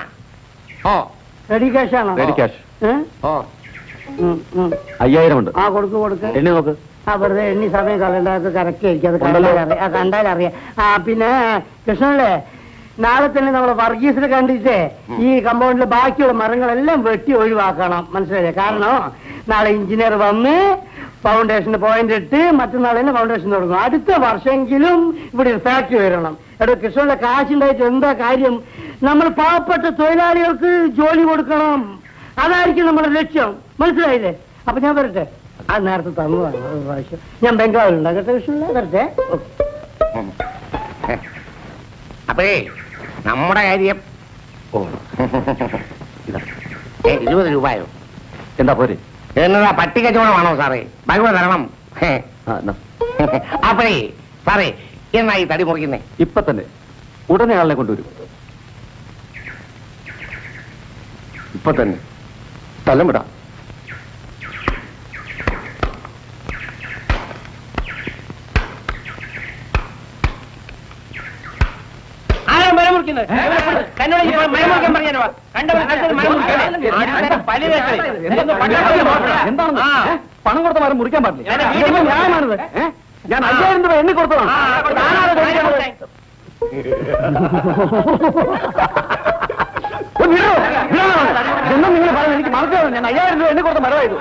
റെഡി ക്യാഷ് ആണോ? Ready cash. 5000 ഉണ്ട്. ആ കൊടുക്ക്. എണ്ണി നോക്ക്. വെറുതെ എണ്ണി സമയം കളണ്ടാക്ക്. കറക്റ്റ് ആയിരിക്കും. അത് കണ്ടാലറിയാം. പിന്നെ കൃഷ്ണല്ലേ, നാളെ തന്നെ നമ്മളെ വർഗീസിനെ കണ്ടിട്ട് ഈ കമ്പൗണ്ടിലെ ബാക്കിയുള്ള മരങ്ങളെല്ലാം വെട്ടി ഒഴിവാക്കണം. മനസ്സിലായില്ലേ? കാരണം നാളെ എഞ്ചിനീയർ വന്ന് ഫൗണ്ടേഷന് പോയിന്റ് ഇട്ട് മറ്റന്നാൾ തന്നെ ഫൗണ്ടേഷൻ തുടങ്ങും. അടുത്ത വർഷമെങ്കിലും ഇവിടെ ഒരു ഫാക്ടറി വരണം. എടോ കൃഷ്ണന്റെ കാശുണ്ടായിട്ട് എന്താ കാര്യം? നമ്മൾ പാവപ്പെട്ട തൊഴിലാളികൾക്ക് ജോലി കൊടുക്കണം. അതായിരിക്കും നമ്മുടെ ലക്ഷ്യം. മനസ്സിലായില്ലേ? അപ്പൊ ഞാൻ വരട്ടെ. അത് നേരത്തെ തന്നതാണ് ഒരു പ്രാവശ്യം. ഞാൻ ബംഗാളിലുണ്ടാകട്ടെ കൃഷ്ണ. വരട്ടെ. അപ്പഴേ നമ്മുടെ കാര്യം 20 രൂപയോ? എന്താ പോരെ? എന്നതാ പട്ടികച്ചവടമാണോ സാറേ? ഭഗവത് തരണം. അപ്പഴേ സാറേ, എന്നാ ഈ തടി മുറിക്കുന്നേ? ഇപ്പൊ തന്നെ ഉടനെ ആളിനെ കൊണ്ടുവരും. ഇപ്പൊ തന്നെ സ്ഥലം വിടാം. പണം കൊടുത്ത മരം മുറിക്കാൻ പാടില്ല. ന്യായമാണിത്. ഞാൻ 5000 രൂപ എണ്ണി കൊടുത്തതാണ്. നിങ്ങൾ പറഞ്ഞു, എനിക്ക് മനസ്സിലാവും. ഞാൻ 5000 രൂപ എണ്ണി കൊടുത്ത മരമായിരുന്നു.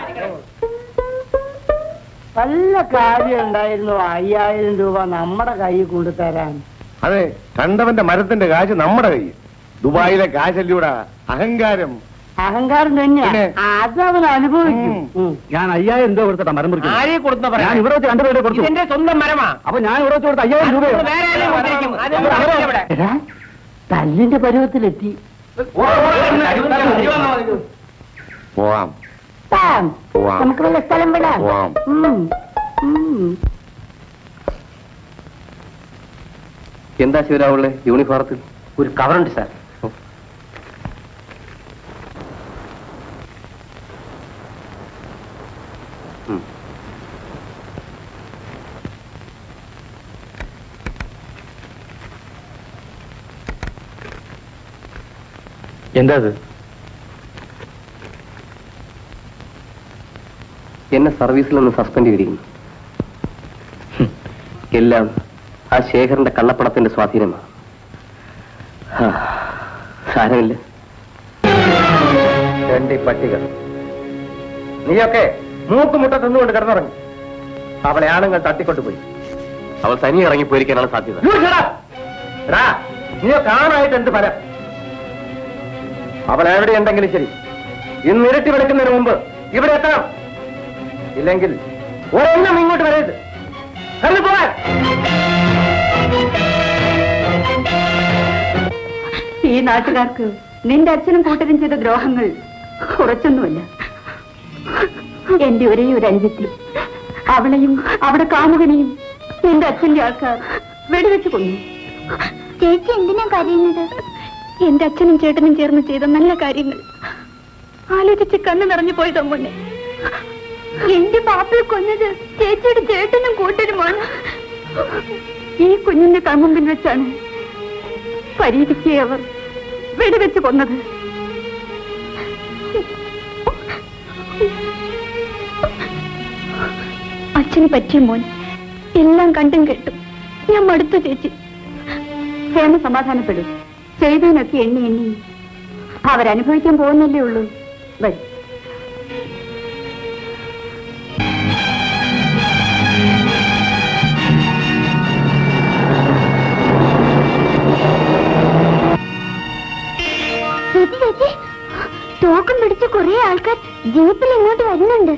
വല്ല കാര്യം ഉണ്ടായിരുന്നു 5000 രൂപ നമ്മുടെ കയ്യിൽ കൊണ്ടുതരാൻ? അതെ, കണ്ടവന്റെ മരത്തിന്റെ കാശ് നമ്മുടെ കയ്യിൽ. ദുബായിലെ കാശല്ലൂടാ. അഹങ്കാരം. അഹങ്കാരം തന്നെയാ. അതവൻ അനുഭവിക്കും. ഞാൻ 5000 രൂപ കൊടുത്തിട്ടാ മരം മുറിക്കും. ആരെ കൊടുത്ത ഞാൻ ഇവിടെ വെച്ച് 2 പേരെ കൊടുത്തു. എന്റെ സ്വന്തം മരമാ. അപ്പൊ ഞാൻ ഇവിടെ വെച്ച് കൊടുത്ത 5000 രൂപ തല്ലിന്റെ പരുവത്തിലെത്തി. പോവാം. നമുക്ക് വല്ല സ്ഥലം വിടാം. എന്താ ശിവരാവുള്ള യൂണിഫോമത്തിൽ ഒരു കവറുണ്ട് സാർ. എന്താ അത്? എന്നെ സർവീസിൽ നിന്ന് സസ്പെൻഡ് ചെയ്തിരിക്കുന്നു. എല്ലാം ആ ശേഖരന്റെ കള്ളപ്പണത്തിന്റെ സ്വാധീനമാണ്. സാരമില്ല. രണ്ടി പട്ടികൾ, നീയൊക്കെ മൂക്കുമുട്ട തിന്നുകൊണ്ട് കിടന്നുറങ്ങി. അവളെ ആണുങ്ങൾ തട്ടിക്കൊണ്ടുപോയി. അവൾ തനിയെ ഇറങ്ങിപ്പോയിരിക്കാനാണ് സാധ്യത. നീയൊക്കെ ആണായിട്ട് എന്ത് ഫലം? അവൾ എവിടെയുണ്ടെങ്കിലും ശരി, ഇന്ന് ഇരട്ടി വെളുക്കുന്നതിന് മുമ്പ് ഇവിടെ എത്തണം. ഇല്ലെങ്കിൽ ഒരെണ്ണം ഇങ്ങോട്ട് വരരുത്. കടന്നു പോവാൻ. ഈ നാട്ടുകാർക്ക് നിന്റെ അച്ഛനും കൂട്ടരും ചെയ്ത ദ്രോഹങ്ങൾ കുറച്ചൊന്നുമല്ല. എന്റെ ഒരേ ഒരു അനുജത്തി, അവളെയും അവിടെ കാമുകനെയും എന്റെ അച്ഛന്റെ ആൾക്കാർ വെടിവെച്ച് കൊന്നു. ചേച്ചി എന്തിനാ കരയുന്നത്? എന്റെ അച്ഛനും ചേട്ടനും ചേർന്ന് ചെയ്ത നല്ല കാര്യങ്ങൾ ആലോചിച്ച് കണ്ണു നിറഞ്ഞു പോയി തമ്മുന്നെ. എന്റെ പാപ്പിൽ കൊന്നത് ചേച്ചിയുടെ ചേട്ടനും കൂട്ടരുമാണ്. ഈ കുഞ്ഞിന്റെ കൺമുമ്പിൽ വെച്ചാണ് പരീതിക്ക് അവർ വെടിവെച്ച് കൊന്നത്. അച്ഛന് പറ്റിയ മോൻ എല്ലാം കണ്ടും കേട്ടും ഞാൻ മടുത്തു ചേച്ചി. ക്ഷേമ സമാധാനപ്പെടും. ചെയ്തതിനൊക്കെ എണ്ണി എണ്ണി അവരനുഭവിക്കാൻ പോകുന്നല്ലേ ഉള്ളൂ. വരും. ചേച്ചി ചേച്ചി, തോക്കം പിടിച്ച കുറെ ആൾക്കാർ ജീപ്പിൽ ഇങ്ങോട്ട് വരുന്നുണ്ട്.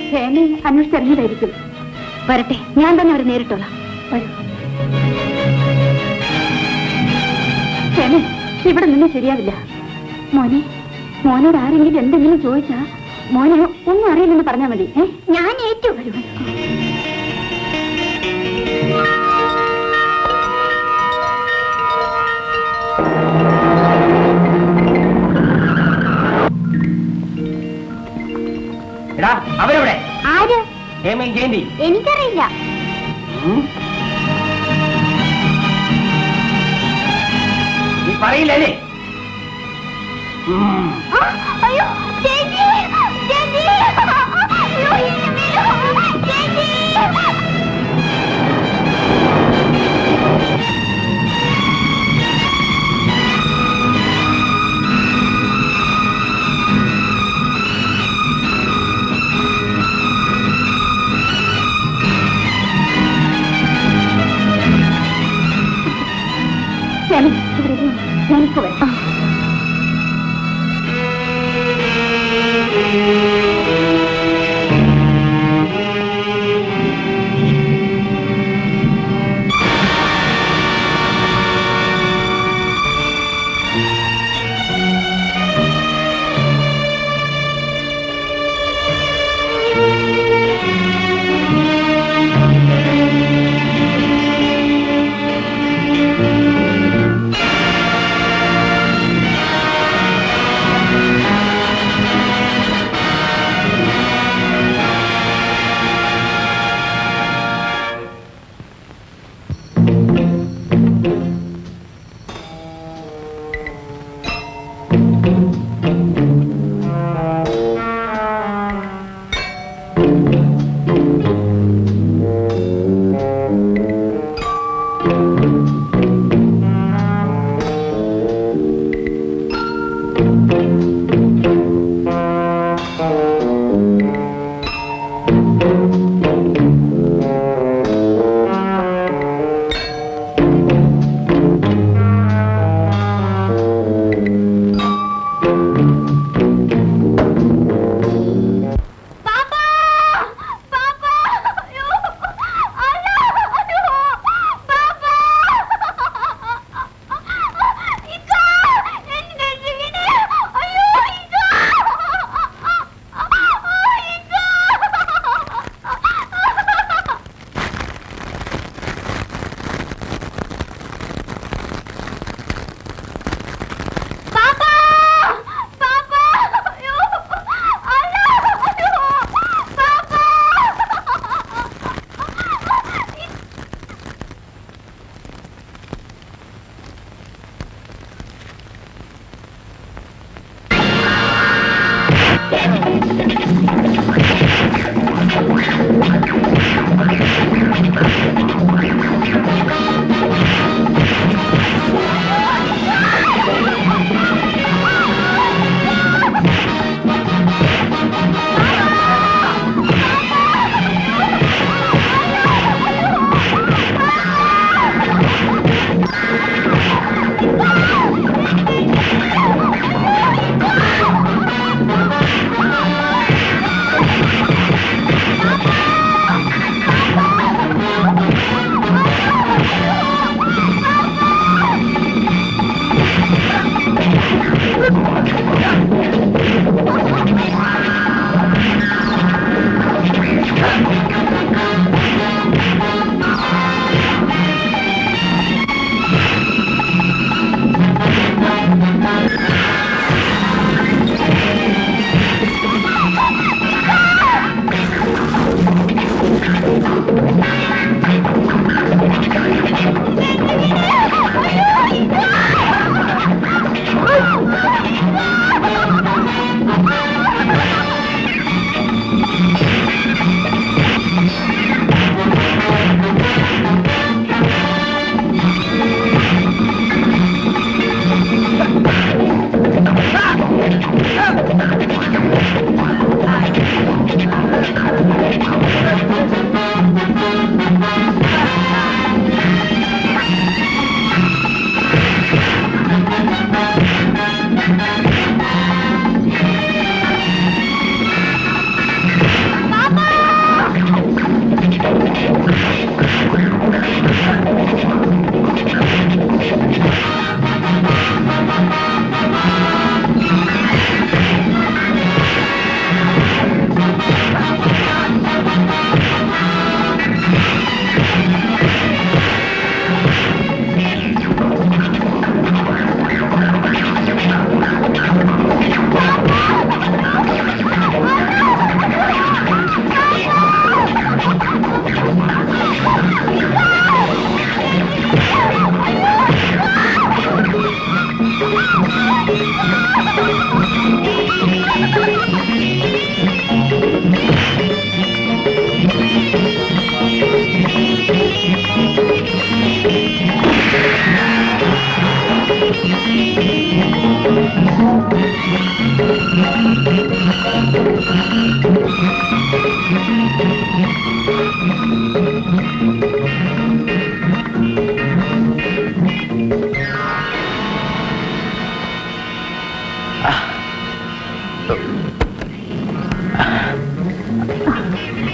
ക്ഷേമയെ അന്വേഷിച്ചിറങ്ങിയതായിരിക്കും. വരട്ടെ, ഞാൻ തന്നെ അവരെ നേരിട്ടോളാം. വരൂ. ക്ഷേമ, ഇവിടെ നിന്ന് ശരിയാവില്ല. മോനെ, മോനോട് ആരെങ്കിലും എന്തെങ്കിലും ചോദിച്ചാ മോനെ ഒന്നും അറിയില്ലെന്ന് പറഞ്ഞാൽ മതി. ഞാൻ ഏറ്റു. വരൂ. എടാ അവരെവിടെ? ആര്? ഹേമയും ജയന്തി. എനിക്കറിയില്ല. നീ പറയില്ലല്ലേ? അയ്യോ ചേച്ചി, ചേച്ചി, അയ്യോ, എന്നെ വിടൂ. ചേച്ചി. ഞാനിപ്പോ വരാം.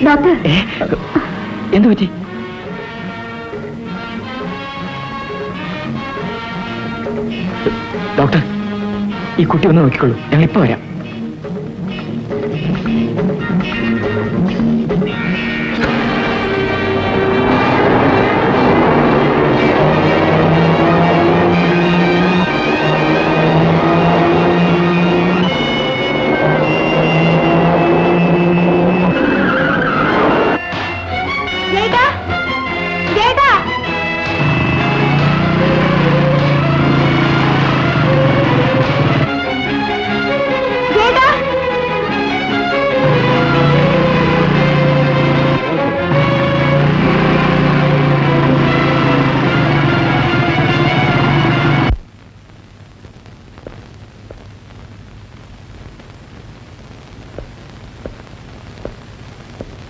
ഡോക്ടർ എന്തു പറ്റി? ഡോക്ടർ, ഈ കുട്ടി ഒന്ന് നോക്കിക്കൊള്ളൂ, ഞങ്ങൾ ഇപ്പൊ വരാം.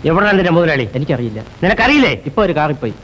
എവിടെയാണ് നിന്റെ മുതലാളി? എനിക്കറിയില്ല. നിനക്കറിയില്ലേ? ഇപ്പൊ ഒരു കാറിൽ പോയി.